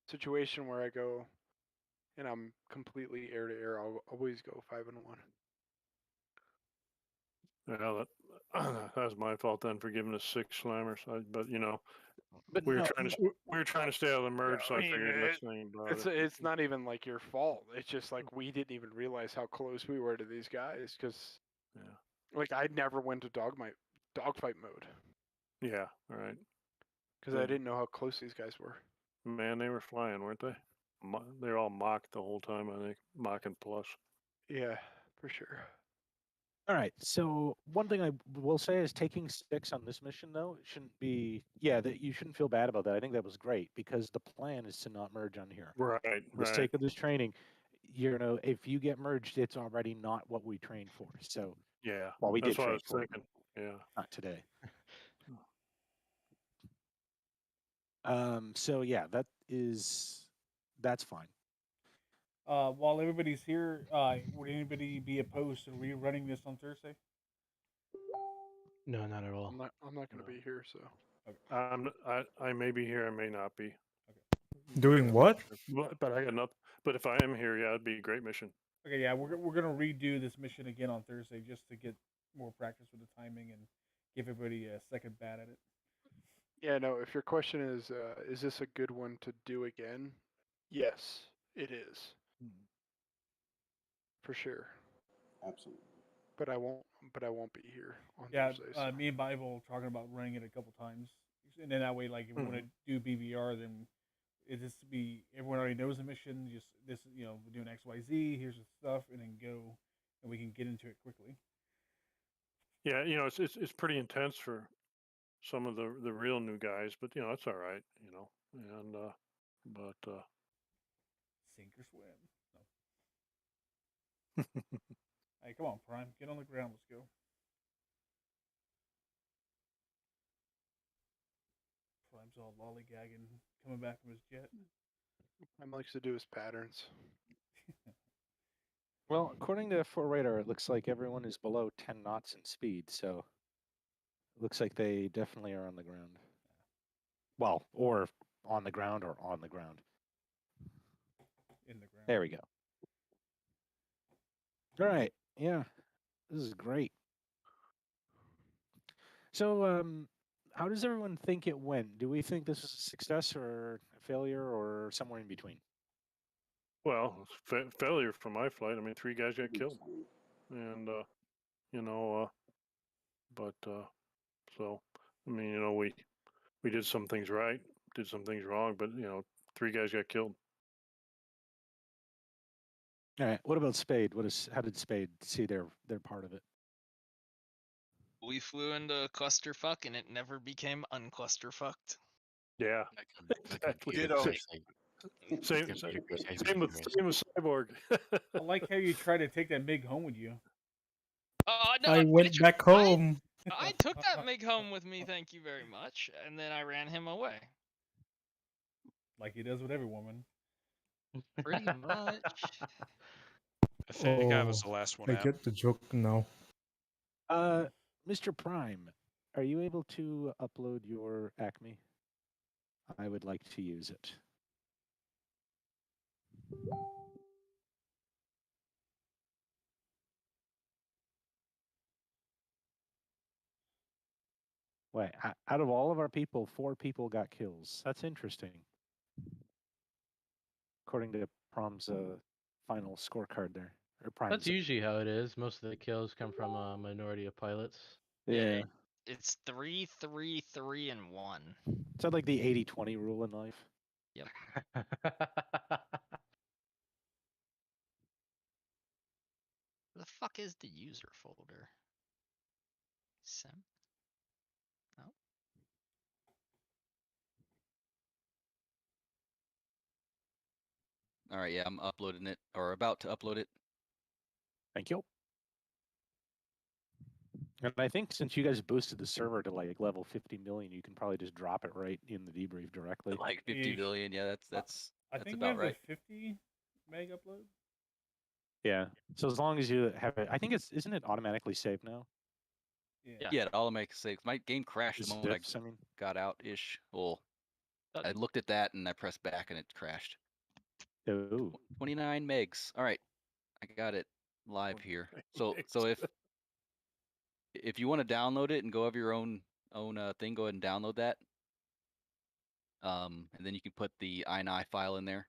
situation where I go and I'm completely air to air, I'll always go 5 and 1. Yeah, that was my fault then for giving us 6 slammers. But you know, But we were no, trying to stay out of the merge, so I mean, figured let's think about it. It's not even like your fault. It's just like we didn't even realize how close we were to these guys because, like, I never went to dogfight mode Yeah, all right. because I didn't know how close these guys were. Man, they were flying, weren't they? They were all mocked the whole time, I think. Mock and plus. Yeah, for sure. All right. So one thing I will say is taking 6 on this mission, though, shouldn't be. Yeah, that you shouldn't feel bad about that. I think that was great because the plan is to not merge on here. Right. For the sake of this training, you know, if you get merged, it's already not what we trained for. So yeah, well, we that's did what I train was for it, thinking. Yeah. not today. So yeah, that's fine. While everybody's here, would anybody be opposed to rerunning this on Thursday? No, not at all. I'm not going to be here, so. I may be here, I may not be. Doing what? But I got nothing. But if I am here, yeah, it'd be a great mission. Okay, yeah, we're gonna redo this mission again on Thursday just to get more practice with the timing and give everybody a second bat at it. Yeah, no, if your question is this a good one to do again? Yes, it is. For sure. Absolutely. But I won't be here on Yeah, Thursdays. me and Bible talking about running it a couple times, and then that way, like, if we want to do BVR, then it just be everyone already knows the mission. Just this, you know, we're doing XYZ. Here's the stuff, and then go, and we can get into it quickly. Yeah, you know, it's pretty intense for some of the real new guys, but you know, that's all right, you know. And but Sink or swim. No. Hey, come on, Prime, get on the ground. Let's go. Prime's all lollygagging, coming back from his jet. Prime likes to do his patterns. Well, according to F4 radar, it looks like everyone is below 10 knots in speed, so it looks like they definitely are on the ground. Well, or on the ground or on the ground. In the ground. There we go. All right. Yeah, this is great. So, how does everyone think it went? Do we think this was a success or a failure or somewhere in between? well, failure for my flight. I mean, 3 guys got killed, and you know, but so I mean, you know, we did some things right, did some things wrong, but you know, 3 guys got killed. All right. What about Spade? How did Spade see their part of it? We flew into clusterfuck and it never became unclusterfucked. Yeah, exactly. Same with Cyborg. I like how you try to take that MiG home with you. No, I went back home. I took that MiG home with me, thank you very much, and then I ran him away. Like he does with every woman. Pretty much. I think I was the last one I out. get the joke now. Mr. Prime, are you able to upload your Acme? I would like to use it. Wait, out of all of our people, 4 people got kills. That's interesting. According to Prom's final scorecard there. or prime. That's usually how it is. Most of the kills come from a minority of pilots. Yeah. It's 3, 3, 3, and 1. It's like the 80-20 rule in life. Yep. Where the fuck is the user folder? Sim? No. All right, yeah, I'm uploading it or about to upload it. Thank you. And I think since you guys boosted the server to like level 50 million, you can probably just drop it right in the debrief directly. Like 50 Yeesh. billion, yeah, that's I that's think about we have right. the 50 meg upload. Yeah. So as long as you have it, I think isn't it automatically saved now? Yeah, it automatically saves. My game crashed the Just moment diffs, I mean. got out ish. Well, I looked at that and I pressed back and it crashed. Oh. 29 megs. All right, I got it live here. So if you want to download it and go have your own thing, go ahead and download that. And then you can put the ini file in there.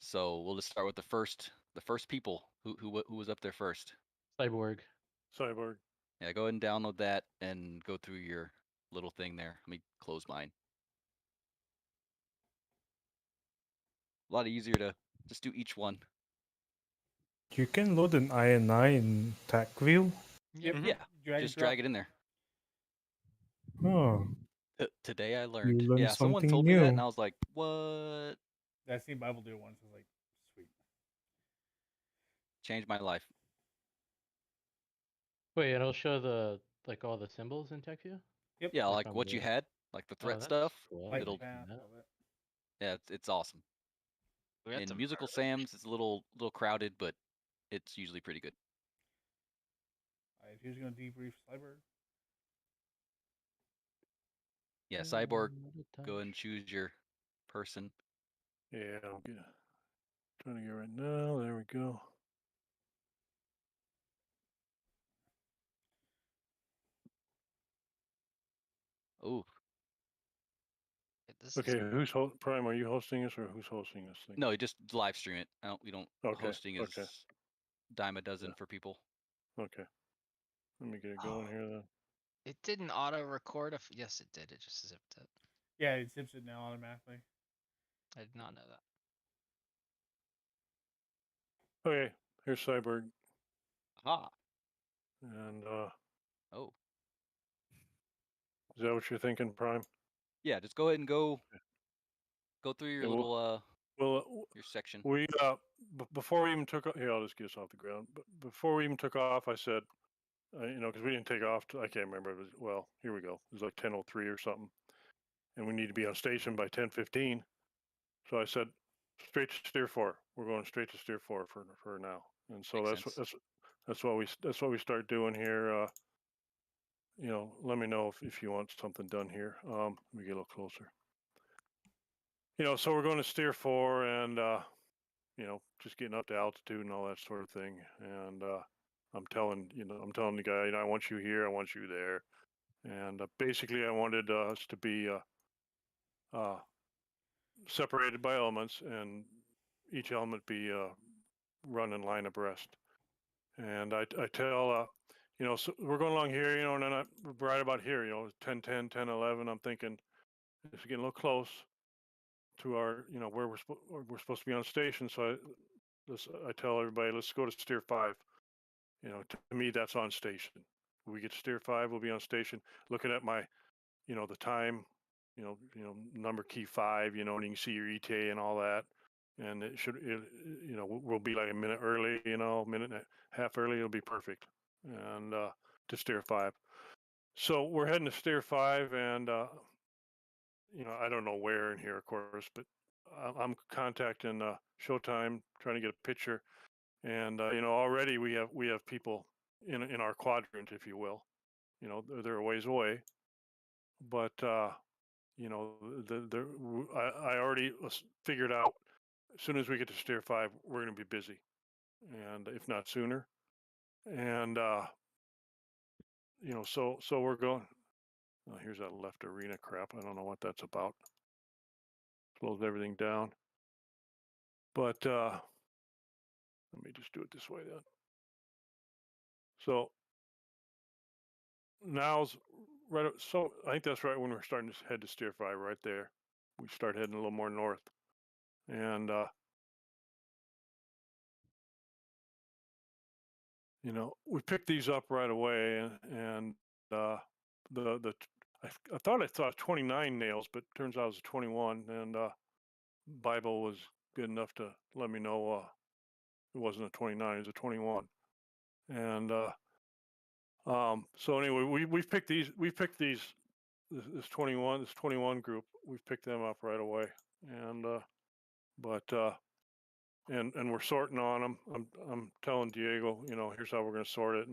So we'll just start with the first people who was up there first. Cyborg. Yeah, go ahead and download that and go through your little thing there. Let me close mine. A lot easier to just do each one. You can load an INI in TAC view. Yep. Yeah, just drag it in there. Oh, Today I learned. you learned Yeah, someone something told me that new. and I was like, what? I've seen Bible do it once. I was like, sweet. Changed my life. Wait, it'll show the all the symbols in TechView? Yep. Yeah, like on what you the- had, like the threat that's stuff. cool. Like It'll path, all that. yeah, it's awesome. We had In to musical merge. Sam's, it's a little crowded, but it's usually pretty good. All right, who's gonna debrief Cyber? Yeah, Cyborg, go ahead and choose your person. Yeah, I'm trying to get right now. There we go. Ooh. Okay, who's Prime? Are you hosting us, or who's hosting this thing? No, you just live stream it. We don't. Okay, Hosting is okay. dime a dozen for people. Okay, let me get it going here then. It didn't auto record. Yes, it did. It just zipped it. Yeah, it zips it now automatically. I did not know that. Okay, here's Cyborg. Ah. And oh, is that what you're thinking, Prime? Yeah, just go ahead and go through your Yeah, little well, your section. we before we even took off. Here, I'll just get us off the ground. But before we even took off, I said, because we didn't take off. I can't remember. It was, well, here we go. It was like 10:03 or something, and we need to be on station by 10:15. So I said, straight to steer 4. We're going straight to steer 4 for now. And so that's what we start doing here. Let me know if you want something done here. Let me get a little closer. So we're going to steer 4 and just getting up to altitude and all that sort of thing. And I'm telling the guy, I want you here, I want you there. And basically I wanted us to be separated by elements, and each element be run in line abreast. And I tell, so we're going along here, and then right about here, 10, 10, 10, 11, I'm thinking it's getting a little close to our, where we're supposed to be on station. So I tell everybody, let's go to steer 5. To me, that's on station. When we get to steer 5, we'll be on station. Looking at my, the time, number key 5, and you can see your ETA and all that. And we'll be like a minute early, a minute and a half early. It'll be perfect. And to steer 5. So we're heading to steer 5, and I don't know where in here, of course, but I'm contacting Showtime, trying to get a picture. And already we have people in our quadrant, if you will. They're a ways away, but I already figured out as soon as we get to steer 5, we're going to be busy, and if not sooner. And so we're going. Oh, here's that left arena crap. I don't know what that's about. Slows everything down. But Let me just do it this way then. So now's right. So I think that's right when we're starting to head to steer 5 right there. We start heading a little more north. And, you know, we picked these up right away, and I thought I saw 29 nails, but turns out it was 21. And Bible was good enough to let me know it wasn't a 29, it was a 21. And so anyway, we've picked these. We picked these. This 21 group. We've picked them up right away, and and we're sorting on them. I'm telling Diego, you know, here's how we're going to sort it,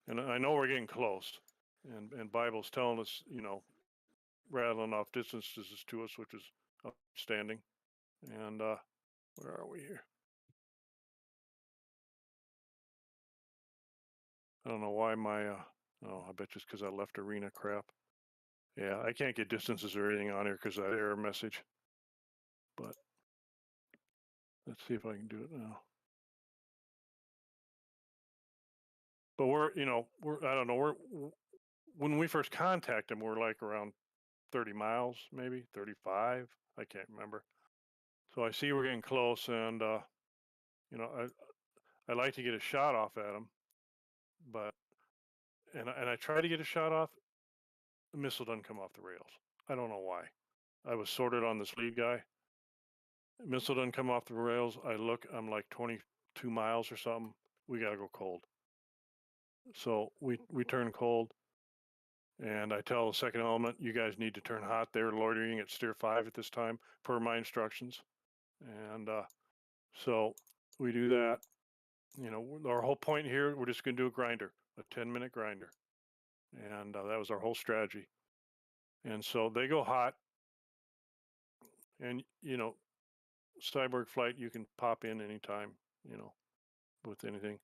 and I know we're getting close, and Bible's telling us, you know, rattling off distances to us, which is outstanding. And where are we here? I don't know why my oh, I bet just because I left arena crap. Yeah, I can't get distances or anything on here because of that error message. But let's see if I can do it now. But we're, you know, I don't know, when we first contact them, we're like around 30 miles, maybe 35. I can't remember. So I see we're getting close, and you know, I like to get a shot off at them, but and I try to get a shot off. The missile doesn't come off the rails. I don't know why. I was sorted on this lead guy. Missile doesn't come off the rails. I look, I'm like 22 miles or something. We gotta go cold. So we turn cold, and I tell the second element, you guys need to turn hot. They're loitering at steer 5 at this time, per my instructions. And so we do that. You know, our whole point here, we're just going to do a grinder, a 10-minute grinder. And that was our whole strategy. And so they go hot. And, you know, Cyborg flight, you can pop in anytime, you know, with anything.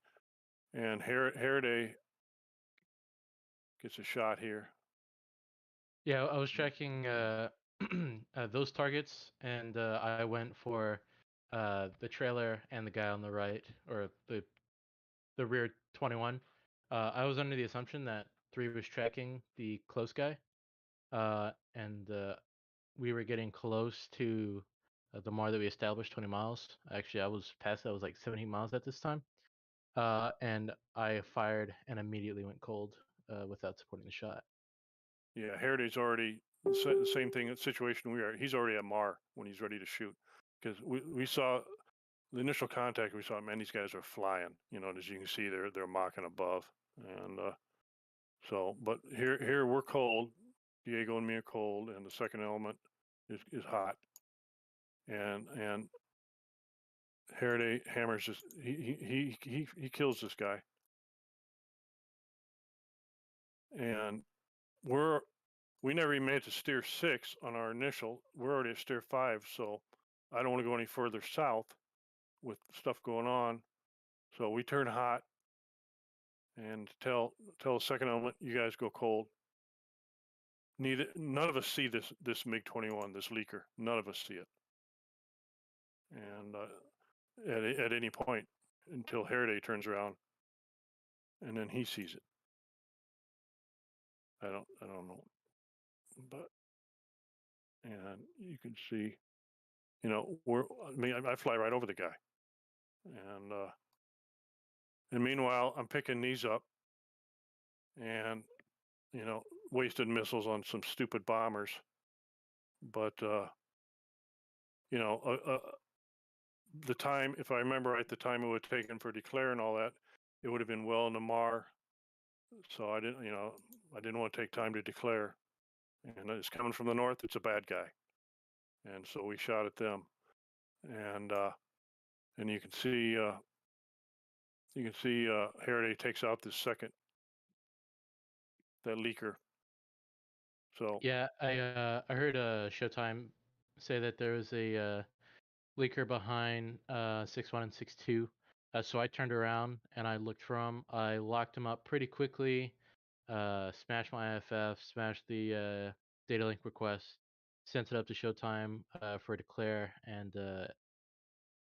And Haraday gets a shot here. Yeah, I was tracking those targets, and I went for the trailer and the guy on the right, or the rear 21. I was under the assumption that 3 was tracking the close guy, and we were getting close to the MAR that we established, 20 miles. Actually, I was past that. I was like 17 miles at this time. And I fired and immediately went cold without supporting the shot. Yeah, Haraday's already the same thing situation we are. He's already at MAR when he's ready to shoot, because we saw the initial contact. We saw, man, these guys are flying. You know, as you can see, they're mocking above, and so. But here we're cold. Diego and me are cold, and the second element is hot, and Haraday hammers just he kills this guy, and we never even made it to steer 6 on our initial. We're already at steer 5, so I don't want to go any further south with stuff going on. So we turn hot and tell the second element, you guys go cold. None of us see this MiG-21, this leaker. None of us see it. And at any point until Haraday turns around, and then he sees it. I don't know, but and you can see, you know, I fly right over the guy, and meanwhile I'm picking these up, and you know, wasted missiles on some stupid bombers, but you know, the time, if I remember right, the time it would have taken for declare and all that, it would have been well in the MAR. So I didn't, you know, I didn't want to take time to declare. And it's coming from the north. It's a bad guy, and so we shot at them, and you can see Haraday takes out this second, that leaker. So yeah, I heard Showtime say that there was a leaker behind 6-1 and 6-2. So I turned around and I looked for him. I locked him up pretty quickly. Smashed my IFF, smashed the data link request, sent it up to Showtime for declare, and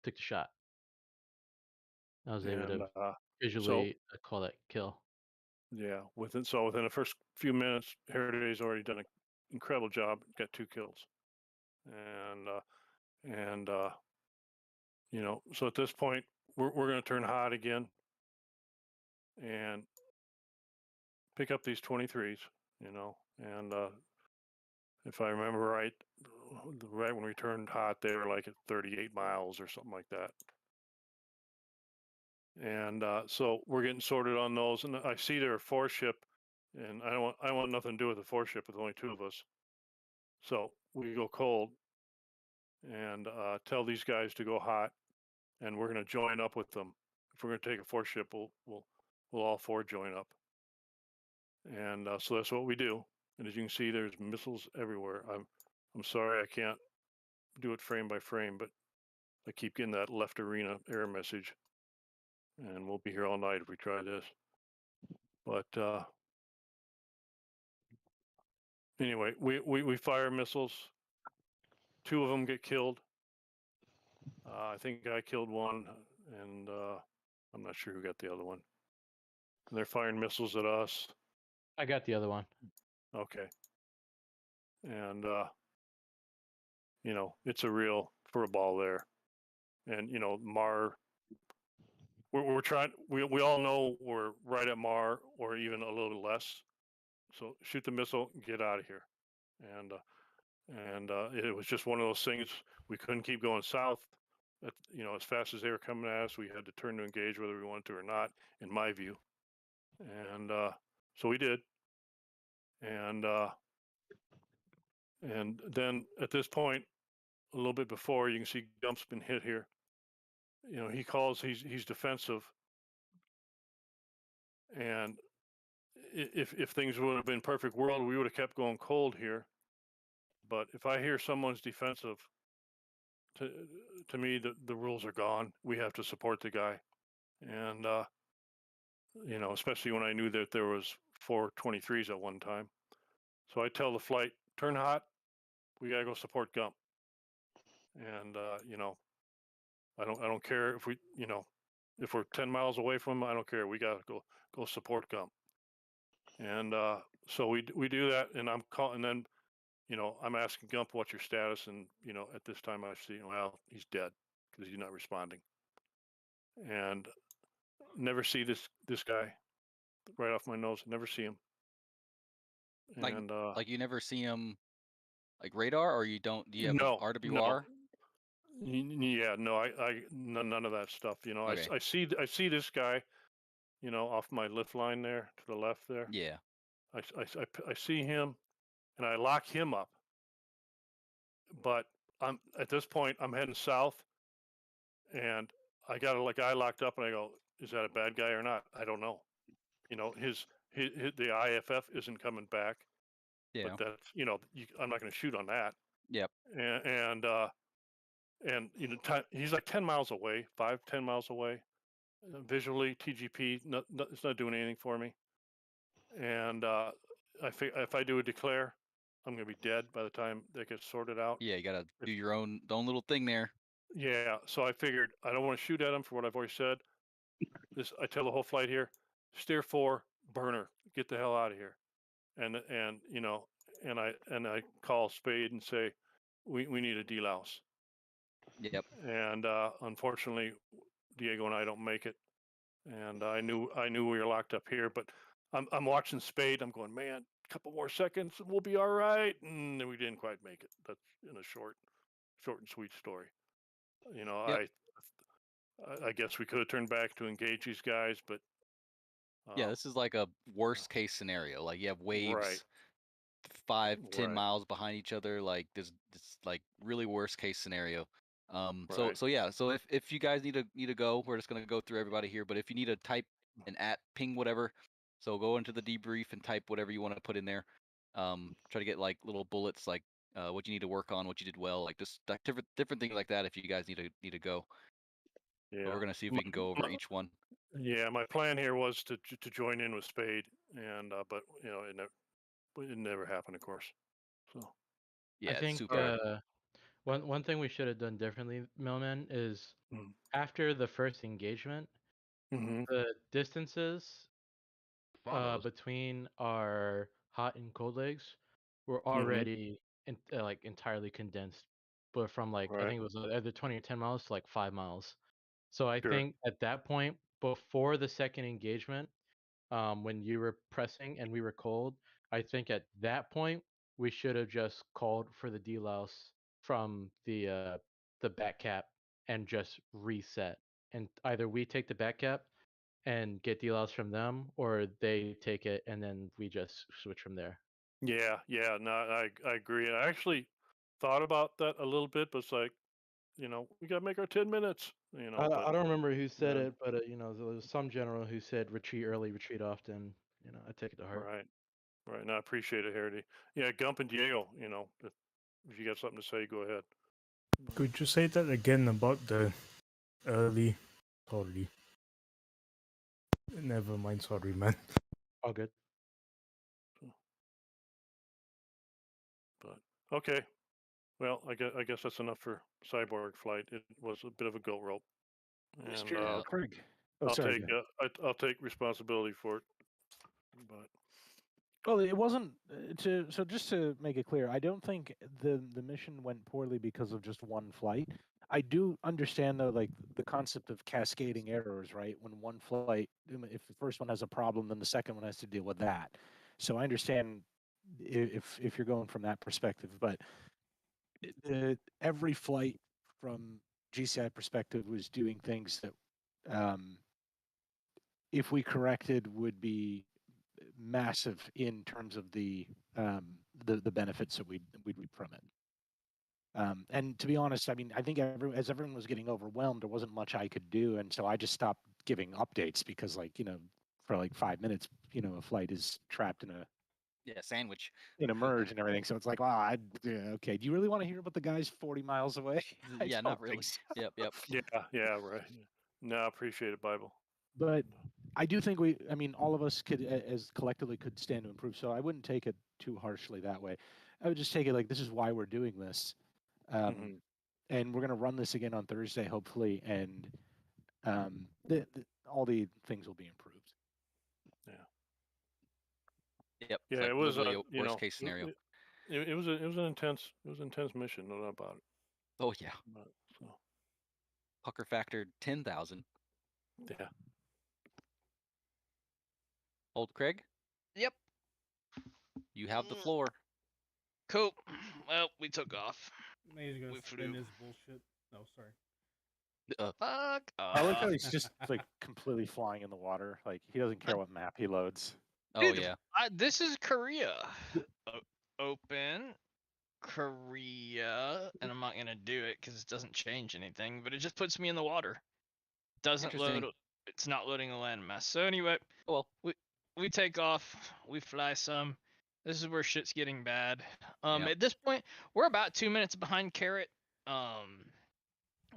took the shot. I was able And to so visually call that kill. yeah, within the first few minutes, Hereday's already done an incredible job. Got 2 kills, and so at this point we're going to turn hot again and pick up these 23s, and if I remember right, right when we turned hot, they were like at 38 miles or something like that. And so we're getting sorted on those, and I see they're a 4-ship, and I want nothing to do with the 4-ship with only 2 of us. So we go cold and tell these guys to go hot, and we're going to join up with them. If we're going to take a 4-ship, we'll all 4 join up. And so that's what we do. And as you can see, there's missiles everywhere. I'm sorry I can't do it frame by frame, but I keep getting that left arena error message, and we'll be here all night if we try this. But anyway, we fire missiles. 2 of them get killed. I think I killed one, and I'm not sure who got the other one. And they're firing missiles at us. I got the other one. Okay. And it's a real fur ball there. And Mar, we're trying. We all know we're right at Mar, or even a little bit less. So shoot the missile, get out of here. And it was just one of those things. We couldn't keep going south. As fast as they were coming at us, we had to turn to engage whether we wanted to or not, in my view. And so we did. And then at this point, a little bit before, you can see Gump's been hit here. He calls. He's defensive. And if things would have been perfect world, we would have kept going cold here. But if I hear someone's defensive, to me, the rules are gone. We have to support the guy. And especially when I knew that there was 4 23s at one time. So I tell the flight, turn hot. We gotta go support Gump. And I don't care if if we're 10 miles away from him. I don't care. We gotta go support Gump. And so we do that, and I'm calling. And then I'm asking Gump, what's your status? And at this time I see, well, he's dead because he's not responding. And never see this guy. Right off my nose, never see him. And like you never see him like radar, or you don't? Do you have no, RWR? Yeah, no, none of that stuff. Okay. I see this guy, off my lift line there to the left there. Yeah. I see him, and I lock him up. But I'm at this point, I'm heading south, and I got a guy locked up, and I go, is that a bad guy or not? I don't know. His the IFF isn't coming back. Yeah. But that's I'm not going to shoot on that. Yep. And he's like 10 miles away, 5-10 miles away. Visually, TGP, it's not doing anything for me. And if I do a declare, I'm going to be dead by the time that gets sorted out. Yeah, you got to do your own little thing there. Yeah, so I figured I don't want to shoot at him for what I've already said. I tell the whole flight here, steer 4, burner, get the hell out of here. And I call Spade and say, we need a delouse. Yep. And unfortunately, Diego and I don't make it. And I knew we were locked up here, but I'm watching Spade. I'm going, man, a couple more seconds and we'll be all right. And we didn't quite make it. That's in a short and sweet story. Yep. I guess we could have turned back to engage these guys, but yeah, this is like a worst case scenario. Like you have waves, right. 5-10 miles behind each other. Like this like really worst case scenario. Right. So yeah, so if you guys need to go, we're just gonna go through everybody here. But if you need to type an ping whatever, so go into the debrief and type whatever you want to put in there. Try to get like little bullets, like what you need to work on, what you did well, like just different things like that. If you guys need to go, yeah, but we're gonna see if we can go over each one. Yeah, my plan here was to join in with Spade, and but it never happened, of course. So yeah, I think super. one thing we should have done differently, Millman, is after the first engagement, Mhm. The distances Follows. between our hot and cold legs were already like entirely condensed, but from like I Right. think it was either 20 or 10 miles to like 5 miles. So I Sure. think at that point, before the second engagement, when you were pressing and we were cold, I think at that point we should have just called for the delouse from the back cap and just reset. And either we take the back cap and get delouse from them, or they take it and then we just switch from there. Yeah, yeah, no, I agree. I actually thought about that a little bit, but it's like, we gotta make our 10 minutes, but I don't remember who said then it, but there was some general who said retreat early, retreat often. I take it to heart. right, right. No, I appreciate it, Harity. Yeah, Gump and Diego, if you got something to say, go ahead. Could you say that again about the early? Sorry. Never mind, sorry, man. All good. But okay. Well, I guess that's enough for Cyborg flight. It was a bit of a goat rope, and Mr. Craig. Oh, I'll sorry. take go ahead. I'll take responsibility for it. But Well, it wasn't so just to make it clear, I don't think the mission went poorly because of just one flight. I do understand though, like the concept of cascading errors, right? When one flight, if the first one has a problem, then the second one has to deal with that. So I understand if you're going from that perspective, but every flight from GCI perspective was doing things that, if we corrected, would be massive in terms of the benefits that we'd reap from it. And to be honest, I mean, I think as everyone was getting overwhelmed, there wasn't much I could do, and so I just stopped giving updates because, like, for like 5 minutes, a flight is trapped sandwich in a merge and everything. So it's like, wow, okay. Do you really want to hear about the guys 40 miles away? I Yeah, don't not think really. so. Yep. yeah, right. No, I appreciate it, Bible. But I do think I mean, all of us could, as collectively, could stand to improve. So I wouldn't take it too harshly that way. I would just take it like this is why we're doing this, and we're going to run this again on Thursday, hopefully, and all the things will be improved. Yeah. Yep. Yeah, Like it was literally a worst case scenario. It was an intense mission, no doubt about it. Oh yeah. But, so Pucker factor 10,000. yeah. Old Craig, Yep. you have the floor. Cool. Well, we took off. He's gonna We spin flew. this bullshit. No, sorry. Fuck I like how off. he's just like completely flying in the water. Like he doesn't care what map he loads. Oh Dude, yeah. this is Korea. Open Korea, and I'm not gonna do it because it doesn't change anything, but it just puts me in the water. Doesn't load. Interesting. It's not loading a landmass. So anyway, Well, we take off. We fly some. This is where shit's getting bad. Yep. At this point, we're about 2 minutes behind Carrot.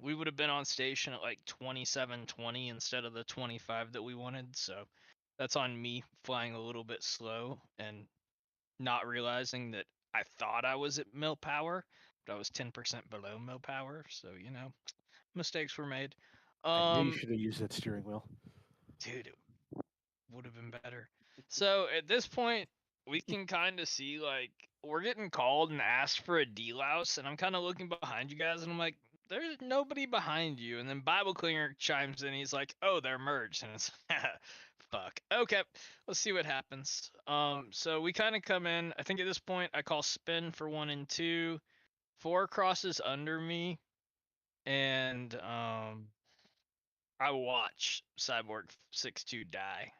We would have been on station at like 27:20 instead of the 25 that we wanted. So that's on me flying a little bit slow and not realizing that I thought I was at mill power, but I was 10% below mill power. So mistakes were made. I knew you should have used that steering wheel. Dude, it would have been better. So at this point, we can kind of see like we're getting called and asked for a delouse, and I'm kind of looking behind you guys, and I'm like, there's nobody behind you. And then Bible Clinger chimes in. He's like, oh, they're merged, and it's fuck. Okay, let's see what happens. So we kind of come in. I think at this point, I call spin for 1 and 2. 4 crosses under me, and I watch Cyborg 6-2 die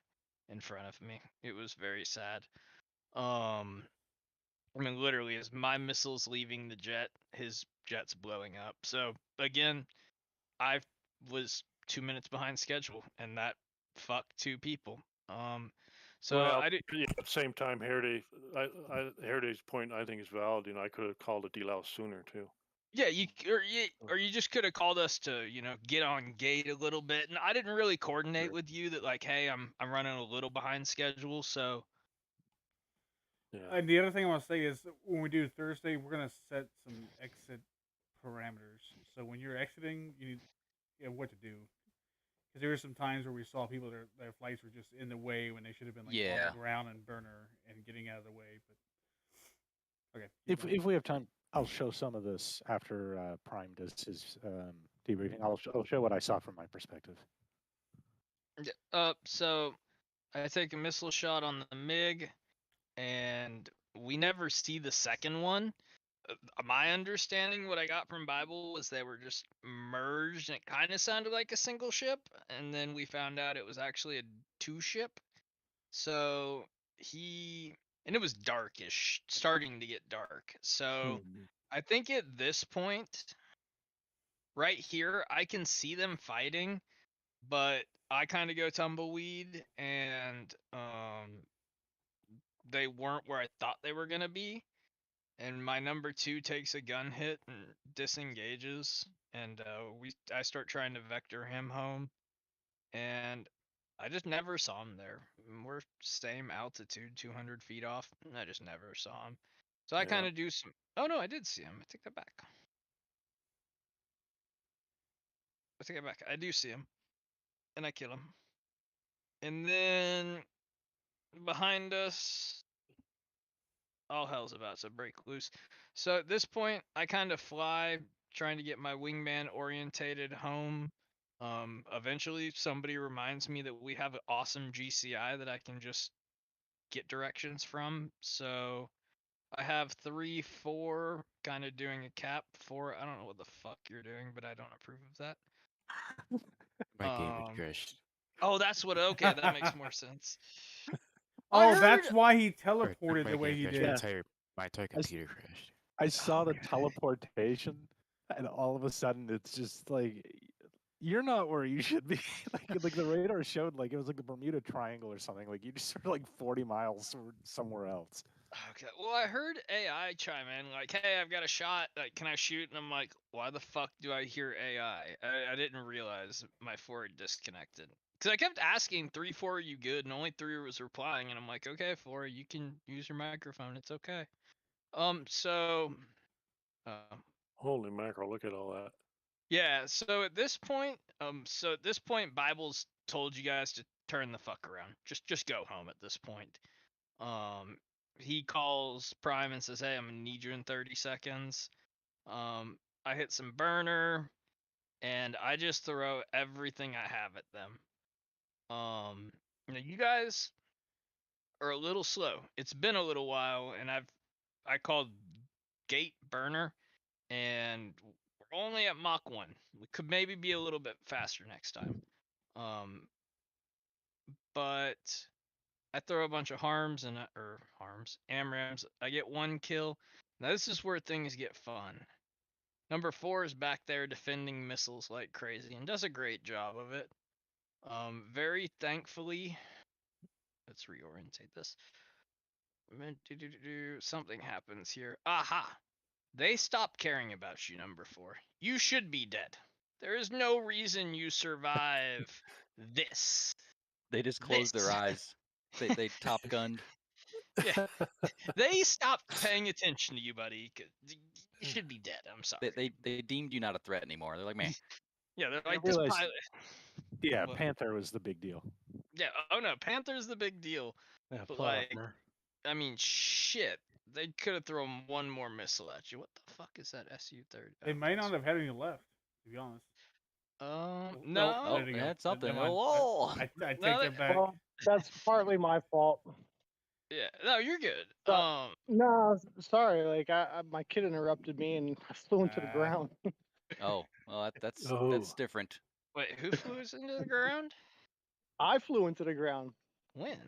in front of me. It was very sad. I mean, literally, as my missile's leaving the jet, his jet's blowing up. So again, I was 2 minutes behind schedule, and that fucked 2 people. So well, I did. yeah, at the same time, Heritage point I think is valid. I could have called a delouse sooner too. Yeah, or you just could have called us to get on gate a little bit, and I didn't really coordinate with you that like, hey, I'm running a little behind schedule, so. Yeah. And the other thing I want to say is when we do Thursday, we're gonna set some exit parameters. So when you're exiting, you have what to do. because there were some times where we saw people their flights were just in the way when they should have been like on Yeah. the ground and burner and getting out of the way. But okay, If we have time, I'll show some of this after Prime does his debriefing. I'll show what I saw from my perspective. So I take a missile shot on the MiG, and we never see the second one. My understanding, what I got from Bible, was they were just merged, and it kind of sounded like a single ship, and then we found out it was actually a two ship. So and it was darkish, starting to get dark. So I think at this point, right here, I can see them fighting, but I kind of go tumbleweed, and they weren't where I thought they were gonna be. And my number 2 takes a gun hit and disengages, and I start trying to vector him home, and I just never saw him there. We're same altitude, 200 feet off, and I just never saw him. So I kind of do some. Oh no, I did see him. I take that back. I take it back. I do see him, and I kill him. And then behind us, all hell's about to break loose. So at this point, I kind of fly, trying to get my wingman orientated home. Eventually, somebody reminds me that we have an awesome GCI that I can just get directions from. So I have 3, 4, kind of doing a cap. 4, I don't know what the fuck you're doing, but I don't approve of that. My game had crashed. Oh, that's what. Okay, that makes more sense. Oh, that's why he teleported My the way game he crashed. did. My entire computer crashed. I saw the teleportation, and all of a sudden it's just like you're not where you should be. like the radar showed like it was like the Bermuda Triangle or something. Like you just were like 40 miles somewhere else. Okay. Well, I heard AI chime in like, "Hey, I've got a shot. Like, can I shoot?" And I'm like, "Why the fuck do I hear AI?" I didn't realize my 4 had disconnected. Because I kept asking 3, 4, are you good? And only 3 was replying. And I'm like, okay, 4, you can use your microphone. It's okay. So. Holy mackerel! Look at all that. Yeah. So at this point, Bible's told you guys to turn the fuck around. Just go home at this point. He calls Prime and says, "Hey, I'm gonna need you in 30 seconds." I hit some burner, and I just throw everything I have at them. Now you guys are a little slow. It's been a little while, and I called gate burner, and we're only at Mach 1. We could maybe be a little bit faster next time. But I throw a bunch of harms and AMRAMs. I get 1 kill. Now this is where things get fun. Number 4 is back there defending missiles like crazy and does a great job of it. Very thankfully, let's reorientate this. Something happens here. Aha! They stop caring about you, number 4. You should be dead. There is no reason you survive this. They just closed their eyes. They Top Gunned. Yeah. They stopped paying attention to you, buddy. You should be dead. I'm sorry. They deemed you not a threat anymore. They're like, man. Yeah, they're I like, this realized- pilot. Yeah, What? Panther was the big deal. Yeah. Oh no, Panther's the big deal. Yeah, But plot like, armor. I mean, shit. They could have thrown 1 more missile at you. What the fuck is that Su-30? They might not have had any left, to be honest. No. Oh, there you they go. had something. Never mind. Oh, I take No, that back. Well, that's partly my fault. Yeah. No, you're good. No, sorry. Like my kid interrupted me and I flew into the ground. oh, well, that's Oh. different. Wait, who flew us into the ground? I flew into the ground. When?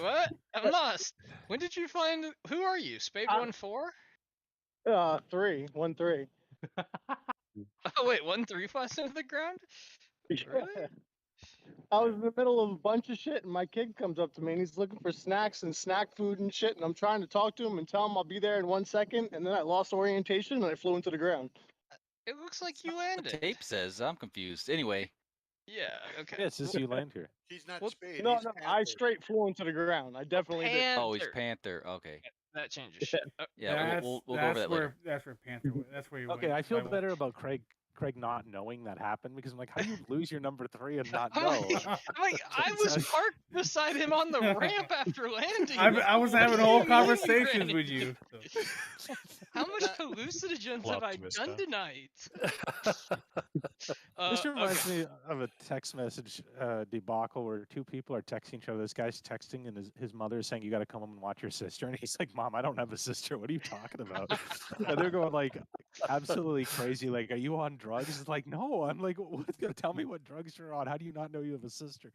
What? I'm lost. When did you find? Who are you? Spade 1-4? 1-3. Oh wait, 1-3 flies into the ground? Really? I was in the middle of a bunch of shit, and my kid comes up to me, and he's looking for snacks and snack food and shit, and I'm trying to talk to him and tell him I'll be there in 1 second, and then I lost orientation, and I flew into the ground. It looks like you The landed. tape says. I'm confused. Anyway. Yeah. Okay. Yeah, it says you land here. He's not Well, Spade. No, he's no, Panther. I straight flew into the ground. I definitely did. Oh, he's Panther. Okay. That changes shit. Yeah, we'll go over that later. That's where Panther. That's where he went. Okay, I feel went. better about Craig Craig not knowing that happened because I'm like, how do you lose your number 3 and not I'm know? like, I was parked beside him on the ramp after landing. I was What having do you whole mean conversations ran with you. How much hallucinogens Plot have I twist, done huh? tonight? This reminds Okay. me of a text message debacle where two people are texting each other. This guy's texting and his mother is saying, "You got to come home and watch your sister." And he's like, "Mom, I don't have a sister. What are you talking about?" And they're going like absolutely crazy. Like, "Are you on drugs?" It's like, "No." I'm like, "What's gonna tell me what drugs you're on? How do you not know you have a sister?"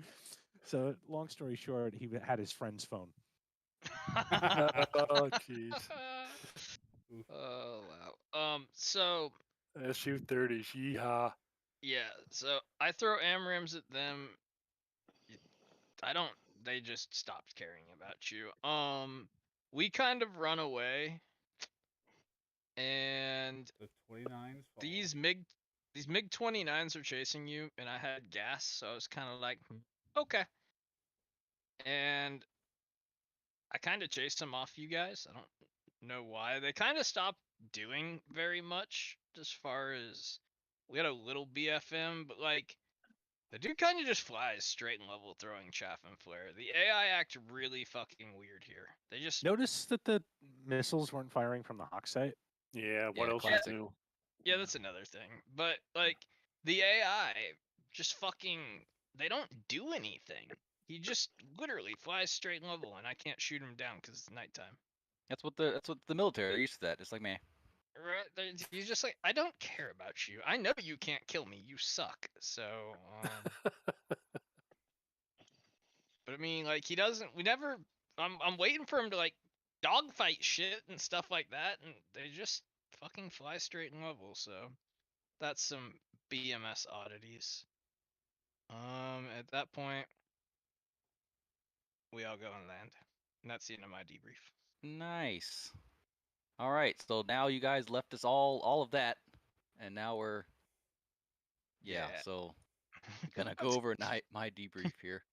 So, long story short, he had his friend's phone. Oh, jeez. Oh wow. So SU-30s, yeehaw. yeah, so I throw AMRAMs at them. I don't. They just stopped caring about you. We kind of run away, and The 29s. these MiG 29s are chasing you, and I had gas, so I was kind of like, okay. And I kind of chased them off you guys. I don't know why. They kind of stopped doing very much as far as we had a little BFM, but like the dude kind of just flies straight and level throwing chaff and flare. The AI act really fucking weird here. They just Notice that the missiles weren't firing from the Hawk site. Yeah, what Yeah, else classic. is new? Yeah, that's another thing. But like the AI just fucking they don't do anything. He just literally flies straight and level, and I can't shoot him down because it's nighttime. That's what the military are used to that. It's like, man, Right? He's just like, I don't care about you. I know you can't kill me. You suck. So, but I mean, like he doesn't. We never. I'm waiting for him to like dogfight shit and stuff like that, and they just fucking fly straight and level. So that's some BMS oddities. At that point, we all go and land, and that's the end of my debrief. nice. All right, so now you guys left us all of that, and now we're yeah. Yeah. So gonna go over my debrief here.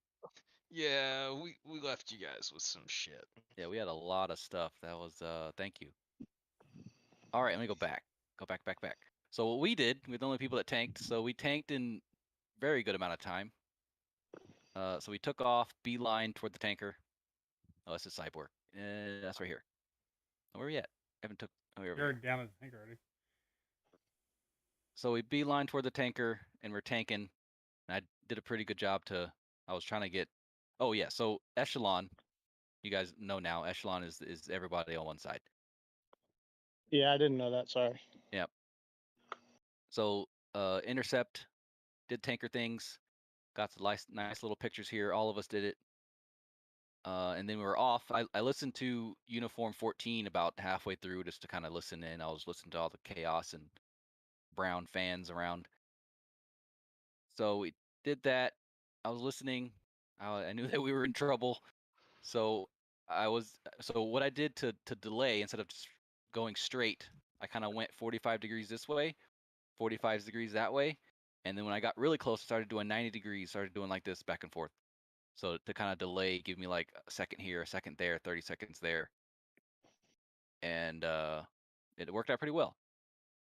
Yeah, we left you guys with some shit. Yeah, we had a lot of stuff. That was thank you. All right, let me go back. Go back. So what we did, we're the only people that tanked. So we tanked in very good amount of time. So we took off, beeline toward the tanker. Oh, that's a cyborg. That's right here. Oh, where are we at? Haven't took. Oh, here we You're are. down at the tank already. So we beeline toward the tanker, and we're tanking. And I did a pretty good job to. I was trying to get. Oh yeah. So echelon. You guys know now. Echelon is everybody on one side. Yeah, I didn't know that. Sorry. Yep. So intercept, did tanker things, got some nice little pictures here. All of us did it. And then we were off. I listened to Uniform 14 about halfway through just to kind of listen in. I was listening to all the chaos and Brown fans around. So we did that. I was listening. I knew that we were in trouble. So what I did to delay instead of just going straight, I kind of went 45 degrees this way, 45 degrees that way. And then when I got really close, I started doing 90 degrees, started doing like this back and forth. So to kind of delay, give me like a second here, a second there, 30 seconds there. And it worked out pretty well.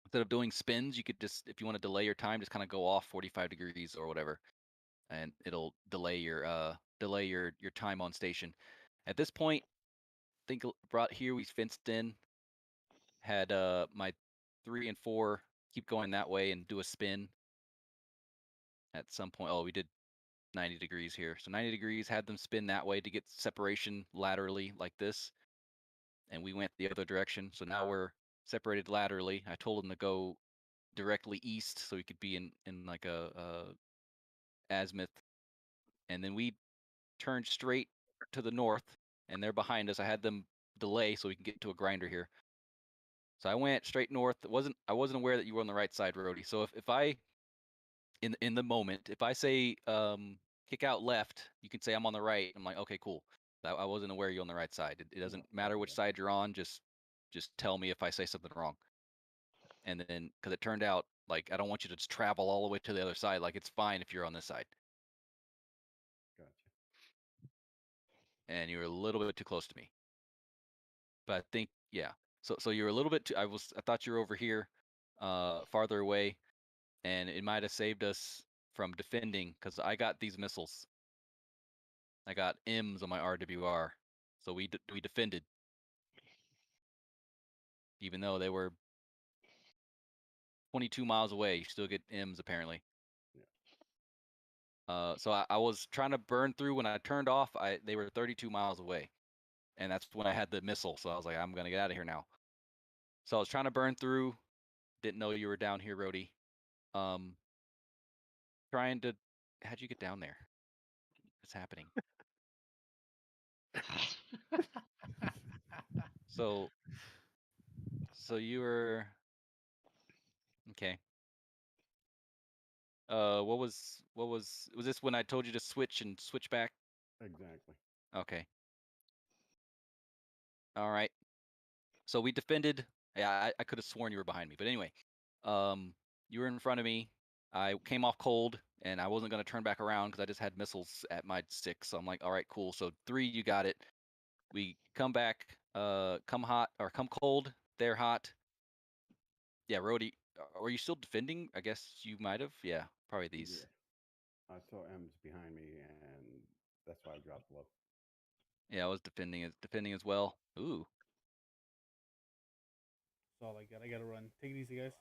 Instead of doing spins, you could just, if you want to delay your time, just kind of go off 45 degrees or whatever. And it'll delay your time on station. At this point, I think brought here we fenced in, had my 3 and 4 keep going that way and do a spin. At some point, oh, we did 90 degrees here. So 90 degrees, had them spin that way to get separation laterally like this. And we went the other direction. So now we're separated laterally. I told them to go directly east so we could be in like a azimuth. And then we turned straight to the north, and they're behind us. I had them delay so we can get to a grinder here. So I went straight north. I wasn't aware that you were on the right side, Rody. So if I in the moment, if I say kick out left, you can say I'm on the right. I'm like, okay, cool. I wasn't aware you're on the right side. It doesn't matter which side you're on. Just tell me if I say something wrong. And then because it turned out like I don't want you to just travel all the way to the other side. Like it's fine if you're on this side. Gotcha. And you're a little bit too close to me. But I think yeah. So you're a little bit too. I thought you were over here, farther away. and it might have saved us from defending because I got these missiles. I got M's on my RWR, so we defended, even though they were 22 miles away. You still get M's apparently. So I was trying to burn through. When I turned off, they were 32 miles away, and that's when I had the missile. So I was like, I'm gonna get out of here now. So I was trying to burn through. Didn't know you were down here, Rhodey. Trying to. How'd you get down there? What's happening? So you were okay. What was this when I told you to switch back? Exactly. Okay. All right. So we defended. Yeah, I could have sworn you were behind me, but anyway, you were in front of me. I came off cold, and I wasn't gonna turn back around because I just had missiles at my 6. So I'm like, all right, cool. So 3, you got it. We come back, come hot or come cold. They're hot. Yeah, Rhodey, were you still defending? I guess you might have. Yeah, probably these. Yeah. I saw M's behind me, and that's why I dropped low. Yeah, I was defending as well. Ooh. That's all I got. I gotta run. Take it easy, guys.